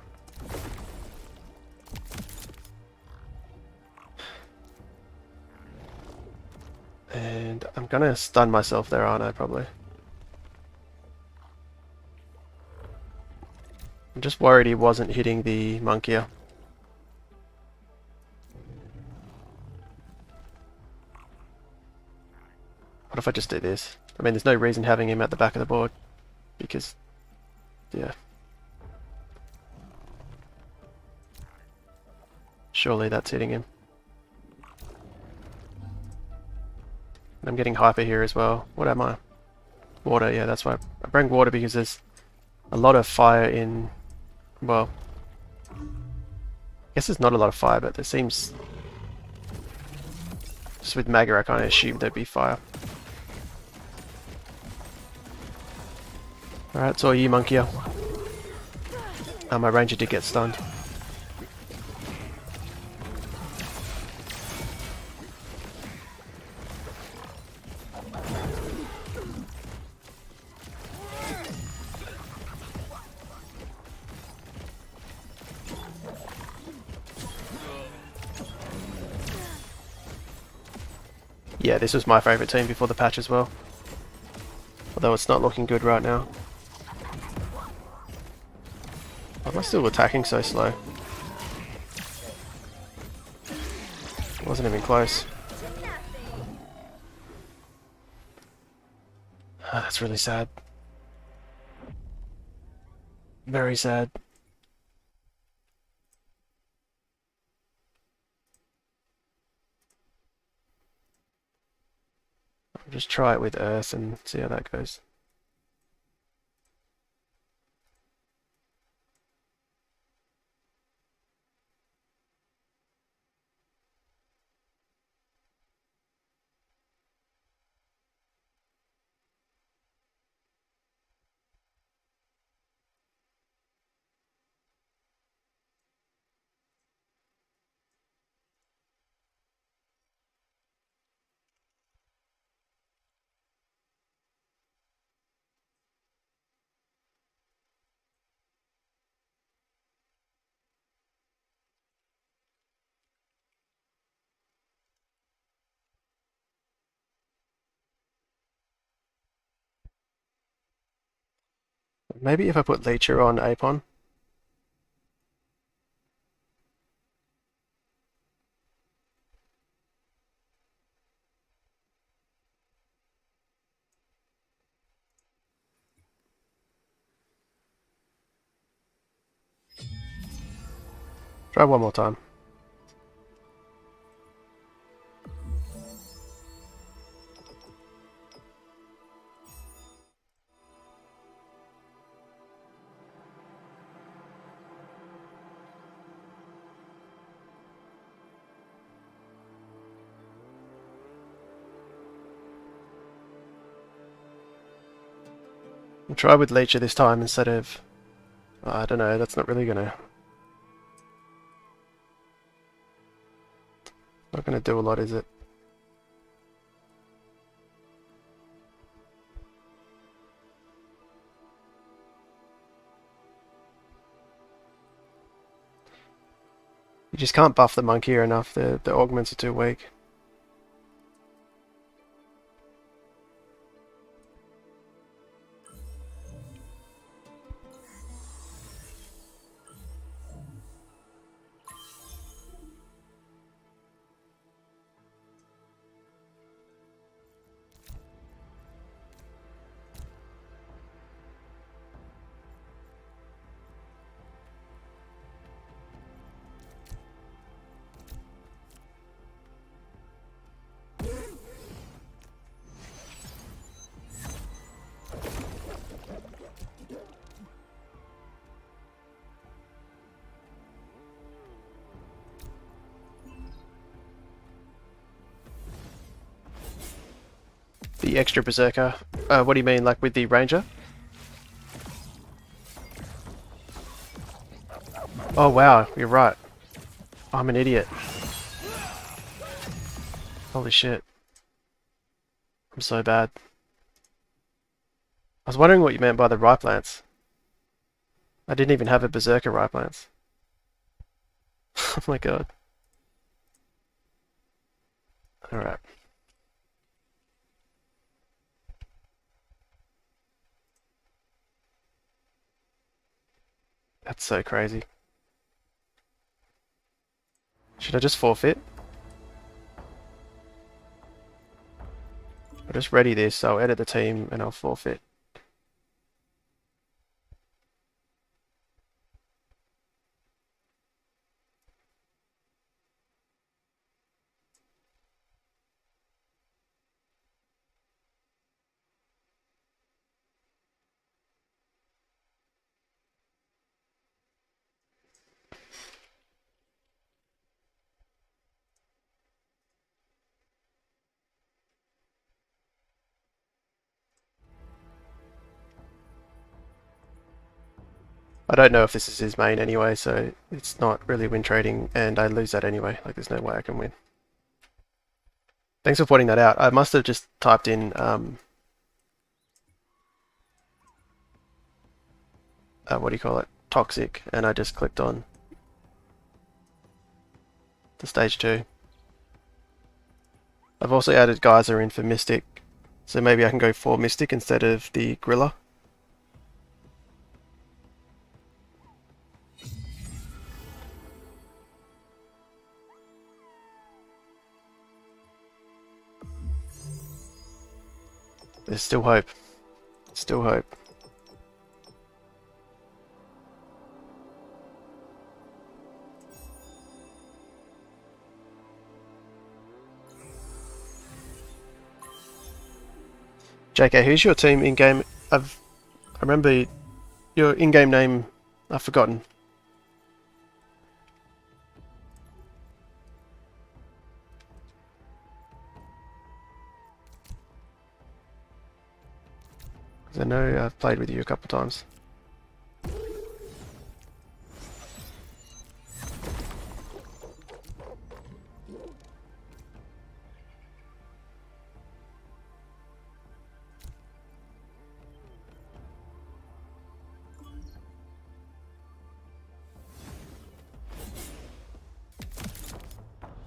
And I'm gonna stun myself there, aren't I, probably? I'm just worried he wasn't hitting the monkey. What if I just do this? There's no reason having him at the back of the board. Because, yeah. Surely that's hitting him. And I'm getting hyper here as well. What am I? Water, yeah, that's why I bring water because there's a lot of fire in... Well, I guess there's not a lot of fire, but there seems... Just with Magma, I kind of assumed there'd be fire. Alright, it's all you, monkey. My ranger did get stunned. Yeah, this was my favourite team before the patch as well. Although it's not looking good right now. Why am I still attacking so slow? It wasn't even close. Oh, that's really sad. Very sad. I'll just try it with Earth and see how that goes. Maybe if I put Leecher on Apon. Try one more time. I'll try with Leecher this time instead of... I don't know, that's not really gonna... Not gonna do a lot, is it? You just can't buff the Monkey here enough, the augments are too weak. The extra Berserker. What do you mean, like with the Ranger? Oh wow, you're right. I'm an idiot. Holy shit. I'm so bad. I was wondering what you meant by the Ripe Lance. I didn't even have a Berserker Ripe Lance. Oh my god. Alright. That's so crazy. Should I just forfeit? I'll just ready this, I'll edit the team and I'll forfeit. I don't know if this is his main anyway, so it's not really win trading, and I lose that anyway. Like, there's no way I can win. Thanks for pointing that out. I must have just typed in what do you call it? Toxic, and I just clicked on the stage 2. I've also added Geyser in for Mystic, so maybe I can go for Mystic instead of the Gorilla. There's still hope. Still hope. JK, who's your team in-game? I remember your in-game name, I've forgotten. I know I've played with you a couple times.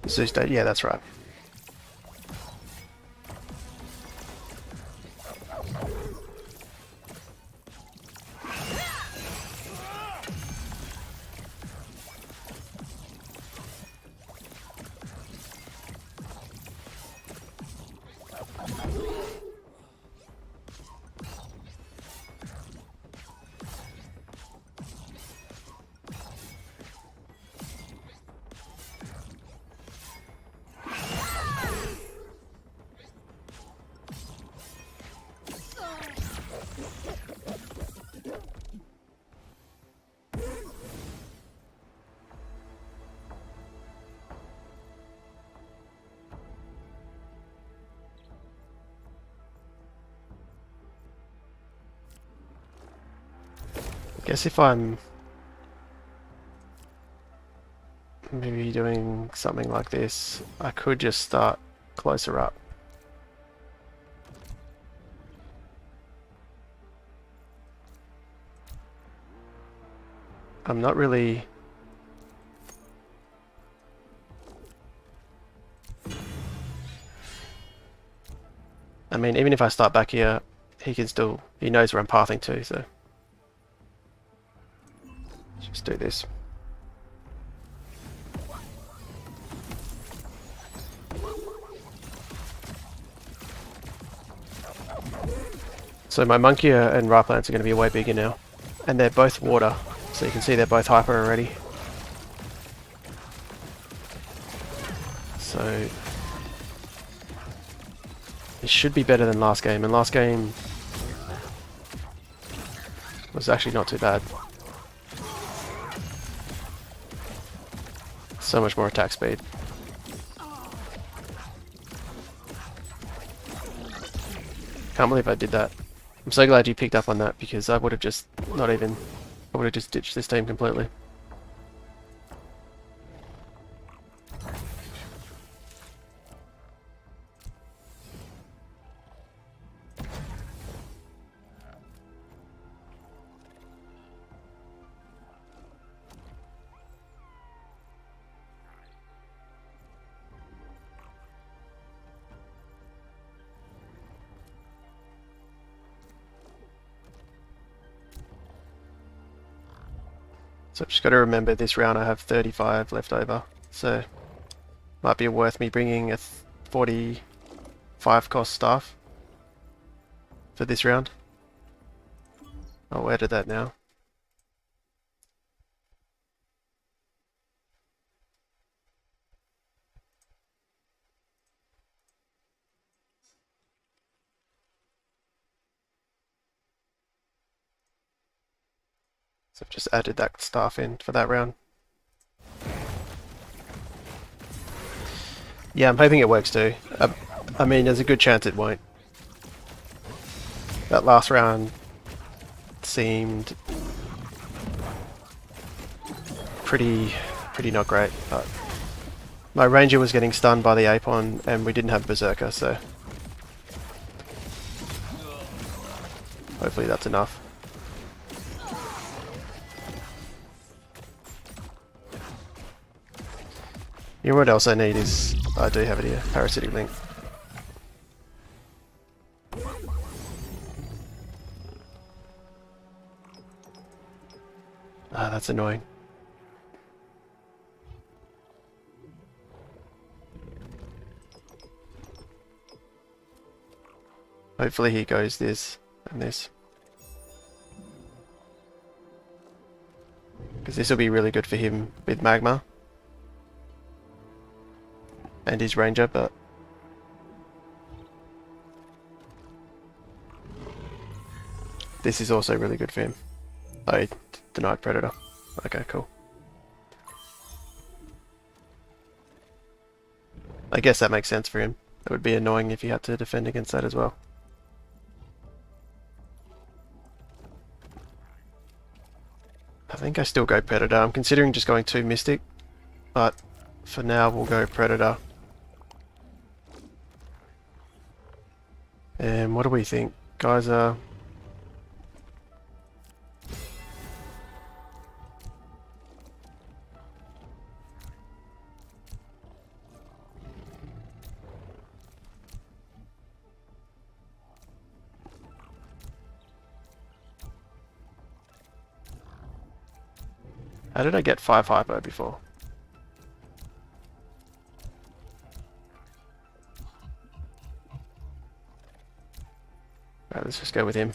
Zeus Day, yeah, that's right. Guess if I'm maybe doing something like this, I could just start closer up. I'm not really... I mean, even if I start back here, he can still... he knows where I'm pathing to, so... Just do this. So my monkey and rye plants are going to be way bigger now. And they're both water, so you can see they're both hyper already. So... it should be better than last game, and last game was actually not too bad. So much more attack speed. Can't believe I did that. I'm so glad you picked up on that, because I would have just not even... I would have just ditched this team completely. So I've just got to remember this round I have 35 left over, so might be worth me bringing a 45 cost staff for this round. I'll edit that now. So I've just added that staff in for that round. Yeah, I'm hoping it works too. I mean, there's a good chance it won't. That last round seemed pretty not great, but my ranger was getting stunned by the Apon and we didn't have Berserker, so hopefully that's enough. You know what else I need is... I do have it here, Parasitic Link. Ah, that's annoying. Hopefully he goes this and this. Because this will be really good for him with Magma. And his ranger, but this is also really good for him. I denied Predator. Okay, cool. I guess that makes sense for him. It would be annoying if he had to defend against that as well. I think I still go Predator. I'm considering just going 2 Mystic, but for now we'll go Predator. And what do we think? Guys are... How did I get 5 hypo before? Alright, let's just go with him.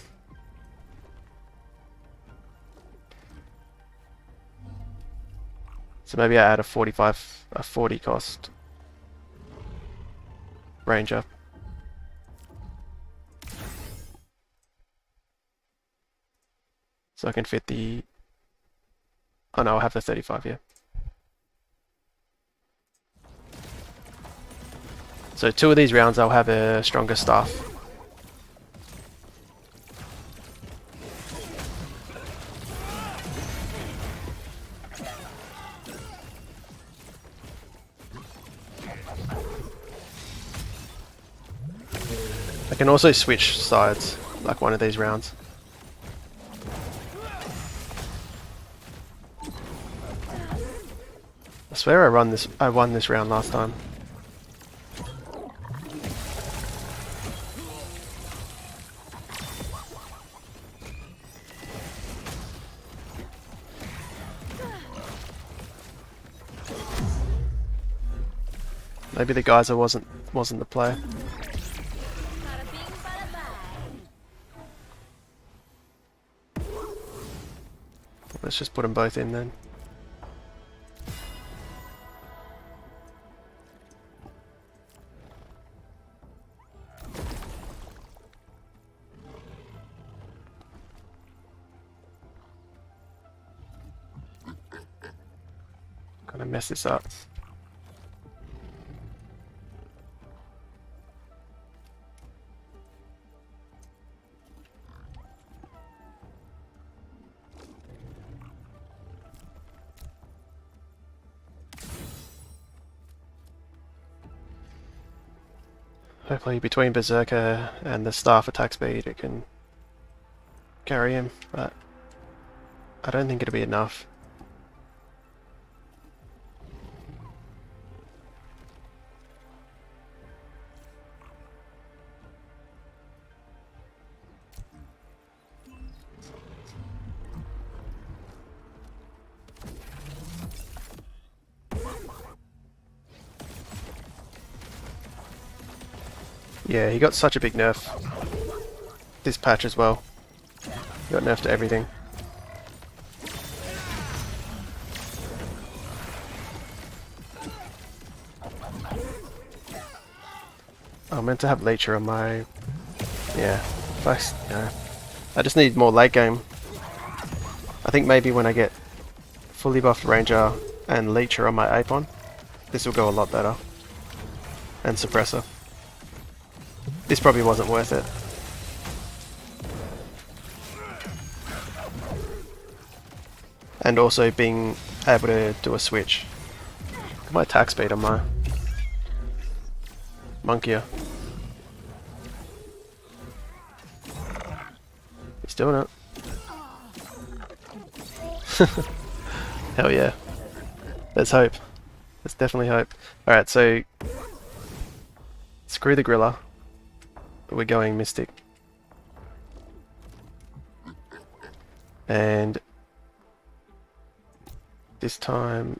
So maybe I add a 40 cost ranger. So I can fit the... Oh no, I'll have the 35 here. So 2 of these rounds I'll have a stronger staff. I can also switch sides, like one of these rounds. I swear I won this round last time. Maybe the geyser wasn't the play. Bada bing, bada bang. Let's just put them both in then. Gonna mess this up. Hopefully between Berserker and the staff attack speed it can carry him, but I don't think it'll be enough. Yeah, he got such a big nerf this patch as well. He got nerfed to everything. Oh, I meant to have Leecher on my... Yeah, I just need more late game. I think maybe when I get fully buffed Ranger and Leecher on my Apon, this will go a lot better. And Suppressor. This probably wasn't worth it. And also being able to do a switch. Look at my attack speed on my Monke. He's doing it. Hell yeah. There's hope. There's definitely hope. Alright, so screw the Grilla. We're going Mystic. And this time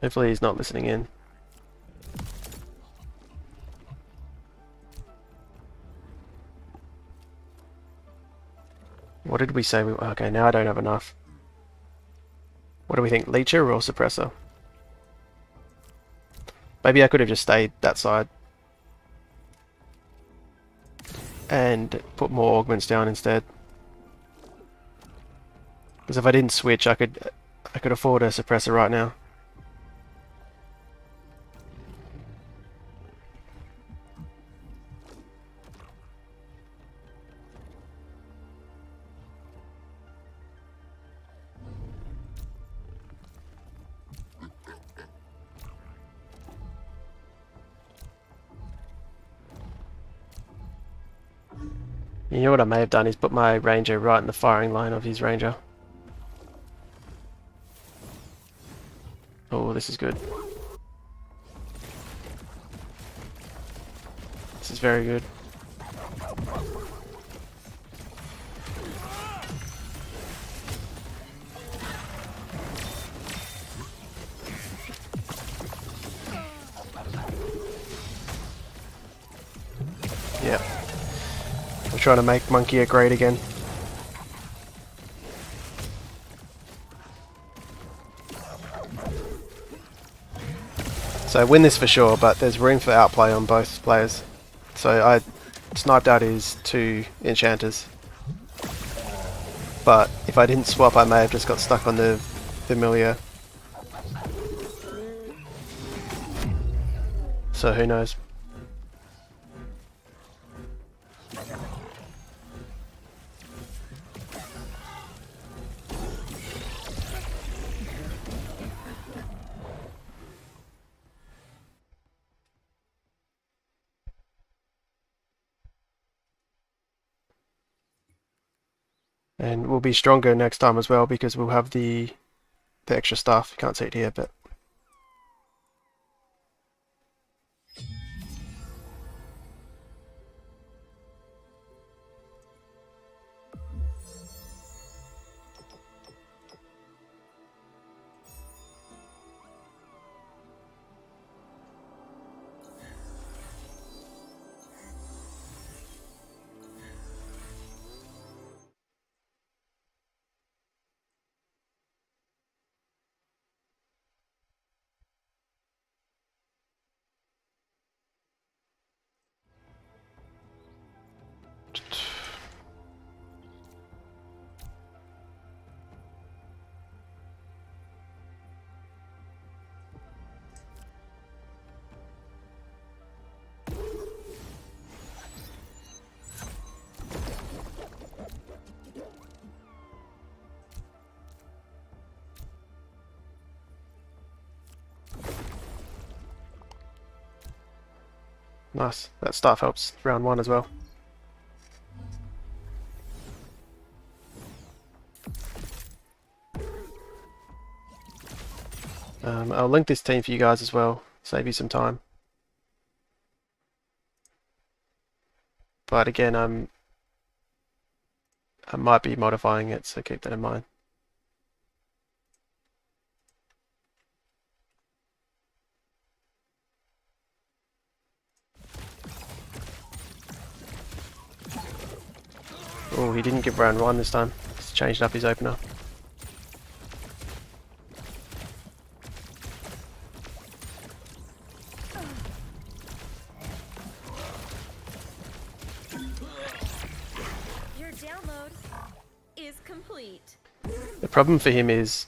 hopefully he's not listening in. What did we say? Okay, now I don't have enough. What do we think? Leecher or Suppressor? Maybe I could have just stayed that side. And put more augments down instead. Because if I didn't switch, I could afford a Suppressor right now. You know what I may have done is put my Ranger right in the firing line of his Ranger. Oh, this is good. This is very good. We're trying to make Monkey a grade again. So I win this for sure, but there's room for outplay on both players. So I sniped out his 2 enchanters. But if I didn't swap, I may have just got stuck on the familiar. So who knows? And we'll be stronger next time as well because we'll have the extra stuff. You can't see it here, but nice. That staff helps round 1 as well. I'll link this team for you guys as well, save you some time. But again, I might be modifying it, so keep that in mind. Oh, he didn't give round 1 this time. He's changed up his opener. Your download is complete. The problem for him is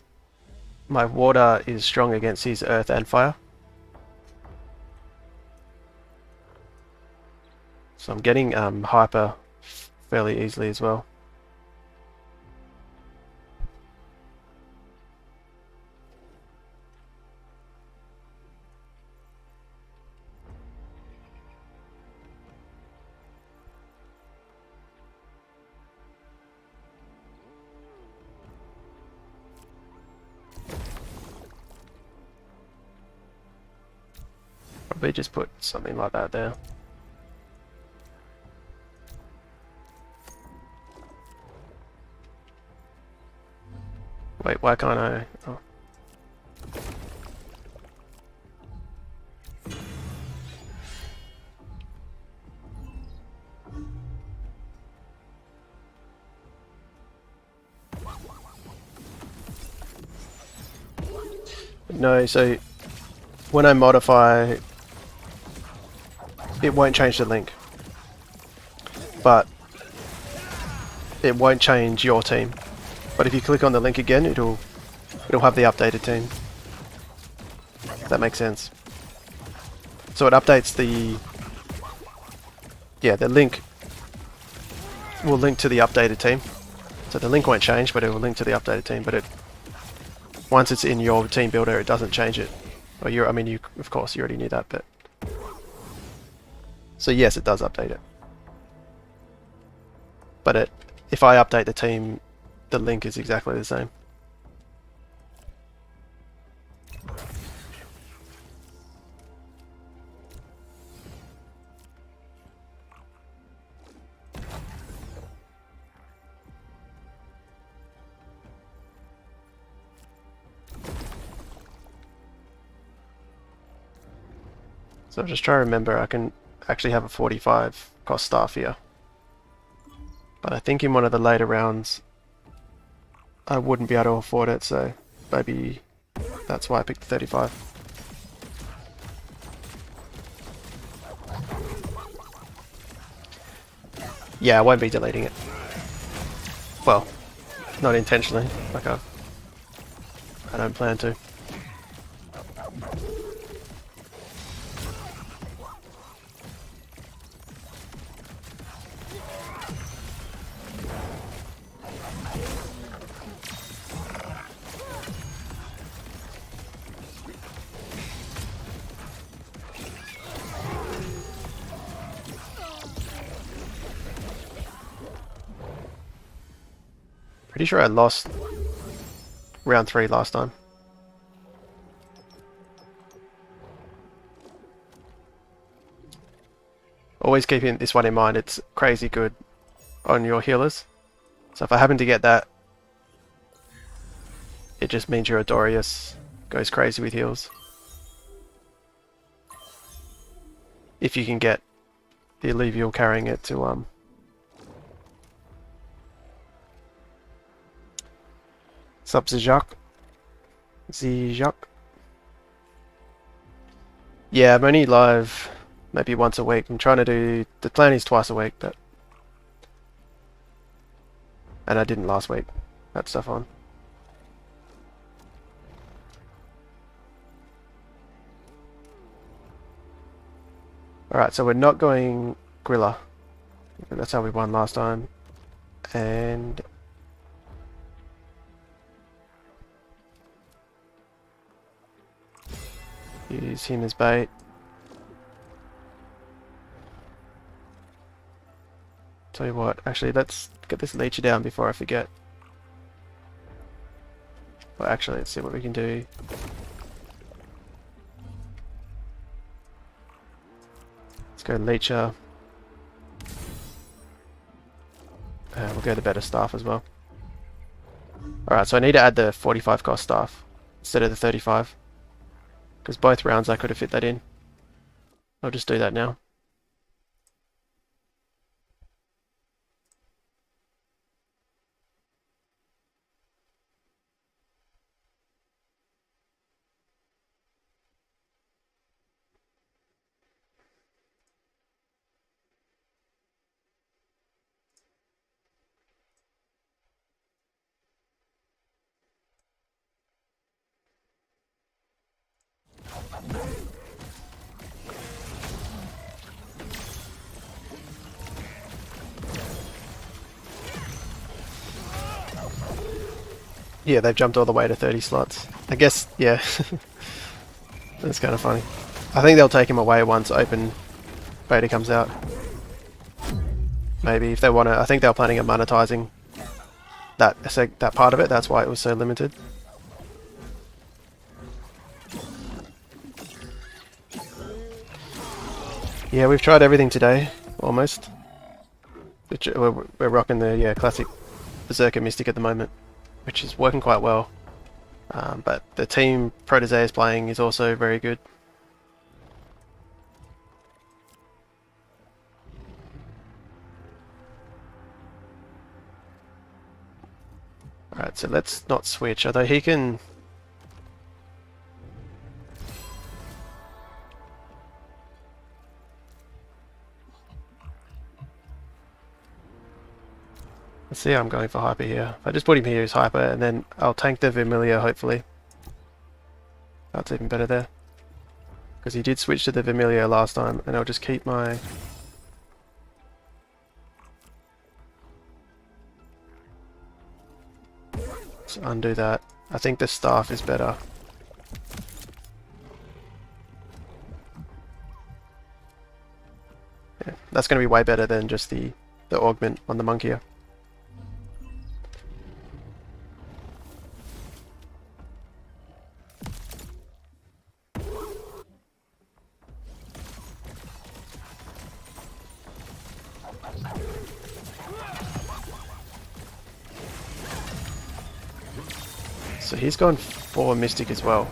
my water is strong against his earth and fire. So I'm getting hyper fairly easily as well. Probably just put something like that there. Wait, why can't I? Oh. No, so when I modify, it won't change the link, but it won't change your team. But if you click on the link again, it'll have the updated team. If that makes sense. So it updates the link will link to the updated team. So the link won't change, but it will link to the updated team. But once it's in your team builder, it doesn't change it. Or you of course you already knew that, but so yes, it does update it. But if I update the team, the link is exactly the same. So just try to remember I can actually have a 45 cost staff here. But I think in one of the later rounds I wouldn't be able to afford it, so maybe that's why I picked the 35. Yeah, I won't be deleting it. Well, not intentionally, like I don't plan to. Pretty sure I lost round 3 last time. Always keeping this one in mind, it's crazy good on your healers. So if I happen to get that, it just means your Adorius goes crazy with heals. If you can get the Illuvial carrying it to Sup Zijak. Yeah, I'm only live maybe once a week. I'm trying to do, the plan is twice a week, but and I didn't last week. Had stuff on. Alright, so we're not going Grilla. That's how we won last time. And use him as bait. Tell you what, actually let's get this leecher down before I forget. Well, actually, let's see what we can do. Let's go leecher. We'll go the better staff as well. Alright, so I need to add the 45 cost staff instead of the 35. Because both rounds I could have fit that in. I'll just do that now. Yeah, they've jumped all the way to 30 slots. I guess, yeah. That's kind of funny. I think they'll take him away once open beta comes out. Maybe if they want to. I think they were planning on monetizing that part of it. That's why it was so limited. Yeah, we've tried everything today, almost. We're rocking the classic Berserker Mystic at the moment, which is working quite well. But the team Protege is playing is also very good. Alright, so let's not switch, although he can... Let's see how I'm going for hyper here. If I just put him here as hyper, and then I'll tank the Vermilion, hopefully. That's even better there. Because he did switch to the Vermilion last time, and I'll just keep my... Let's undo that. I think the staff is better. Yeah, that's going to be way better than just the augment on the Monke. So he's gone for Mystic as well.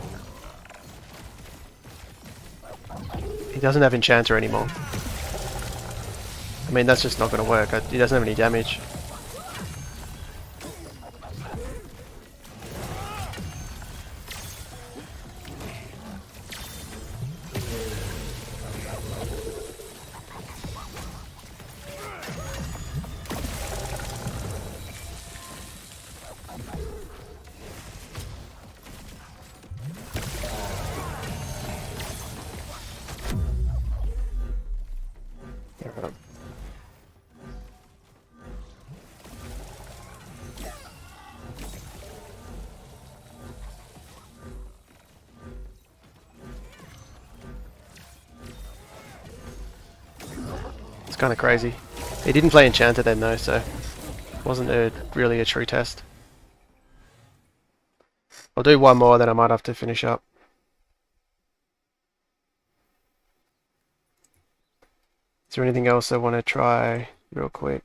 He doesn't have Enchanter anymore. I mean, that's just not going to work. He doesn't have any damage. Alright. It's kind of crazy. He didn't play Enchanter then though, so it wasn't really a true test. I'll do one more, then I might have to finish up. Is there anything else I want to try real quick?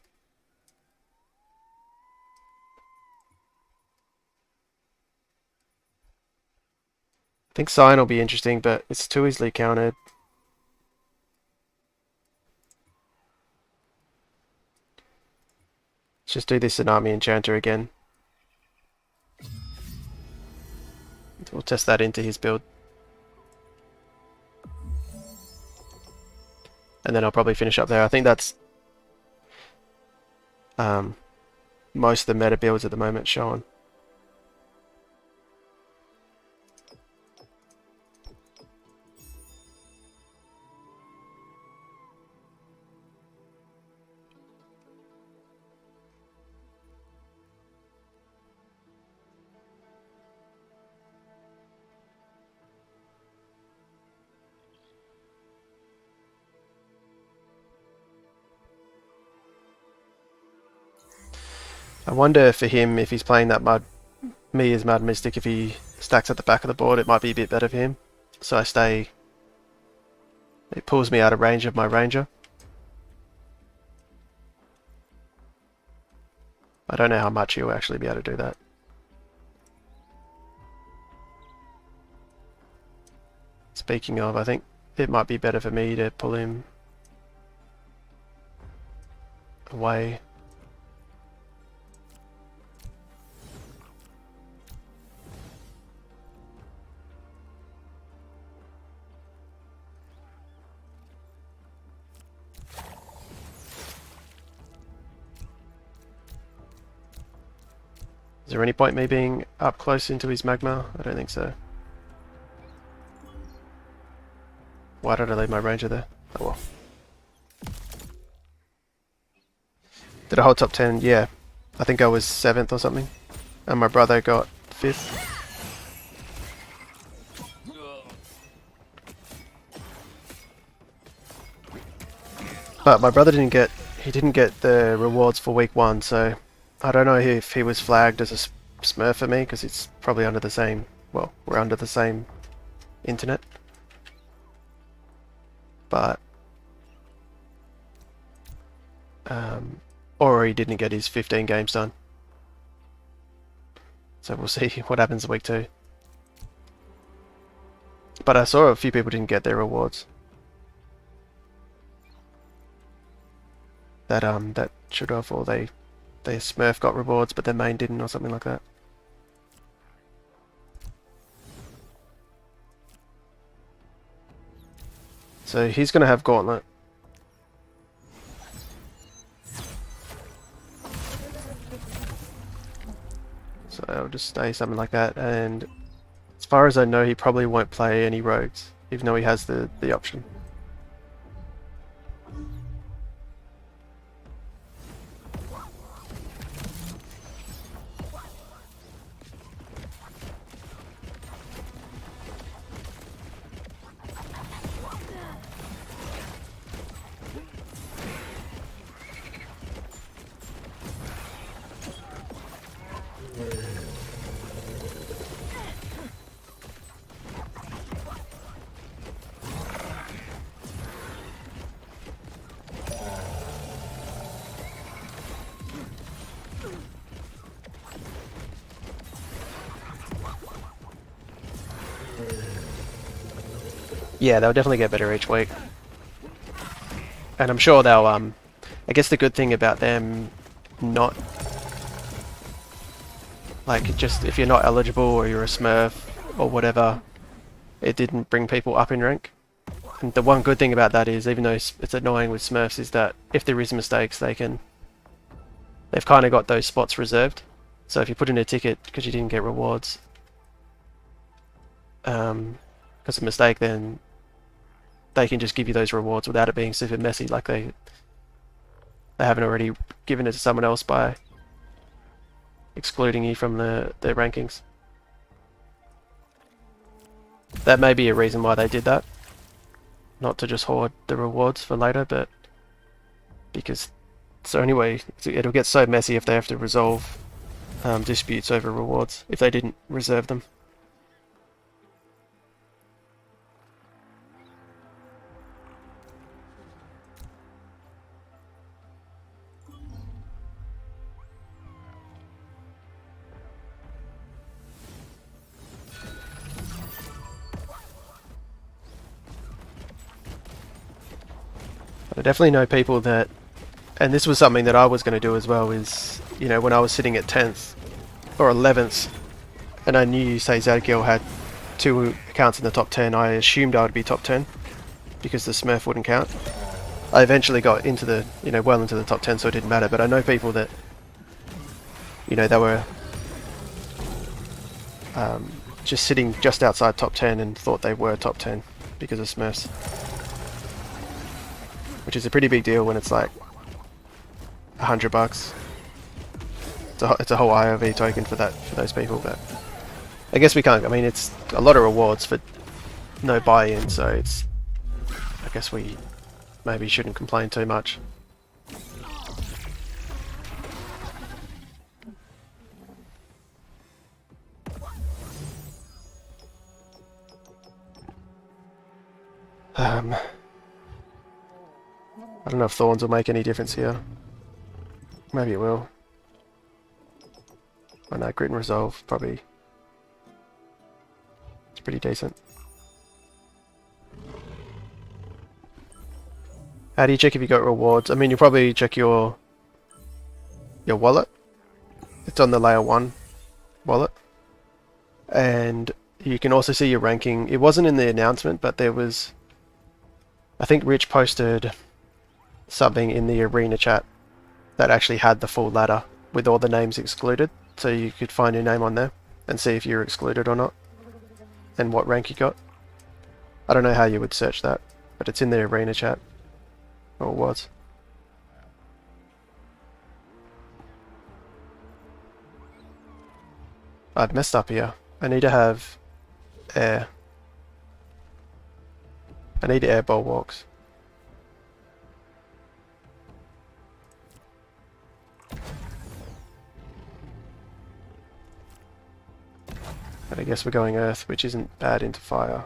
I think Sign will be interesting, but it's too easily countered. Let's just do this Magma Enchanter again. We'll test that into his build. And then I'll probably finish up there. I think that's most of the meta builds at the moment showing. I wonder for him, if he's playing that me as Mad Mystic, if he stacks at the back of the board, it might be a bit better for him. So I stay... It pulls me out of range of my Ranger. I don't know how much he'll actually be able to do that. Speaking of, I think it might be better for me to pull him away. Is there any point me being up close into his Magma? I don't think so. Why did I leave my Ranger there? Oh well. Did I hold top 10? Yeah. I think I was 7th or something. And my brother got 5th. But my brother didn't get the rewards for week 1, so I don't know if he was flagged as a smurf for me, because it's probably under the same, well, we're under the same internet. But or he didn't get his 15 games done. So we'll see what happens week 2. But I saw a few people didn't get their rewards. That should have, or they smurf got rewards but their main didn't, or something like that. So he's gonna have Gauntlet. So I'll just stay something like that, and as far as I know he probably won't play any rogues, even though he has the option. Yeah, they'll definitely get better each week. And I'm sure they'll, I guess the good thing about them not, like, just if you're not eligible or you're a smurf or whatever, it didn't bring people up in rank. And the one good thing about that is, even though it's annoying with smurfs, is that if there is mistakes, they've kind of got those spots reserved. So if you put in a ticket because you didn't get rewards, because of a mistake, then they can just give you those rewards without it being super messy, like they haven't already given it to someone else by excluding you from their rankings. That may be a reason why they did that. Not to just hoard the rewards for later, but because so anyway, it'll get so messy if they have to resolve disputes over rewards if they didn't reserve them. I definitely know people that, and this was something that I was going to do as well, is, you know, when I was sitting at 10th or 11th and I knew, say, Zadkiel had 2 accounts in the top 10, I assumed I would be top 10 because the Smurf wouldn't count. I eventually got into the, you know, well into the top 10, so it didn't matter, but I know people that, you know, they were just sitting just outside top 10 and thought they were top 10 because of Smurfs. Which is a pretty big deal when it's like $100. It's a whole IOV token for those people, but I guess we can't. I mean, it's a lot of rewards for no buy-in, so it's. I guess we maybe shouldn't complain too much. I don't know if Thorns will make any difference here. Maybe it will. I know Grit and Resolve probably. It's pretty decent. How do you check if you got rewards? I mean, you probably check your wallet. It's on the layer 1 wallet. And you can also see your ranking. It wasn't in the announcement, but there was, I think Rich posted something in the arena chat that actually had the full ladder with all the names excluded, so you could find your name on there and see if you're excluded or not and what rank you got. I don't know how you would search that, but it's in the arena chat, or it was. I've messed up here. I need to have air. I need air bulwarks. But I guess we're going earth, which isn't bad into fire.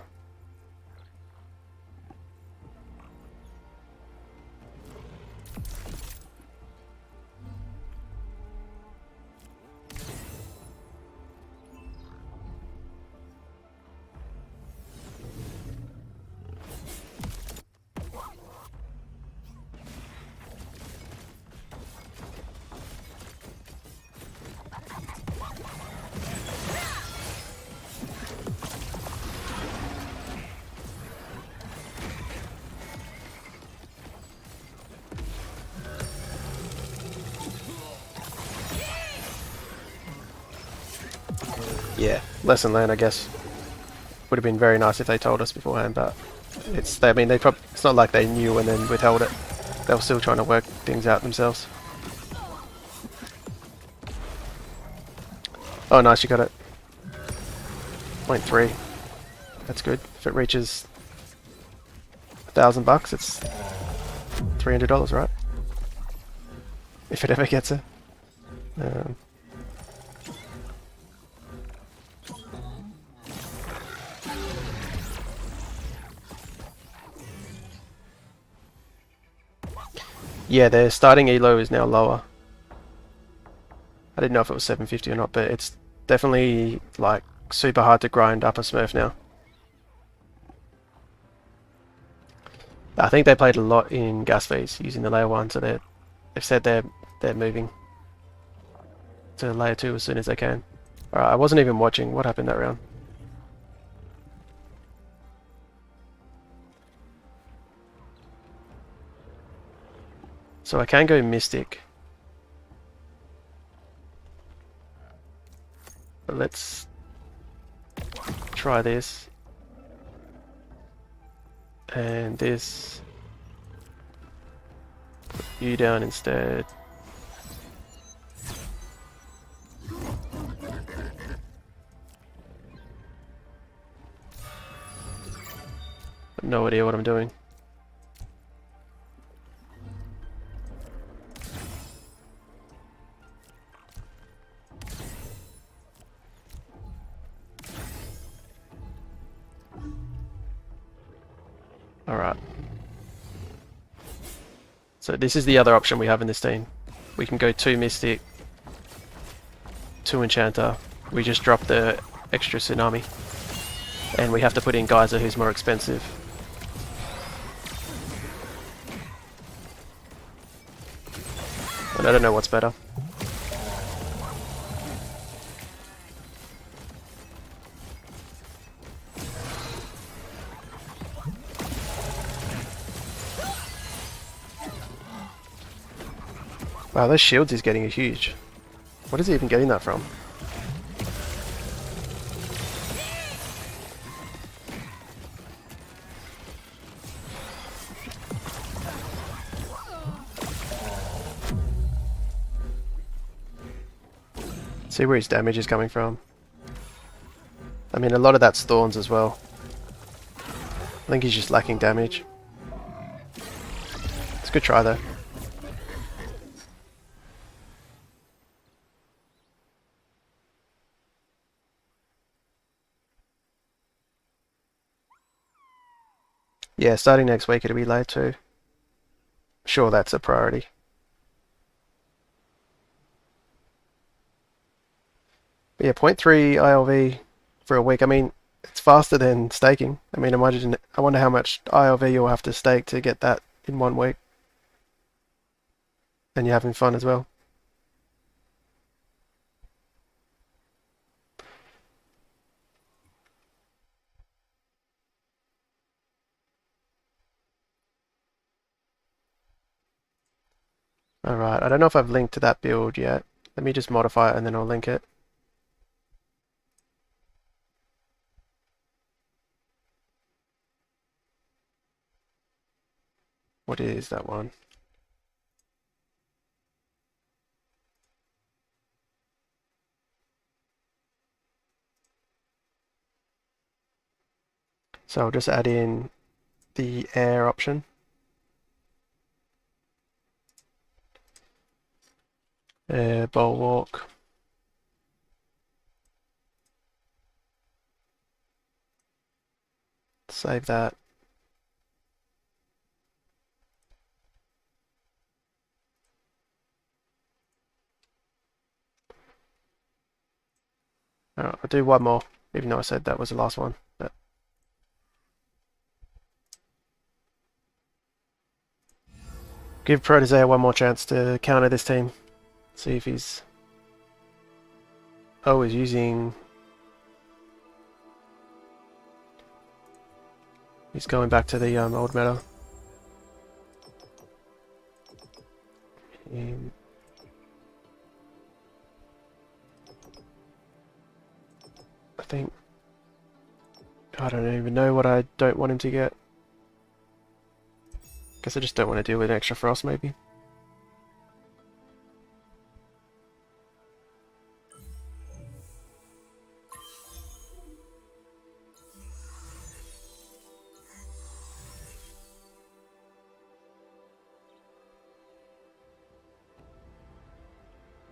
Yeah, lesson learned, I guess. Would have been very nice if they told us beforehand, but it's. I mean, it's not like they knew and then withheld it. They were still trying to work things out themselves. Oh, nice, you got it. 0.3. That's good. If it reaches $1,000, it's $300, right? If it ever gets it. Yeah, their starting elo is now lower. I didn't know if it was 750 or not, but it's definitely like super hard to grind up a Smurf now. I think they played a lot in gas fees using the layer 1, so they've said they're moving to layer 2 as soon as they can. Alright, I wasn't even watching what happened that round. So I can go Mystic. But let's try this. And this. Put you down instead. No idea what I'm doing. Alright. So this is the other option we have in this team. We can go 2 Mystic, 2 Enchanter. We just drop the extra Tsunami. And we have to put in Geyser, who's more expensive. And I don't know what's better. Wow, those shields he's getting are huge. What is he even getting that from? See where his damage is coming from. I mean, a lot of that's thorns as well. I think he's just lacking damage. It's a good try though. Yeah, starting next week it'll be late too. Sure, that's a priority. But yeah, 0.3 ILV for a week. I mean, it's faster than staking. I mean, imagine. I wonder how much ILV you'll have to stake to get that in 1 week. And you're having fun as well. Alright, I don't know if I've linked to that build yet. Let me just modify it and then I'll link it. What is that one? So I'll just add in the air option. Air bulwark. Save that. Alright, I'll do one more, even though I said that was the last one. But give Protozea one more chance to counter this team. See if he's... Oh, he's using... He's going back to the old meta. I think... I don't even know what I don't want him to get. Guess I just don't want to deal with an extra frost, maybe.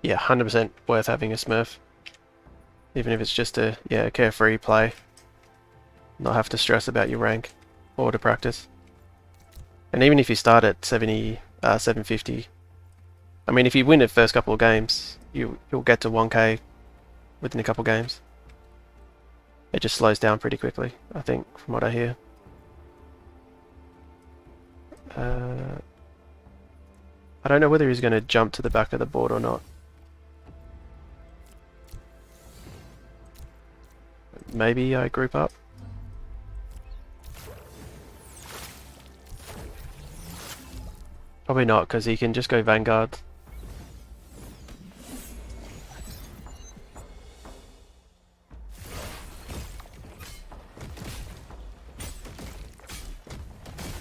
Yeah, 100% worth having a Smurf. Even if it's just a carefree play. Not have to stress about your rank or to practice. And even if you start at 750, I mean, if you win the first couple of games, you'll get to 1k within a couple of games. It just slows down pretty quickly, I think, from what I hear. I don't know whether he's going to jump to the back of the board or not. Maybe I group up. Probably not, because he can just go Vanguard.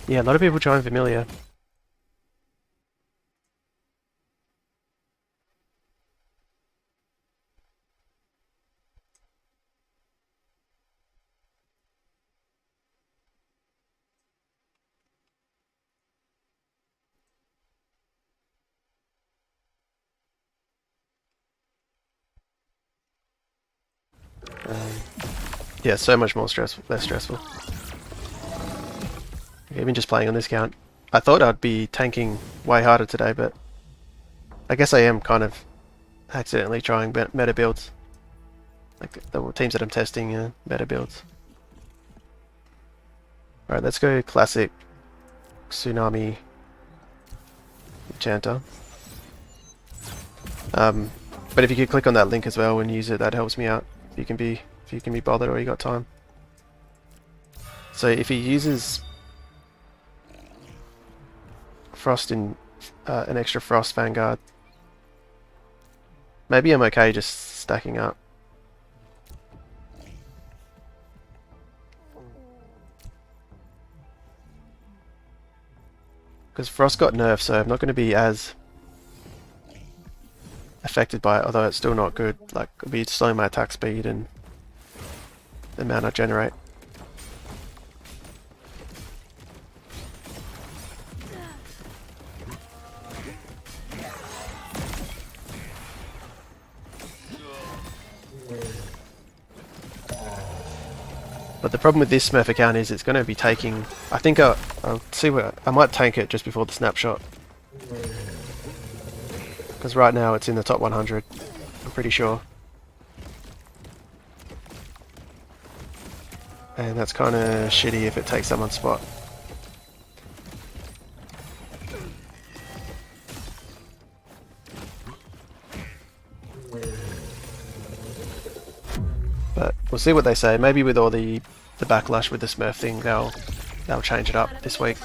Yeah, a lot of people trying Familiar. Yeah, so much more stressful, less stressful. Even just playing on this count. I thought I'd be tanking way harder today, but I guess I am kind of accidentally trying meta builds. Like the teams that I'm testing, meta builds. Alright, let's go classic Tsunami Enchanter. But if you could click on that link as well and use it, that helps me out. If you can be bothered or you got time. So if he uses Frost in an extra Frost Vanguard, maybe I'm okay just stacking up. Because Frost got nerfed, so I'm not going to be as affected by it, although it's still not good. Like, it'll be slowing my attack speed and the amount I generate. But the problem with this Smurf account is it's going to be taking... I think I'll see where... I might tank it just before the snapshot. Because right now it's in the top 100. I'm pretty sure. And that's kind of shitty if it takes someone's spot. But we'll see what they say. Maybe with all the backlash with the Smurf thing, they'll change it up this week.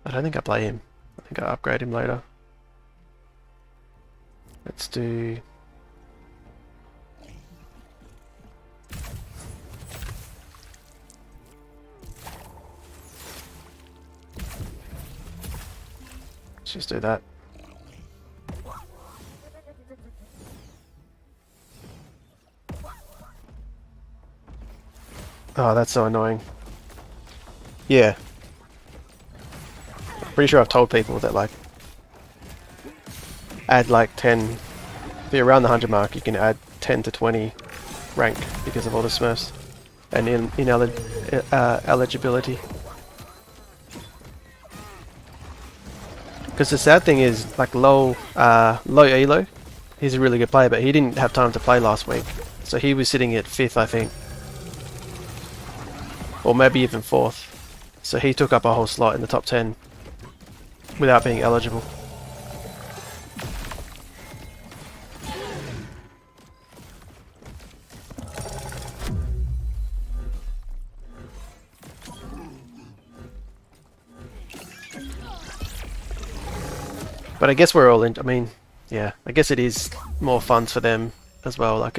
I don't think I play him. I think I upgrade him later. Let's do... Let's just do that. Oh, that's so annoying. Yeah. Pretty sure I've told people that, like, add like 10, if you're around the 100 mark, you can add 10 to 20 rank because of all the Smurfs and eligibility. Because the sad thing is, like, low elo, he's a really good player, but he didn't have time to play last week, so he was sitting at 5th, I think, or maybe even 4th. So he took up a whole slot in the top 10 without being eligible. But I guess we're all in. I mean, yeah, I guess it is more funds for them as well. Like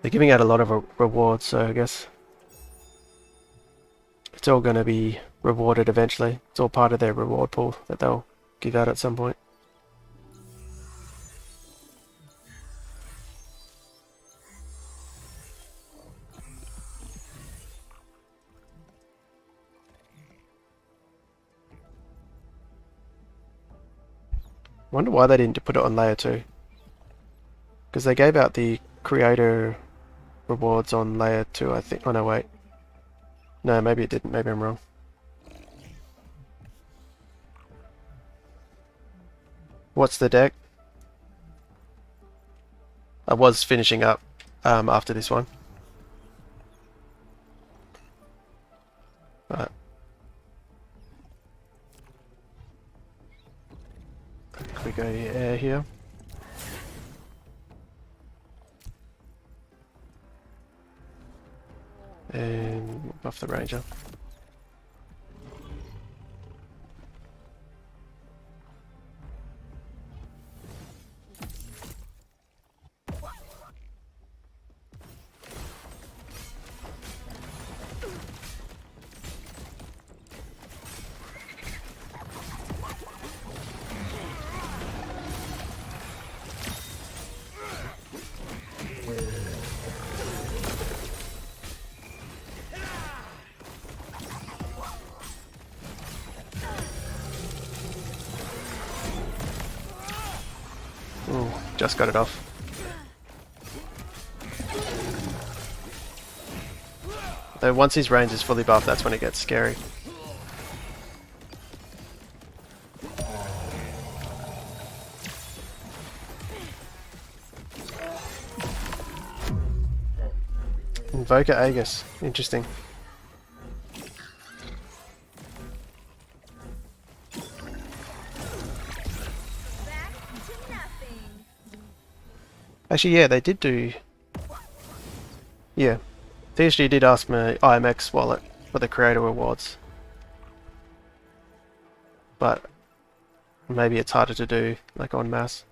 they're giving out a lot of rewards, so I guess it's all going to be rewarded eventually. It's all part of their reward pool that they'll give out at some point. Wonder why they didn't put it on layer 2. Because they gave out the creator rewards on layer 2, I think. Oh no, wait. No, maybe it didn't. Maybe I'm wrong. What's the deck? I was finishing up after this one. Right. We go air here. And buff the ranger. Ooh, just got it off. Though once his range is fully buffed, that's when it gets scary. Invoker Aegis, interesting. Actually, yeah, they did do... Yeah. TSG did ask my IMX wallet for the creator awards. But maybe it's harder to do, like, en masse.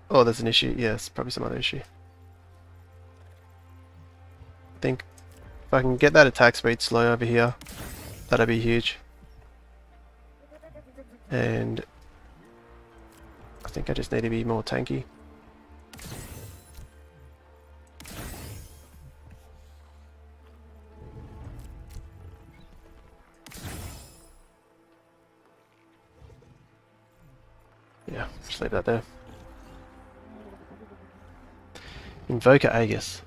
Oh, there's an issue. Yes, probably some other issue. I think if I can get that attack speed slow over here, that'll be huge. And I think I just need to be more tanky. Yeah, just leave that there. Invoker Aegis.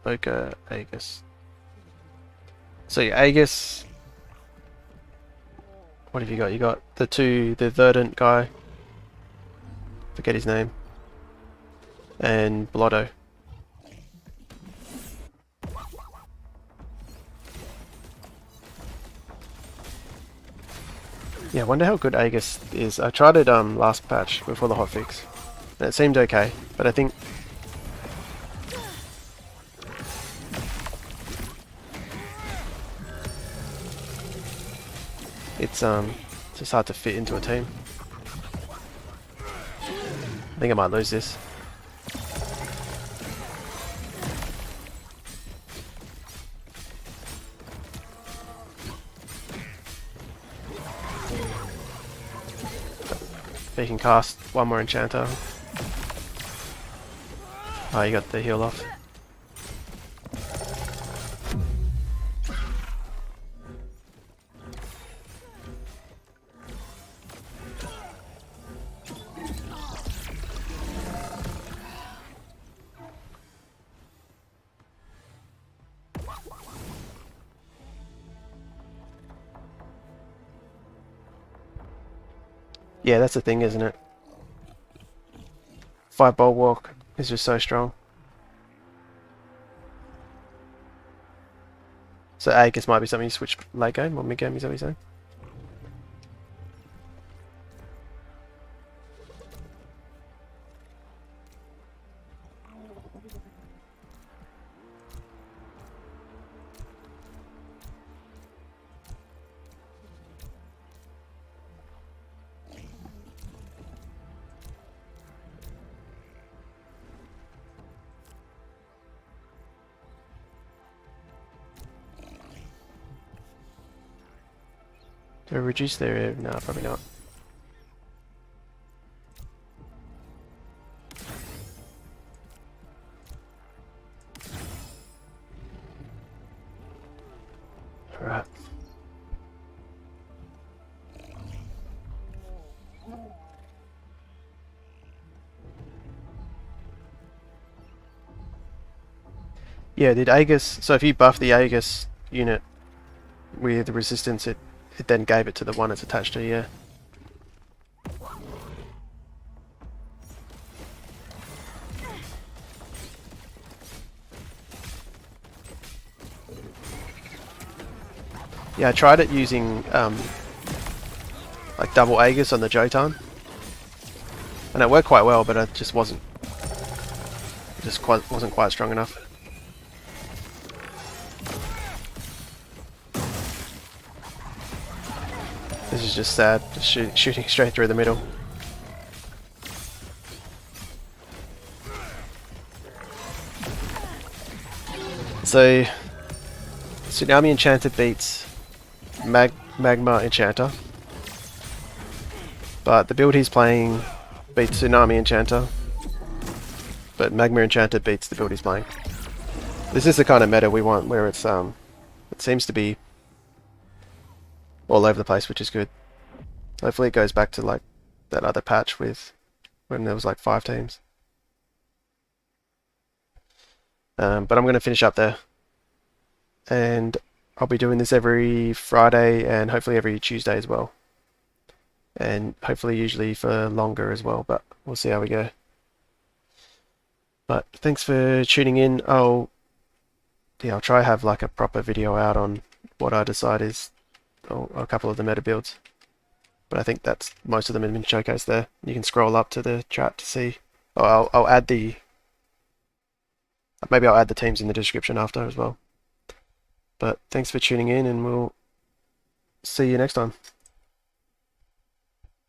Invoker Aegis. So your Aegis... What have you got? You got the Verdant guy. Forget his name. And Blotto. Yeah, I wonder how good Aegis is. I tried it last patch before the hotfix. And it seemed okay, but I think it's just hard to fit into a team. I think I might lose this. He can cast one more enchanter. Oh, you got the heal off. Yeah, that's the thing, isn't it? 5 Bulwark is just so strong. So Aegis might be something you switch late game or mid game, is that what you're saying? Do I reduce their... No, probably not. Alright. Yeah, did Aegis... So if you buff the Aegis unit with the resistance, it then gave it to the one it's attached to, yeah. Yeah, I tried it using like double Aegis on the Jotun, and it worked quite well, but it just wasn't Just wasn't quite strong enough. This is just sad, just shooting straight through the middle. So, Tsunami Enchanter beats Magma Enchanter, but the build he's playing beats Tsunami Enchanter, but Magma Enchanter beats the build he's playing. This is the kind of meta we want, where it's it seems to be all over the place, which is good. Hopefully it goes back to like that other patch with when there was like 5 teams. But I'm going to finish up there, and I'll be doing this every Friday and hopefully every Tuesday as well, and hopefully usually for longer as well, but we'll see how we go. But thanks for tuning in. I'll try to have like a proper video out on what I decide is a couple of the meta builds, but I think that's most of them have been showcased there. You can scroll up to the chat to see. I'll add the maybe I'll add the teams in the description after as well. But thanks for tuning in, and we'll see you next time.